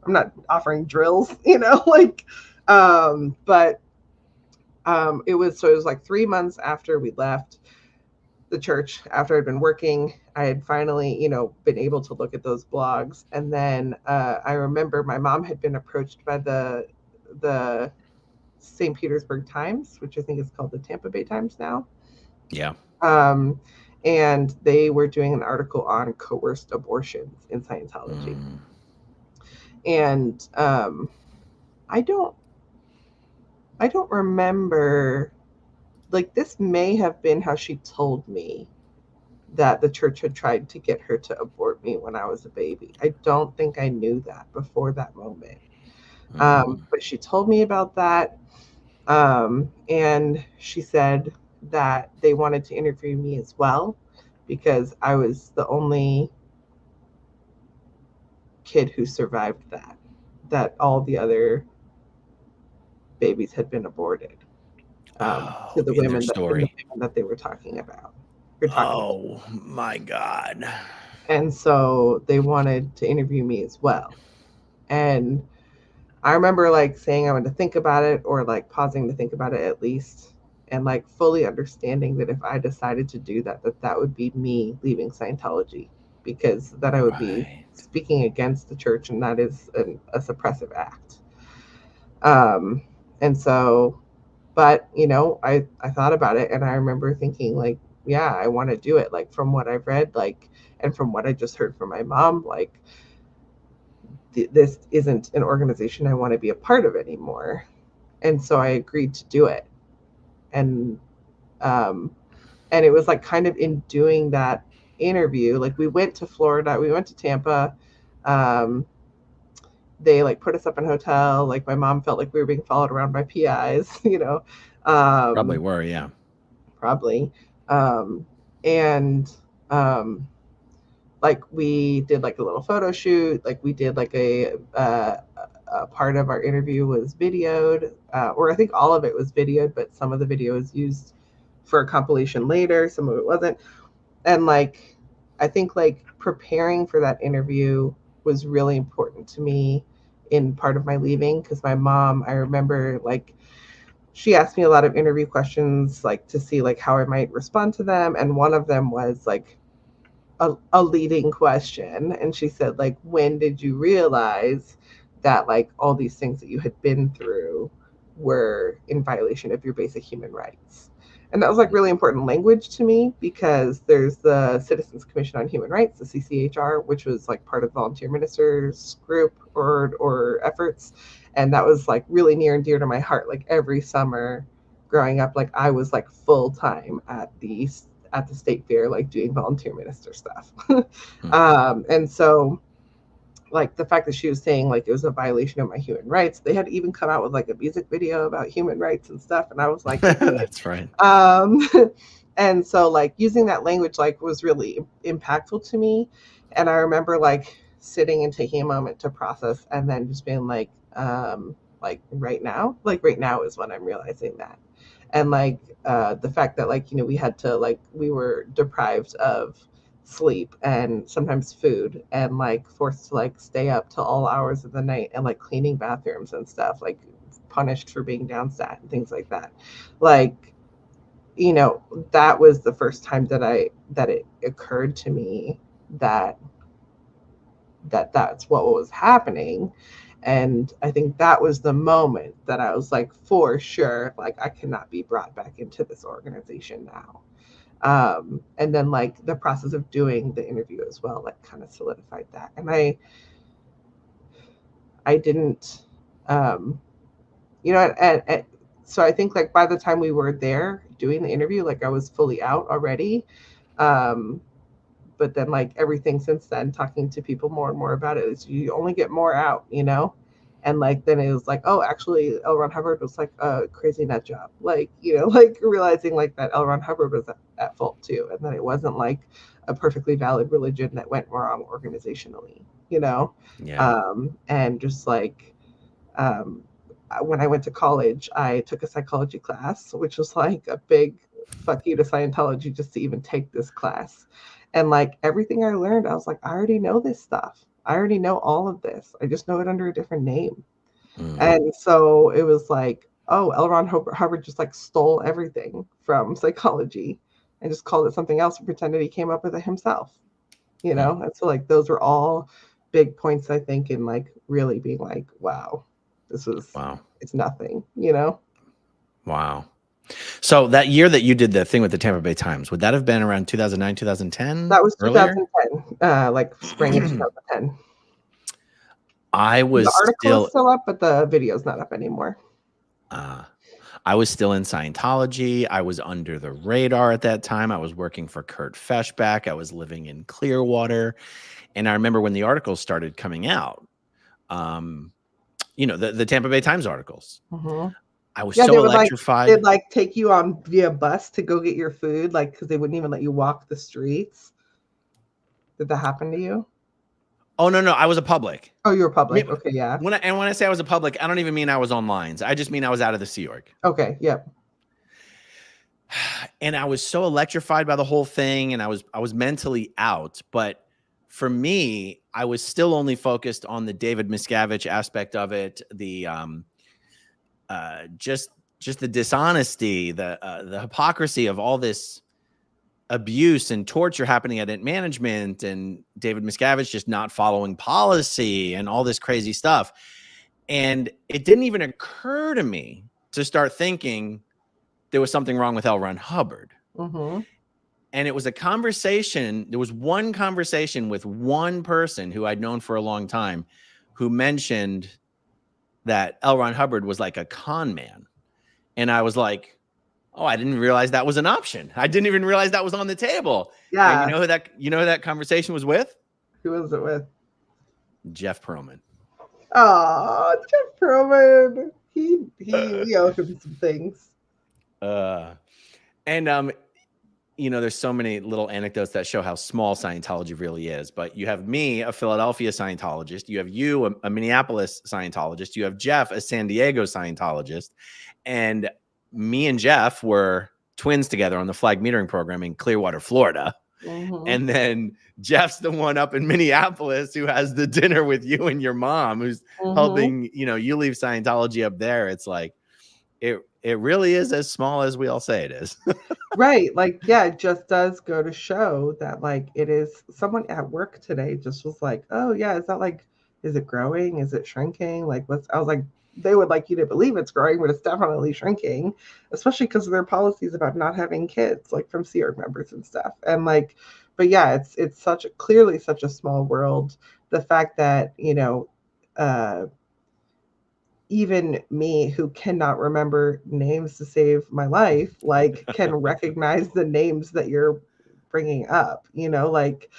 Speaker 4: not offering drills, you know, like, but it was like 3 months after we left the church, after I'd been working, I had finally, you know, been able to look at those blogs. And then I remember my mom had been approached by the St. Petersburg Times, which I think is called the Tampa Bay Times now.
Speaker 3: Yeah.
Speaker 4: And they were doing an article on coerced abortions in Scientology. And I don't remember, like, this may have been how she told me that the church had tried to get her to abort me when I was a baby. I don't think I knew that before that moment. But she told me about that. And she said that they wanted to interview me as well because I was the only kid who survived that all the other babies had been aborted. To the
Speaker 3: In their
Speaker 4: women
Speaker 3: story.
Speaker 4: that they were talking about.
Speaker 3: Oh my God.
Speaker 4: And so they wanted to interview me as well. And I remember like saying I wanted to think about it, or like pausing to think about it at least, and like fully understanding that if I decided to do that, that would be me leaving Scientology, because that I would be speaking against the church, and that is a suppressive act. And so, but you know, I thought about it, and I remember thinking like, yeah, I want to do it. Like from what I've read, like, and from what I just heard from my mom, like, this isn't an organization I want to be a part of anymore. And so I agreed to do it. And it was like kind of in doing that interview, like we went to Florida, we went to Tampa. They like put us up in a hotel. Like my mom felt like we were being followed around by PIs, you know.
Speaker 3: Probably were, yeah.
Speaker 4: Probably. And like we did like a little photo shoot. Like we did like a part of our interview was videoed, or I think all of it was videoed, but some of the video was used for a compilation later. Some of it wasn't. And like, I think like preparing for that interview was really important to me in part of my leaving, because my mom, I remember like, she asked me a lot of interview questions, like to see like how I might respond to them. And one of them was like a leading question. And she said, like, when did you realize that like all these things that you had been through were in violation of your basic human rights? And that was like really important language to me, because there's the Citizens Commission on Human Rights, the CCHR, which was like part of Volunteer Ministers group or efforts. And that was like really near and dear to my heart. Like every summer growing up, like I was like full time at the state fair, like doing volunteer minister stuff. And so like the fact that she was saying like it was a violation of my human rights, they had even come out with like a music video about human rights and stuff, and I was like,
Speaker 3: that's right.
Speaker 4: And so like using that language like was really impactful to me. And I remember like sitting and taking a moment to process, and then just being like right now is when I'm realizing that. And like the fact that like, you know, we had to like, we were deprived of sleep and sometimes food, and like forced to like stay up till all hours of the night, and like cleaning bathrooms and stuff, like punished for being downsat and things like that. Like, you know, that was the first time that it occurred to me that that's what was happening. And I think that was the moment that I was like, for sure, like I cannot be brought back into this organization now. And then like the process of doing the interview as well, like kind of solidified that. And I didn't, you know, and so I think like by the time we were there doing the interview, like I was fully out already. But then like everything since then, talking to people more and more about it, is you only get more out, you know? And like then it was like, oh, actually L. Ron Hubbard was like a crazy nut job. Like, you know, like realizing like that L. Ron Hubbard was at fault too. And that it wasn't like a perfectly valid religion that went wrong organizationally, you know?
Speaker 3: Yeah.
Speaker 4: And just like when I went to college, I took a psychology class, which was like a big fuck you to Scientology just to even take this class. And like everything I learned, I was like, I already know this stuff. I already know all of this. I just know it under a different name. And so it was like, oh, L. Ron Hubbard just like stole everything from psychology and just called it something else and pretended he came up with it himself. You know? And so like those were all big points, I think, in like really being like, wow, this is it's nothing, you know?
Speaker 3: Wow. So that year that you did the thing with the Tampa Bay Times, would that have been around 2009, 2010?
Speaker 4: That was
Speaker 3: earlier?
Speaker 4: 2010, like spring of 2010.
Speaker 3: I was
Speaker 4: The article is
Speaker 3: still
Speaker 4: still up, but the video's not up anymore.
Speaker 3: I was still in Scientology. I was under the radar at that time. I was working for Kurt Feshbach. I was living in Clearwater. And I remember when the articles started coming out, you know, the Tampa Bay Times articles. I was so electrified.
Speaker 4: They'd like take you on via bus to go get your food, like because they wouldn't even let you walk the streets. Did that happen to you?
Speaker 3: Oh, no, I was a public.
Speaker 4: Oh, you were public. Okay, yeah.
Speaker 3: When I say I was a public, I don't even mean I was on lines. I just mean I was out of the Sea Org.
Speaker 4: Okay, yep.
Speaker 3: And I was so electrified by the whole thing, and I was mentally out. But for me, I was still only focused on the David Miscavige aspect of it, the just the dishonesty, the hypocrisy of all this abuse and torture happening at management, and David Miscavige just not following policy and all this crazy stuff. And it didn't even occur to me to start thinking there was something wrong with L. Ron Hubbard. And it was a conversation. There was one conversation with one person who I'd known for a long time who mentioned that L. Ron Hubbard was like a con man. And I was like, oh, I didn't realize that was an option. I didn't even realize that was on the table.
Speaker 4: Yeah.
Speaker 3: And you know who that conversation was with?
Speaker 4: Who was it with?
Speaker 3: Jeff Pearlman.
Speaker 4: Oh, Jeff Pearlman. We owe him some things.
Speaker 3: You know, there's so many little anecdotes that show how small Scientology really is. But you have me, a Philadelphia Scientologist. You have you, a Minneapolis Scientologist. You have Jeff, a San Diego Scientologist. And me and Jeff were twins together on the flag metering program in Clearwater, Florida. And then Jeff's the one up in Minneapolis who has the dinner with you and your mom, who's helping, you know, you leave Scientology up there. It's like, it really is as small as we all say it is.
Speaker 4: Right. Like, yeah, it just does go to show that like it is. Someone at work today just was like, oh yeah, is it growing? Is it shrinking? Like I was like, they would like you to believe it's growing, but it's definitely shrinking, especially because of their policies about not having kids, like from Sea Org members and stuff. And like, but yeah, it's clearly such a small world. The fact that, you know, even me who cannot remember names to save my life, like can recognize the names that you're bringing up, you know, like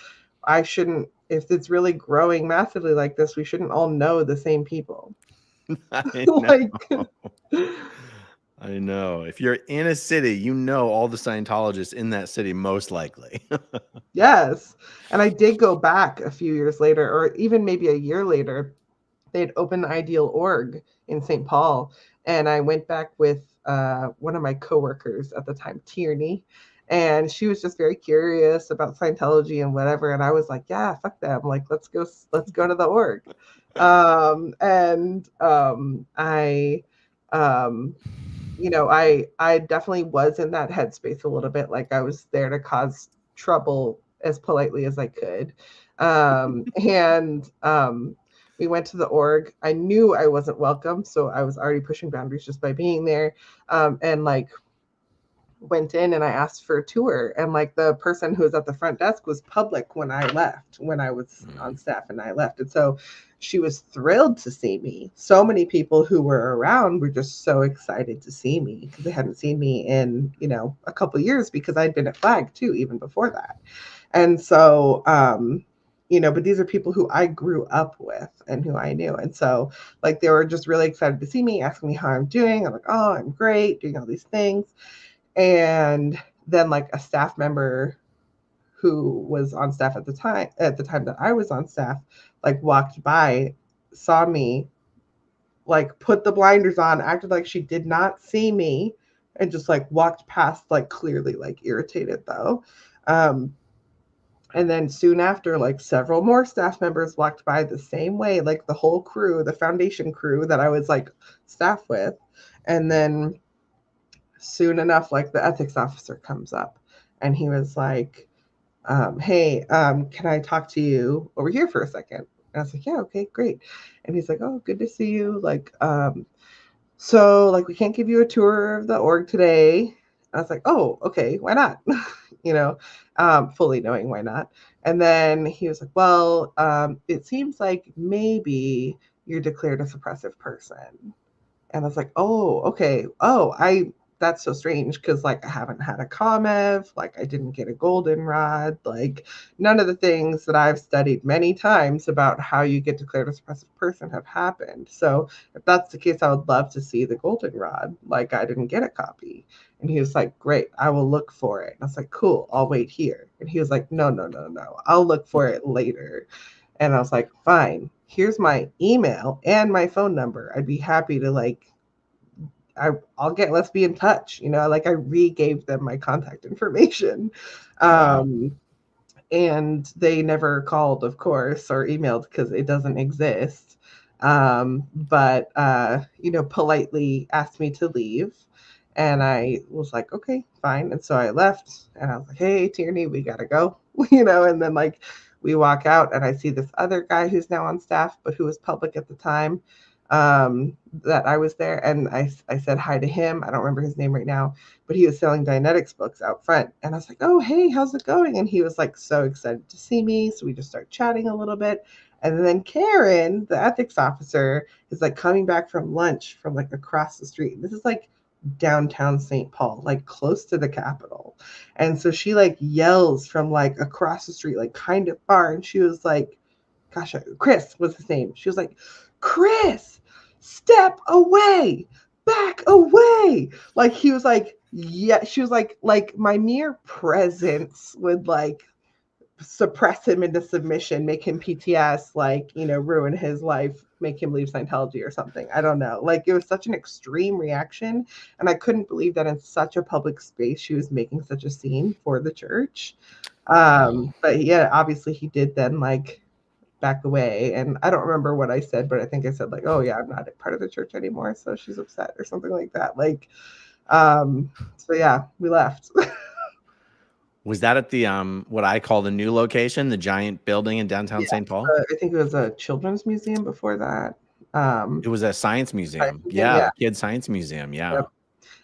Speaker 4: I shouldn't, if it's really growing massively like this, we shouldn't all know the same people.
Speaker 3: I know. I know. If you're in a city, you know all the Scientologists in that city, most likely.
Speaker 4: Yes. And I did go back a few years later, or even maybe a year later. They'd opened the Ideal Org in St. Paul. And I went back with one of my coworkers at the time, Tierney. And she was just very curious about Scientology and whatever. And I was like, yeah, fuck them. Like, let's go to the org. You know, I definitely was in that headspace a little bit. Like I was there to cause trouble as politely as I could. We went to the org. I knew I wasn't welcome, so I was already pushing boundaries just by being there. And like went in and I asked for a tour, and like the person who was at the front desk was public when I left, when I was on staff and I left. And so she was thrilled to see me. So many people who were around were just so excited to see me because they hadn't seen me in, you know, a couple of years, because I'd been at Flag too, even before that. And so, you know, but these are people who I grew up with and who I knew. And so like, they were just really excited to see me, asking me how I'm doing. I'm like, oh, I'm great, doing all these things. And then like a staff member who was on staff at the time that I was on staff, like walked by, saw me, like put the blinders on, acted like she did not see me, and just like walked past, like clearly like irritated though. And then soon after, like several more staff members walked by the same way, like the whole crew, the foundation crew that I was like staff with. And then soon enough, like the ethics officer comes up and he was like, hey, can I talk to you over here for a second? And I was like, yeah, okay, great. And he's like, oh, good to see you. Like, so like we can't give you a tour of the org today. I was like, oh, okay, why not? you know, fully knowing why not. And then he was like, well, it seems like maybe you're declared a suppressive person. And I was like, oh, okay. Oh, that's so strange because like I haven't had a COMEV, like I didn't get a goldenrod, like none of the things that I've studied many times about how you get declared a suppressive person have happened. So if that's the case, I would love to see the goldenrod. Like I didn't get a copy. And he was like, great, I will look for it. And I was like, cool, I'll wait here. And he was like, no, no, no, no, I'll look for it later. And I was like, fine, here's my email and my phone number. I'd be happy to like, let's be in touch. Like I re-gave them my contact information.
Speaker 3: Wow.
Speaker 4: And they never called, of course, or emailed because it doesn't exist. But politely asked me to leave. And I was like, okay, fine. And so I left and I was like, hey, Tierney, we got to go, and then like we walk out and I see this other guy who's now on staff, but who was public at the time, that I was there. And I said hi to him. I don't remember his name right now, but he was selling Dianetics books out front. And I was like, oh, hey, how's it going? And he was like so excited to see me. So we just start chatting a little bit. And then Karen, the ethics officer, is like coming back from lunch from like across the street. This is like downtown St. Paul, like close to the Capitol. And so she like yells from like across the street, like kind of far. And she was like, gosh, Chris was his name. She was like, Chris, step away, back away. Like he was like, yeah, she was like my mere presence would like suppress him into submission, make him PTS, like, ruin his life, make him leave Scientology or something. I don't know. Like it was such an extreme reaction. And I couldn't believe that in such a public space, she was making such a scene for the church. But yeah, obviously he did then like back away. And I don't remember what I said, but I think I said like, oh yeah, I'm not a part of the church anymore. So she's upset or something like that. Like, so yeah, we left.
Speaker 3: Was that at the what I call the new location, the giant building in downtown St. Paul?
Speaker 4: I think it was a children's museum before that.
Speaker 3: It was a science museum.
Speaker 4: Yeah.
Speaker 3: The Kid Science Museum. Yeah.
Speaker 4: Yep.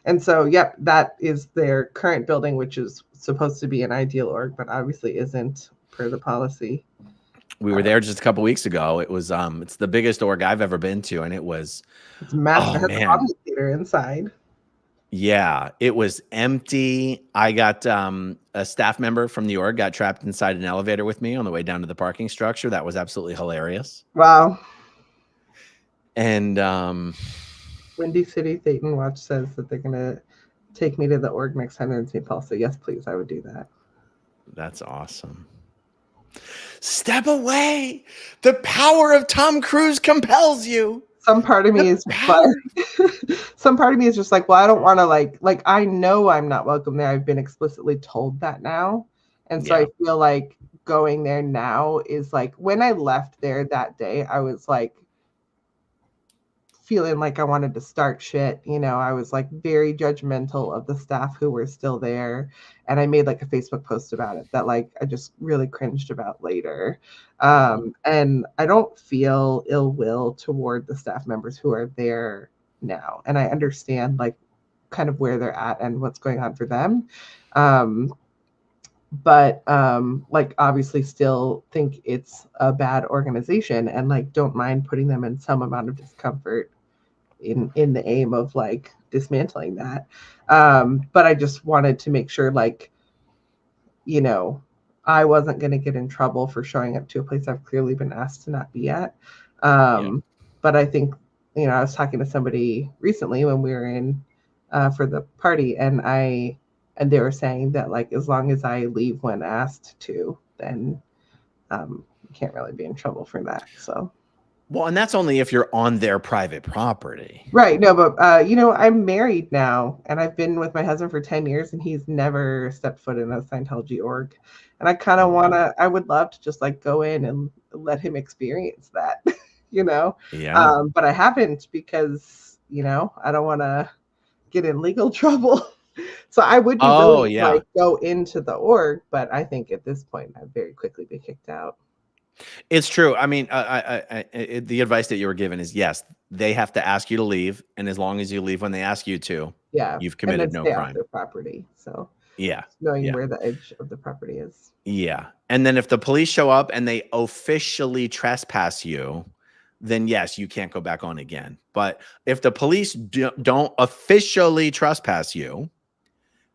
Speaker 4: And so, yep, that is their current building, which is supposed to be an ideal org, but obviously isn't per the policy.
Speaker 3: We were there just a couple weeks ago. It was it's the biggest org I've ever been to, and it's
Speaker 4: massive. It has a hobby theater inside.
Speaker 3: Yeah, it was empty. I got a staff member from the org got trapped inside an elevator with me on the way down to the parking structure. That was absolutely hilarious.
Speaker 4: Wow.
Speaker 3: And
Speaker 4: Windy City Thetan Watch says that they're gonna take me to the org next time they're in St. Paul. So yes, please, I would do that.
Speaker 3: That's awesome. Step away. The power of Tom Cruise compels you.
Speaker 4: Some part of me is some part of me is just like, well, I don't want to like I know I'm not welcome there. I've been explicitly told that now. And so I feel like going there now is like, when I left there that day, I was like feeling like I wanted to start shit. I was like very judgmental of the staff who were still there. And I made like a Facebook post about it that like I just really cringed about later. And I don't feel ill will toward the staff members who are there now. And I understand like kind of where they're at and what's going on for them. But like obviously still think it's a bad organization and like don't mind putting them in some amount of discomfort in the aim of like dismantling that. But I just wanted to make sure like, I wasn't going to get in trouble for showing up to a place I've clearly been asked to not be at. But I think, I was talking to somebody recently when we were in for the party and they were saying that like, as long as I leave when asked to, then you can't really be in trouble for that. So
Speaker 3: Well, and that's only if you're on their private property.
Speaker 4: Right. No, but you know, I'm married now and I've been with my husband for 10 years and he's never stepped foot in a Scientology org. And I kind of want to, I would love to just like go in and let him experience that, you know?
Speaker 3: Yeah.
Speaker 4: But I haven't because, you know, I don't want to get in legal trouble. So I would be willing to like go into the org, but I think at this point I'd very quickly be kicked out.
Speaker 3: It's true. I mean, the advice that you were given is yes, they have to ask you to leave, and as long as you leave when they ask you to,
Speaker 4: yeah,
Speaker 3: you've committed no crime.
Speaker 4: Off their property. So
Speaker 3: yeah,
Speaker 4: knowing where the edge of the property is.
Speaker 3: Yeah, and then if the police show up and they officially trespass you, then yes, you can't go back on again. But if the police don't officially trespass you,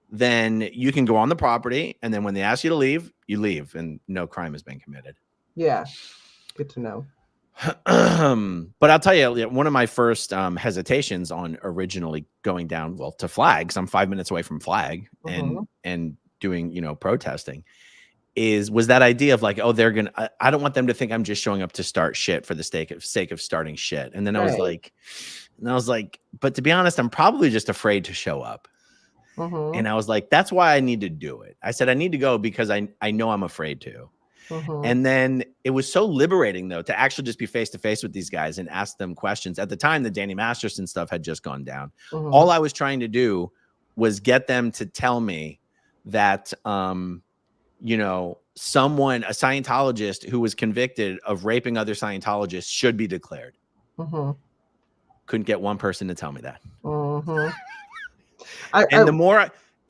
Speaker 3: then you can go on the property, and then when they ask you to leave, you leave, and no crime has been committed.
Speaker 4: Yeah, good to know.
Speaker 3: But I'll tell you, one of my first hesitations on originally going down, well, to Flag, because I'm 5 minutes away from Flag and doing, you know, protesting, was that idea of like, oh, they're gonna, I don't want them to think I'm just showing up to start shit for the sake of starting shit. And then I was like, but to be honest, I'm probably just afraid to show up. And I was like, that's why I need to do it. I said, I need to go because I know I'm afraid to. And then it was so liberating, though, to actually just be face to face with these guys and ask them questions. At the time, the Danny Masterson stuff had just gone down. All I was trying to do was get them to tell me that, you know, a Scientologist who was convicted of raping other Scientologists should be declared. Couldn't get one person to tell me that.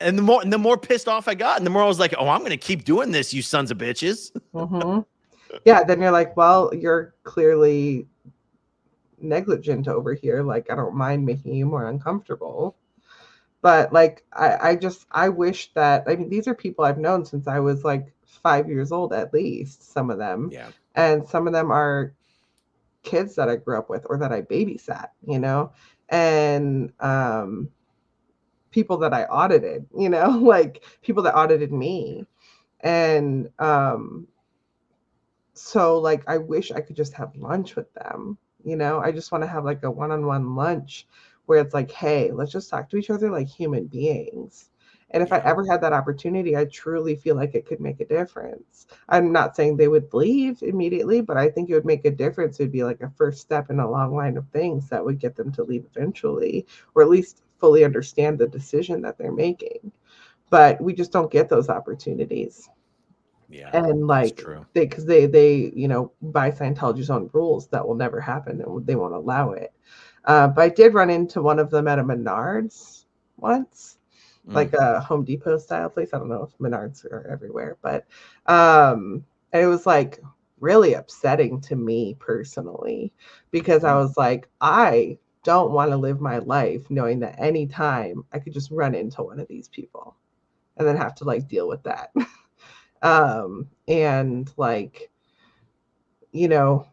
Speaker 3: The more pissed off I got, and the more I was like, oh, I'm going to keep doing this, you sons of bitches.
Speaker 4: Yeah, then you're like, well, you're clearly negligent over here. Like, I don't mind making you more uncomfortable. But like, I wish that, I mean, these are people I've known since I was like 5 years old, at least, some of them.
Speaker 3: Yeah.
Speaker 4: And some of them are kids that I grew up with or that I babysat, you know, and people that I audited, you know, like people that audited me. And so like, I wish I could just have lunch with them, you know. I just want to have like a one-on-one lunch where it's like, hey, let's just talk to each other like human beings. And if I ever had that opportunity, I truly feel like it could make a difference. I'm not saying they would leave immediately, but I think it would make a difference. It'd be like a first step in a long line of things that would get them to leave eventually, or at least fully understand the decision that they're making. But we just don't get those opportunities.
Speaker 3: Yeah.
Speaker 4: And like, because they, you know, by Scientology's own rules, that will never happen and they won't allow it. But I did run into one of them at a Menards once, like a Home Depot style place. I don't know if Menards are everywhere, but and it was like really upsetting to me personally, because I was like, I don't want to live my life knowing that anytime I could just run into one of these people and then have to like deal with that. And like, you know,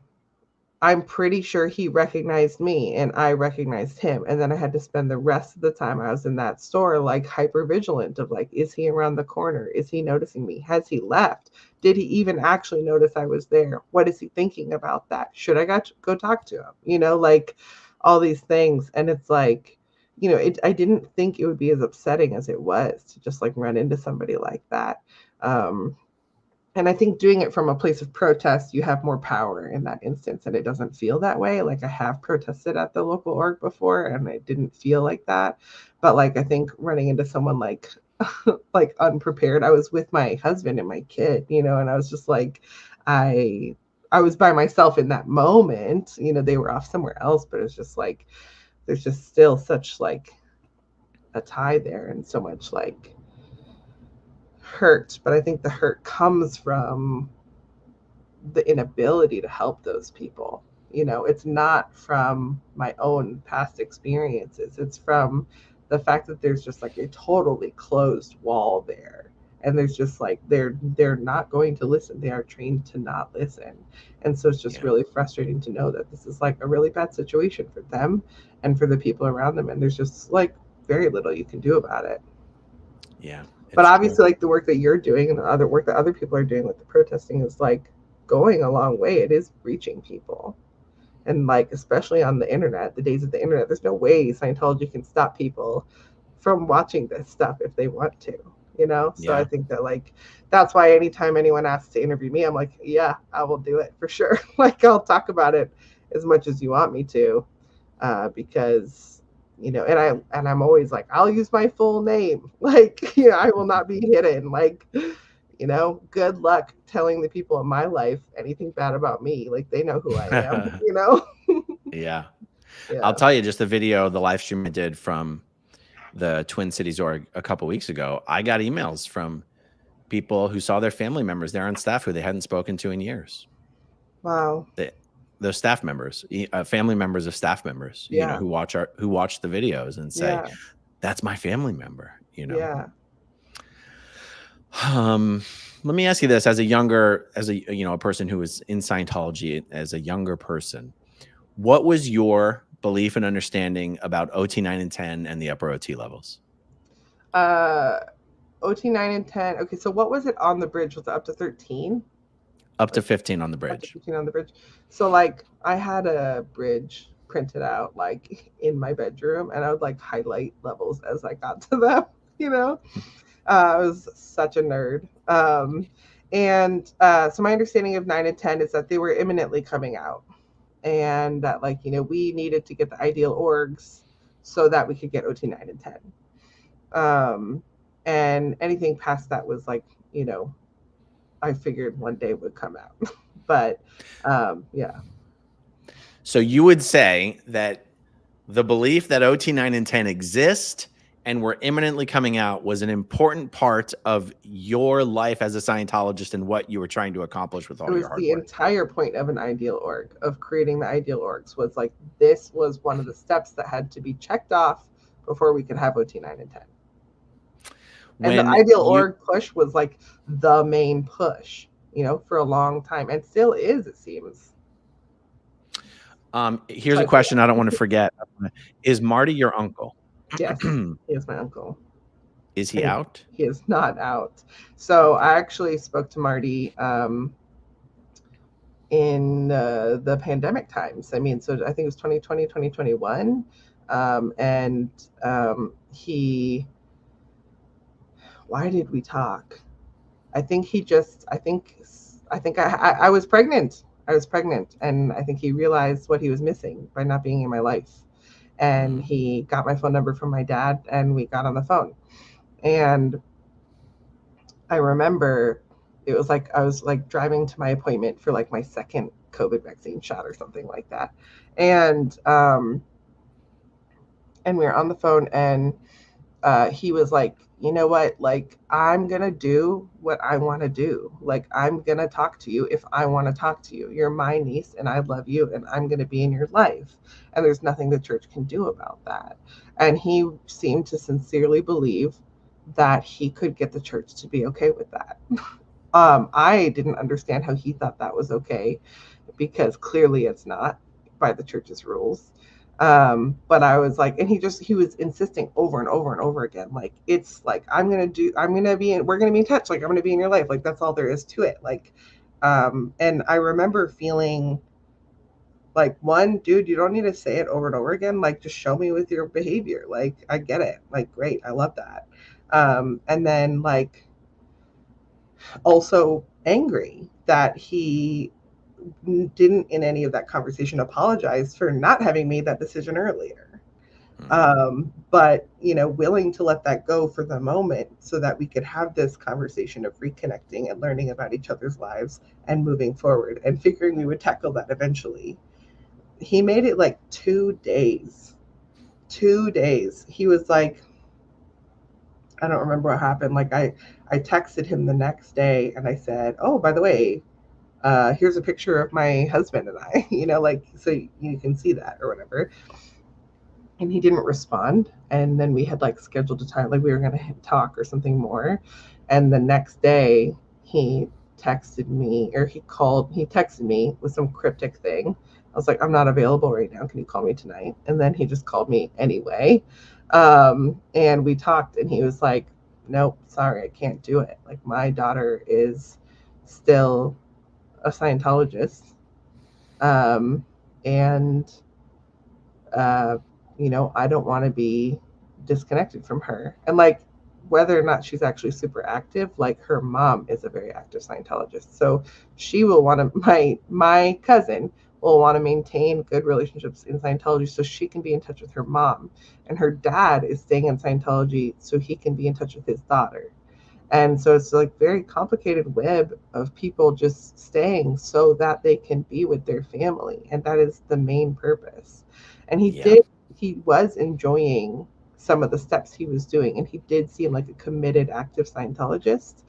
Speaker 4: I'm pretty sure he recognized me and I recognized him. And then I had to spend the rest of the time I was in that store, like hyper vigilant of like, is he around the corner? Is he noticing me? Has he left? Did he even actually notice I was there? What is he thinking about that? Should I go talk to him? You know, like all these things. And it's like, you know, I didn't think it would be as upsetting as it was to just like run into somebody like that. And I think doing it from a place of protest, you have more power in that instance, and it doesn't feel that way. Like I have protested at the local org before, and it didn't feel like that. But like I think running into someone like like unprepared, I was with my husband and my kid, you know, and I was just like, I was by myself in that moment. You know, they were off somewhere else, but it's just like there's just still such like a tie there, and so much like hurt. But I think the hurt comes from the inability to help those people. You know, it's not from my own past experiences. It's from the fact that there's just like a totally closed wall there. And there's just like, they're not going to listen. They are trained to not listen. And so it's just really frustrating to know that this is like a really bad situation for them and for the people around them. And there's just like very little you can do about it.
Speaker 3: Yeah.
Speaker 4: But obviously, like the work that you're doing and the other work that other people are doing with the protesting is like going a long way. It is reaching people. And like, especially on the internet, the days of the internet, there's no way Scientology can stop people from watching this stuff if they want to, you know? So I
Speaker 3: Yeah.
Speaker 4: think that like, that's why anytime anyone asks to interview me, I'm like, yeah, I will do it for sure. Like, I'll talk about it as much as you want me to, because, you know, and I'm always like, I'll use my full name. Like, you know, I will not be hidden. Like, you know, good luck telling the people in my life anything bad about me. Like, they know who I am, you know?
Speaker 3: Yeah. I'll
Speaker 4: Yeah.
Speaker 3: tell you, just the video, the live stream I did from the Twin Cities org a couple weeks ago, I got emails from people who saw their family members there on staff who they hadn't spoken to in years.
Speaker 4: Wow.
Speaker 3: Those staff members, family members of staff members, you know,
Speaker 4: Yeah.
Speaker 3: who watch the videos and say,
Speaker 4: Yeah.
Speaker 3: that's my family member, you know?
Speaker 4: Yeah.
Speaker 3: Let me ask you this, as a person who was in Scientology as a younger person, what was your belief and understanding about OT 9 and 10 and the upper OT levels?
Speaker 4: OT 9 and 10. Okay, so what was it on the bridge? Was it up to 13?
Speaker 3: Up to 15 on the
Speaker 4: Up to
Speaker 3: bridge.
Speaker 4: 15 on the bridge. So like, I had a bridge printed out like in my bedroom, and I would like highlight levels as I got to them, you know? I was such a nerd. So my understanding of 9 and 10 is that they were imminently coming out, and that, like, you know, we needed to get the ideal orgs so that we could get OT 9 and 10. And anything past that was like, you know, I figured one day would come out. But yeah.
Speaker 3: So you would say that the belief that OT 9 and 10 exist and were imminently coming out was an important part of your life as a Scientologist and what you were trying to accomplish with all
Speaker 4: It
Speaker 3: your
Speaker 4: was
Speaker 3: hard
Speaker 4: the
Speaker 3: work.
Speaker 4: entire point of an ideal org, of creating the ideal orgs, was like, this was one of the steps that had to be checked off before we could have OT 9 and 10. And the ideal org push was like the main push, you know, for a long time, and still is, it seems.
Speaker 3: Here's a question I don't want to forget. Is Marty your uncle?
Speaker 4: Yes, he is my uncle.
Speaker 3: Is he out?
Speaker 4: He is not out. So I actually spoke to Marty in the pandemic times. I mean, so I think it was 2020, 2021. Why did we talk? I think I was pregnant. I was pregnant, and I think he realized what he was missing by not being in my life. And he got my phone number from my dad, and we got on the phone. And I remember it was like I was like driving to my appointment for like my second COVID vaccine shot or something like that. And we were on the phone, and he was like, you know what, like, I'm gonna do what I want to do. Like, I'm gonna talk to you if I want to talk to you. You're my niece and I love you, and I'm gonna be in your life, and there's nothing the church can do about that. And he seemed to sincerely believe that he could get the church to be okay with that. I didn't understand how he thought that was okay, because clearly it's not by the church's rules. But I was like, and he was insisting over and over and over again, like, it's like, we're going to be in touch. Like, I'm going to be in your life. Like, that's all there is to it. Like, and I remember feeling like, one, dude, you don't need to say it over and over again. Like, just show me with your behavior. Like, I get it. Like, great. I love that. And then like, also angry that he didn't in any of that conversation apologize for not having made that decision earlier. But, you know, willing to let that go for the moment so that we could have this conversation of reconnecting and learning about each other's lives and moving forward and figuring we would tackle that eventually. He made it like 2 days. 2 days. He was like, I don't remember what happened. Like, I texted him the next day and I said, oh, by the way, here's a picture of my husband and I, you know, like, so you can see that or whatever. And he didn't respond. And then we had like scheduled a time, like we were going to talk or something more. And the next day he texted me with some cryptic thing. I was like, I'm not available right now. Can you call me tonight? And then he just called me anyway. And we talked, and he was like, nope, sorry, I can't do it. Like, my daughter is still a Scientologist. and you know, I don't want to be disconnected from her. And like, whether or not she's actually super active, like her mom is a very active Scientologist, so she will want to. My cousin will want to maintain good relationships in Scientology so she can be in touch with her mom, and her dad is staying in Scientology so he can be in touch with his daughter. And so it's like very complicated web of people just staying so that they can be with their family. And that is the main purpose. And
Speaker 3: Yeah.
Speaker 4: he was enjoying some of the steps he was doing. And he did seem like a committed, active Scientologist.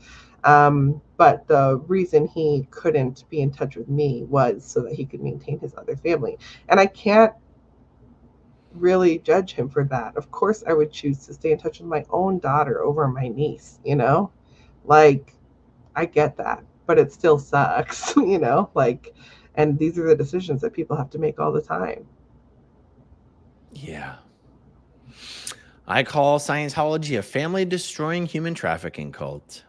Speaker 4: But the reason he couldn't be in touch with me was so that he could maintain his other family. And I can't really judge him for that. Of course, I would choose to stay in touch with my own daughter over my niece, you know? Like, I get that, but it still sucks, you know? Like, and these are the decisions that people have to make all the time.
Speaker 3: Yeah. I call Scientology a family destroying human trafficking cult.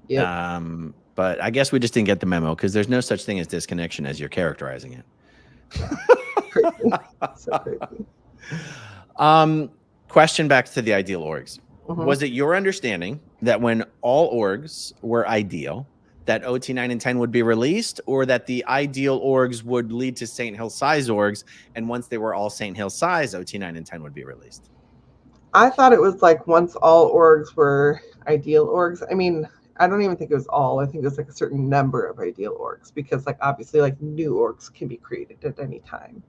Speaker 4: Yep.
Speaker 3: But I guess we just didn't get the memo because there's no such thing as disconnection as you're characterizing it.
Speaker 4: Crazy. So crazy.
Speaker 3: Question back to the ideal orgs.
Speaker 4: Mhm.
Speaker 3: Was it your understanding that when all orgs were ideal, that OT 9 and 10 would be released, or that the ideal orgs would lead to St. Hill size orgs, and once they were all St. Hill size, OT 9 and 10 would be released?
Speaker 4: I thought it was like once all orgs were ideal orgs. I mean, I don't even think it was all. I think it was like a certain number of ideal orgs because, like, obviously, like new orgs can be created at any time.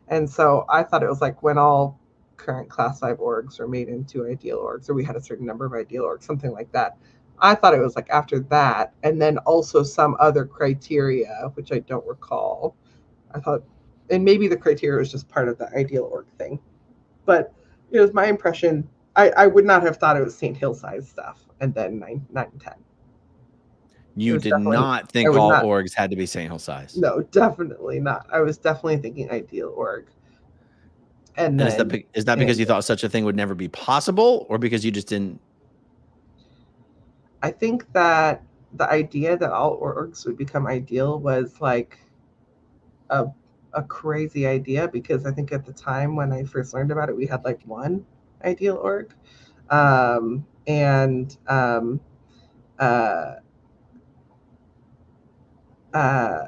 Speaker 4: And so I thought it was like when all current class 5 orgs were made into ideal orgs, or we had a certain number of ideal orgs, something like that. I thought it was like after that, and then also some other criteria, which I don't recall. I thought, and maybe the criteria was just part of the ideal org thing. But it was my impression. I would not have thought it was St. Hill size stuff, and then 9 and 10.
Speaker 3: You did not
Speaker 4: I
Speaker 3: think
Speaker 4: would
Speaker 3: all
Speaker 4: not.
Speaker 3: orgs had to be St. Hill size?
Speaker 4: No, definitely not. I was definitely thinking ideal org. And
Speaker 3: And
Speaker 4: then
Speaker 3: is that because you thought such a thing would never be possible, or because you just didn't?
Speaker 4: I think that the idea that all orgs would become ideal was like a crazy idea, because I think at the time when I first learned about it, we had like one ideal org. And uh, uh,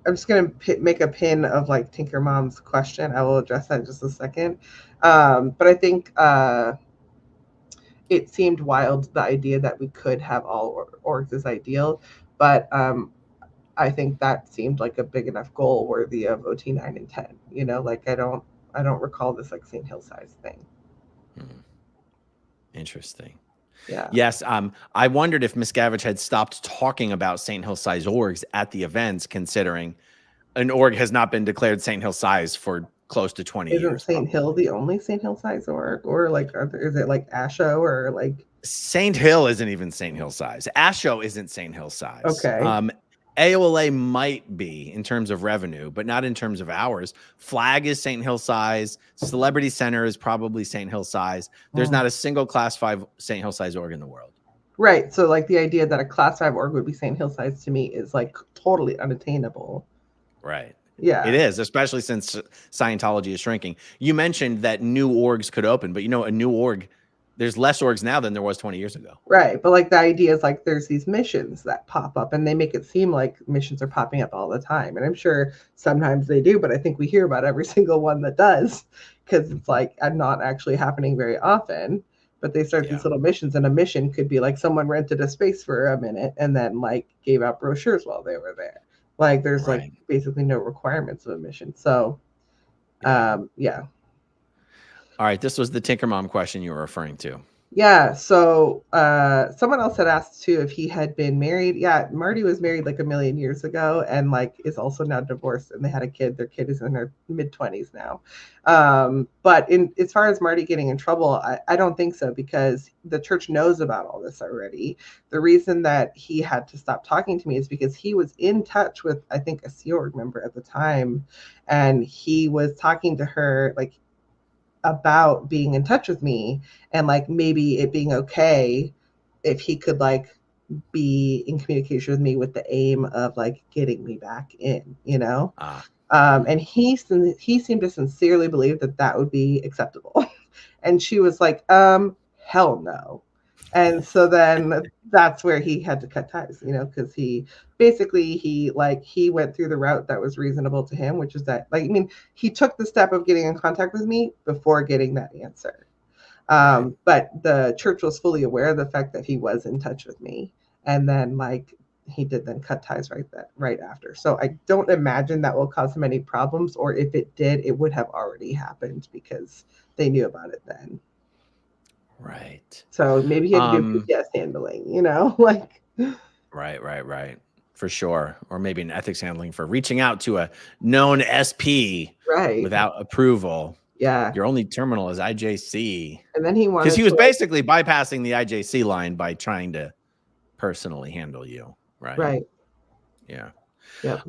Speaker 4: I'm just going to make a pin of like Tinker Mom's question. I will address that in just a second. But I think it seemed wild, the idea that we could have all orgs as ideal. But I think that seemed like a big enough goal worthy of OT 9 and 10. You know, like I don't recall this like St. Hill size thing.
Speaker 3: Interesting.
Speaker 4: Yeah.
Speaker 3: Yes. I wondered if Miscavige had stopped talking about St. Hill size orgs at the events, considering an org has not been declared St. Hill size for close to 20
Speaker 4: Isn't
Speaker 3: years.
Speaker 4: St. Hill the only St. Hill size org, or like is it like ASHO or like?
Speaker 3: St. Hill isn't even St. Hill size. ASHO isn't St. Hill size.
Speaker 4: Okay.
Speaker 3: AOLA might be in terms of revenue, but not in terms of hours. Flag is St. Hill size. Celebrity Center is probably St. Hill size. There's not a single class 5 St. Hill size org in the world.
Speaker 4: Right. So like the idea that a class 5 org would be St. Hill size to me is like totally unattainable.
Speaker 3: Right.
Speaker 4: Yeah.
Speaker 3: It is, especially since Scientology is shrinking. You mentioned that new orgs could open, but you know, a new org, there's less orgs now than there was 20 years ago.
Speaker 4: Right. But like the idea is like there's these missions that pop up, and they make it seem like missions are popping up all the time. And I'm sure sometimes they do, but I think we hear about every single one that does, because it's like not actually happening very often. But they start these little missions, and a mission could be like someone rented a space for a minute and then like gave out brochures while they were there. Like there's like basically no requirements of a mission. So yeah.
Speaker 3: All right, this was the Tinker Mom question you were referring to.
Speaker 4: Yeah, so someone else had asked too if he had been married. Yeah, Marty was married like a million years ago, and like is also now divorced, and they had a kid. Their kid is in her mid-20s now. But in as far as Marty getting in trouble, I don't think so, because the church knows about all this already. The reason that he had to stop talking to me is because he was in touch with, I think, a Sea Org member at the time, and he was talking to her like about being in touch with me, and like maybe it being okay if he could like be in communication with me with the aim of like getting me back in, you know? And he seemed to sincerely believe that that would be acceptable. And she was like, hell no. And so then that's where he had to cut ties, you know, because he went through the route that was reasonable to him, which is that, like, I mean, he took the step of getting in contact with me before getting that answer.
Speaker 3: Right.
Speaker 4: But the church was fully aware of the fact that he was in touch with me. And then like he did then cut ties right after. So I don't imagine that will cause him any problems, or if it did, it would have already happened because they knew about it then.
Speaker 3: Right.
Speaker 4: So maybe he had to do PTS handling, you know, like.
Speaker 3: Right. For sure. Or maybe an ethics handling for reaching out to a known SP without approval.
Speaker 4: Yeah.
Speaker 3: Your only terminal is IJC.
Speaker 4: And then he wanted,
Speaker 3: because he was basically bypassing the IJC line by trying to personally handle you. Right. Yeah.
Speaker 4: Yep.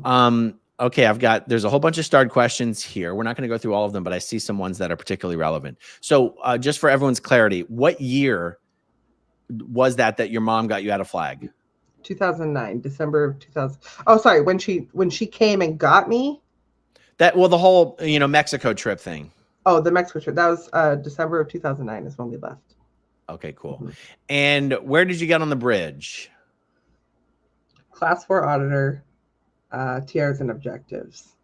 Speaker 3: Okay, there's a whole bunch of starred questions here. We're not going to go through all of them, but I see some ones that are particularly relevant. So just for everyone's clarity, what year was that your mom got you out of flag?
Speaker 4: 2009, December of 2000. Oh, sorry. When she came and got me.
Speaker 3: The whole, Mexico trip thing.
Speaker 4: Oh, the Mexico trip. That was December of 2009 is when we left.
Speaker 3: Okay, cool. Mm-hmm. And where did you get on the bridge?
Speaker 4: Class 4 auditor, TRs and objectives.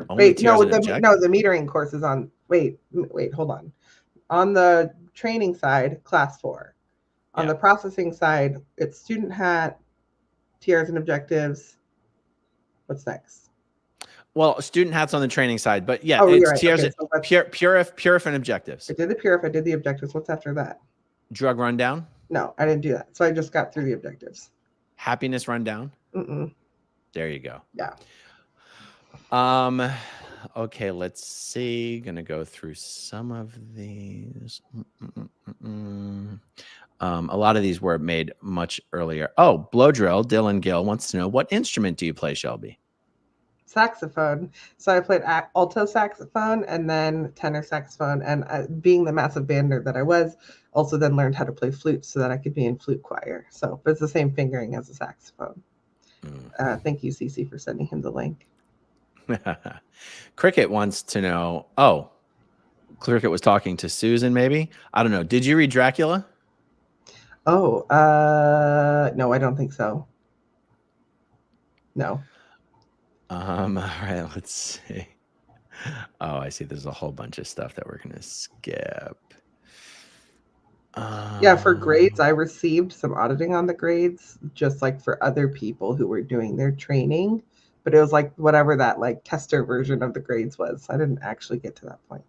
Speaker 3: Only
Speaker 4: the metering course is on. Wait, hold on. On the training side, class 4. On the processing side, it's student hat, TRs and objectives. What's next?
Speaker 3: Well, student hats on the training side, but yeah, it's TRs, okay, Purif and objectives.
Speaker 4: I did the Purif, I did the objectives. What's after that?
Speaker 3: Drug rundown?
Speaker 4: No, I didn't do that. So I just got through the objectives.
Speaker 3: Happiness rundown?
Speaker 4: Mm-mm.
Speaker 3: There you go.
Speaker 4: Yeah.
Speaker 3: Okay, let's see. Gonna go through some of these. A lot of these were made much earlier. Oh, blow drill. Dylan Gill wants to know, what instrument do you play, Shelby?
Speaker 4: Saxophone. So I played alto saxophone and then tenor saxophone. And being the massive band nerd that I was, also then learned how to play flute so that I could be in flute choir. So but it's the same fingering as a saxophone. Thank you, Cece, for sending him the link.
Speaker 3: Cricket wants to know. Oh, Cricket was talking to Susan, maybe? I don't know. Did you read Dracula?
Speaker 4: Oh, no, I don't think so. No.
Speaker 3: All right, let's see. Oh, I see. There's a whole bunch of stuff that we're going to skip.
Speaker 4: Yeah, for grades, I received some auditing on the grades, just like for other people who were doing their training. But it was like whatever that like tester version of the grades was. I didn't actually get to that point.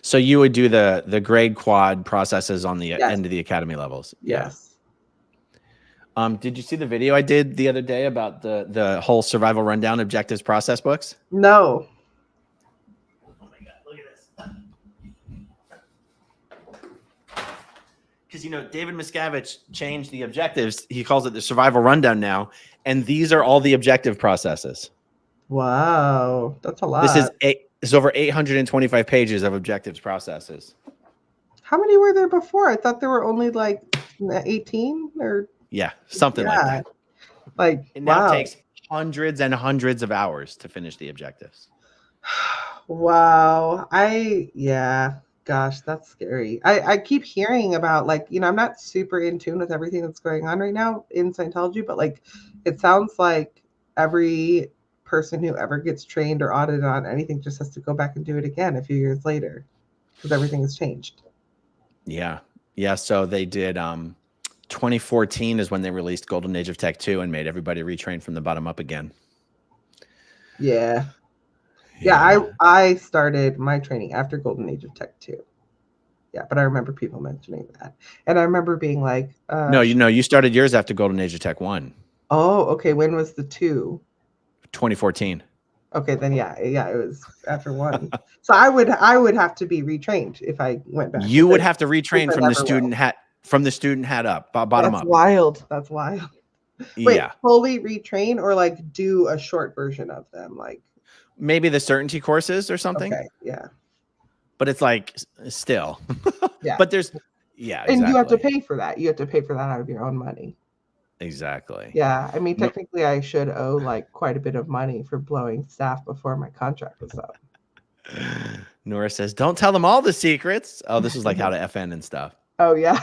Speaker 3: So you would do the grade quad processes on the end of the academy levels.
Speaker 4: Yes.
Speaker 3: Did you see the video I did the other day about the whole survival rundown objectives process books?
Speaker 4: No.
Speaker 3: Oh my God, look at this. Because, David Miscavige changed the objectives. He calls it the survival rundown now. And these are all the objective processes.
Speaker 4: Wow. That's a lot.
Speaker 3: This is over 825 pages of objectives processes.
Speaker 4: How many were there before? I thought there were only like 18 or...
Speaker 3: Yeah, something like that.
Speaker 4: Like,
Speaker 3: it now takes hundreds and hundreds of hours to finish the objectives.
Speaker 4: Wow. Gosh, that's scary. I keep hearing about, like, I'm not super in tune with everything that's going on right now in Scientology, but like, it sounds like every person who ever gets trained or audited on anything just has to go back and do it again a few years later because everything has changed.
Speaker 3: Yeah. So they did, 2014 is when they released Golden Age of Tech 2 and made everybody retrain from the bottom up again.
Speaker 4: Yeah. I started my training after Golden Age of Tech 2. Yeah, but I remember people mentioning that. And I remember being like...
Speaker 3: No, you started yours after Golden Age of Tech 1.
Speaker 4: Oh, okay. When was the 2?
Speaker 3: 2014.
Speaker 4: Okay, then yeah, it was after 1. So I would have to be retrained if I went back.
Speaker 3: You would have to retrain from the student hat up, bottom up.
Speaker 4: That's wild. Wait, fully retrain or like do a short version of them, like
Speaker 3: maybe the certainty courses or something.
Speaker 4: Okay, yeah.
Speaker 3: But it's like still.
Speaker 4: Yeah.
Speaker 3: But there's
Speaker 4: and you have to pay for that. You have to pay for that out of your own money.
Speaker 3: Exactly.
Speaker 4: Yeah, I mean,
Speaker 3: No,
Speaker 4: technically, I should owe like quite a bit of money for blowing staff before my contract was up.
Speaker 3: Nora says, don't tell them all the secrets. Oh, this is like how to FN and stuff.
Speaker 4: Oh yeah.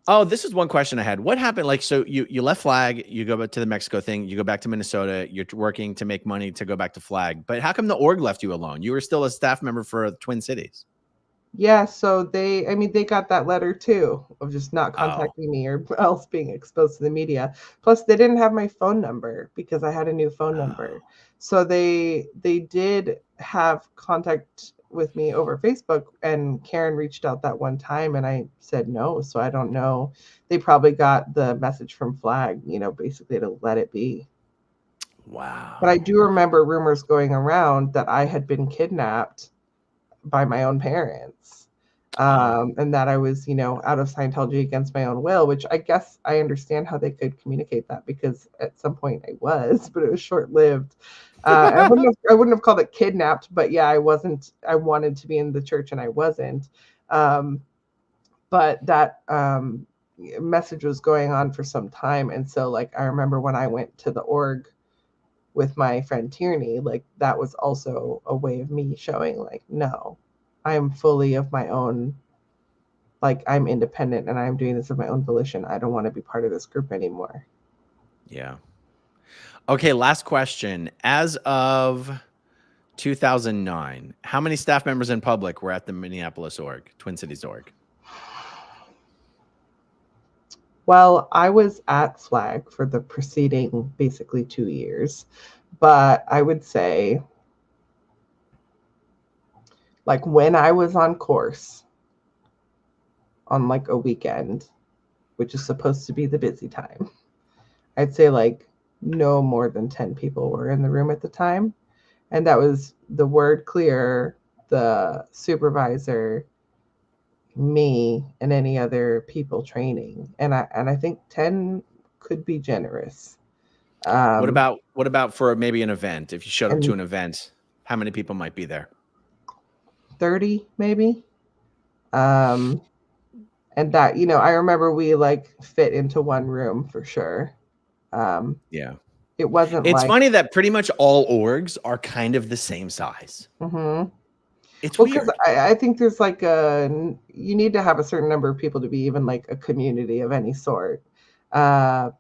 Speaker 3: Oh, this is one question I had. What happened? Like, so you left Flag, you go back to the Mexico thing, you go back to Minnesota, you're working to make money to go back to Flag. But how come the org left you alone? You were still a staff member for Twin Cities.
Speaker 4: Yeah, so I mean, they got that letter too of just not
Speaker 3: Oh,
Speaker 4: contacting me or else being exposed to the media. Plus, they didn't have my phone number because I had a new phone number. So they did have contact with me over Facebook, and Karen reached out that one time, and I said no. So I don't know. They probably got the message from Flag, basically to let it be. But I
Speaker 3: wow.
Speaker 4: do remember rumors going around that I had been kidnapped by my own parents,
Speaker 3: Oh,
Speaker 4: and that I was, out of Scientology against my own will, which I guess I understand how they could communicate that because at some point I was, but it was short lived. I wouldn't have called it kidnapped, but yeah, I wasn't. I wanted to be in the church and I wasn't. Um, but that message was going on for some time, and so like I remember when I went to the org with my friend Tierney, like that was also a way of me showing like, no, I'm fully of my own, like I'm independent and I'm doing this of my own volition. I don't want to be part of this group anymore.
Speaker 3: yeah. Okay, last question. As of 2009, how many staff members in public were at the Minneapolis org, Twin Cities org?
Speaker 4: Well, I was at Flag for the preceding basically 2 years, but I would say like when I was on course on like a weekend, which is supposed to be the busy time, I'd say like no more than 10 people were in the room at the time. And that was the word clear, the supervisor, me, and any other people training. And I think 10 could be generous.
Speaker 3: What
Speaker 4: Um,
Speaker 3: about for maybe an event? If you showed up to
Speaker 4: and
Speaker 3: an event, how many people might be there?
Speaker 4: 30 maybe. Um, and that, I remember we like fit into one room for sure. Um,
Speaker 3: Yeah.
Speaker 4: it wasn't
Speaker 3: It's
Speaker 4: like,
Speaker 3: funny that pretty much all orgs are kind of the same size.
Speaker 4: mhm.
Speaker 3: It's
Speaker 4: Well, because
Speaker 3: weird.
Speaker 4: I think there's like you need to have a certain number of people to be even like a community of any sort. Uh,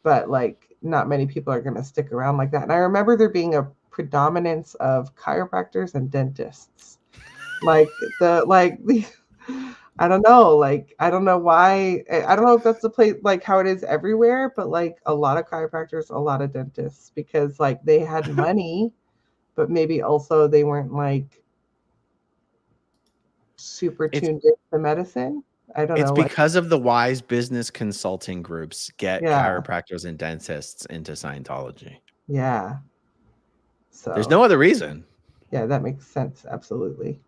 Speaker 4: but like not many people are going to stick around like that. And I remember there being a predominance of chiropractors and dentists. Like the I don't know, like I don't know why. I don't know if that's the place like how it is everywhere, but like a lot of chiropractors, a lot of dentists because like they had money, but maybe also they weren't like super
Speaker 3: It's
Speaker 4: tuned into medicine. I don't
Speaker 3: it's
Speaker 4: know what.
Speaker 3: because of the wise business consulting groups get
Speaker 4: Yeah,
Speaker 3: chiropractors and dentists into Scientology.
Speaker 4: yeah.
Speaker 3: There's
Speaker 4: So
Speaker 3: no other reason.
Speaker 4: yeah, that makes sense. Absolutely.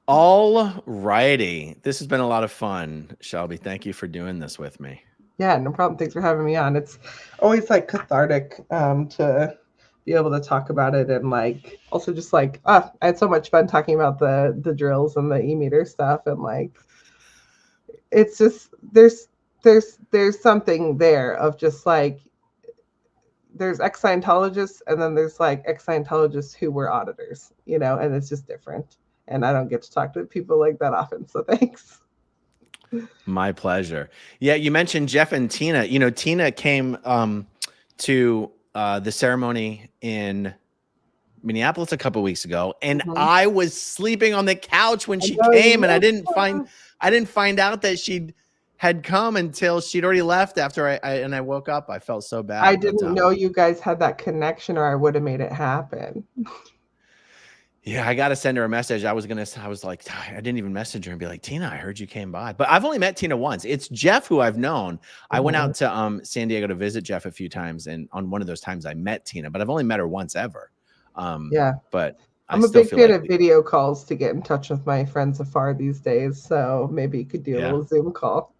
Speaker 3: All righty. This has been a lot of fun, Shelby. Thank you for doing this with me.
Speaker 4: Yeah, no problem. Thanks for having me on. It's always like cathartic to be able to talk about it and like also just like I had so much fun talking about the drills and the e-meter stuff and like it's just there's something there of just like there's ex-Scientologists and then there's like ex-Scientologists who were auditors, and it's just different. And I don't get to talk to people like that often, so thanks.
Speaker 3: My pleasure. Yeah, you mentioned Jeff and Tina. You know, Tina came to the ceremony in Minneapolis a couple weeks ago, and
Speaker 4: Mhm.
Speaker 3: I was sleeping on the couch when
Speaker 4: I
Speaker 3: she
Speaker 4: know you
Speaker 3: came, and
Speaker 4: missed
Speaker 3: I didn't find out that she had come until she'd already left after I woke up. I felt so
Speaker 4: I
Speaker 3: bad, but
Speaker 4: didn't know you guys had that connection, or I would have made it happen.
Speaker 3: yeah, I got to send her a message. I was like, I didn't even message her and be like, Tina, I heard you came by. But I've only met Tina once. It's Jeff who I've known. I went
Speaker 4: Mhm.
Speaker 3: out to San Diego to visit Jeff a few times, and on one of those times I met Tina, but I've only met her once ever.
Speaker 4: Yeah,
Speaker 3: But I
Speaker 4: I'm a
Speaker 3: still
Speaker 4: big
Speaker 3: feel
Speaker 4: fan
Speaker 3: like
Speaker 4: of video calls to get in touch with my friends afar these days. So maybe you could do a
Speaker 3: yeah,
Speaker 4: little Zoom call.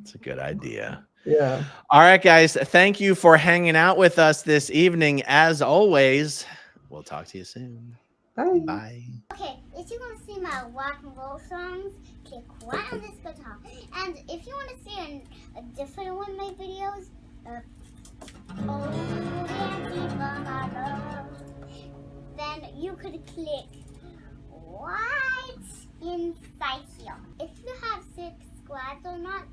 Speaker 3: it's a good idea.
Speaker 4: Yeah.
Speaker 3: All right, guys. Thank you for hanging out with us this evening. As always, we'll talk to you soon.
Speaker 4: Bye.
Speaker 3: Bye.
Speaker 2: Okay, if you want to see my rock and roll songs, click right on this guitar. And if you want to see a different one of my videos, oh, Nancy for my love, then you could click right inside here. If you have subscribed or not,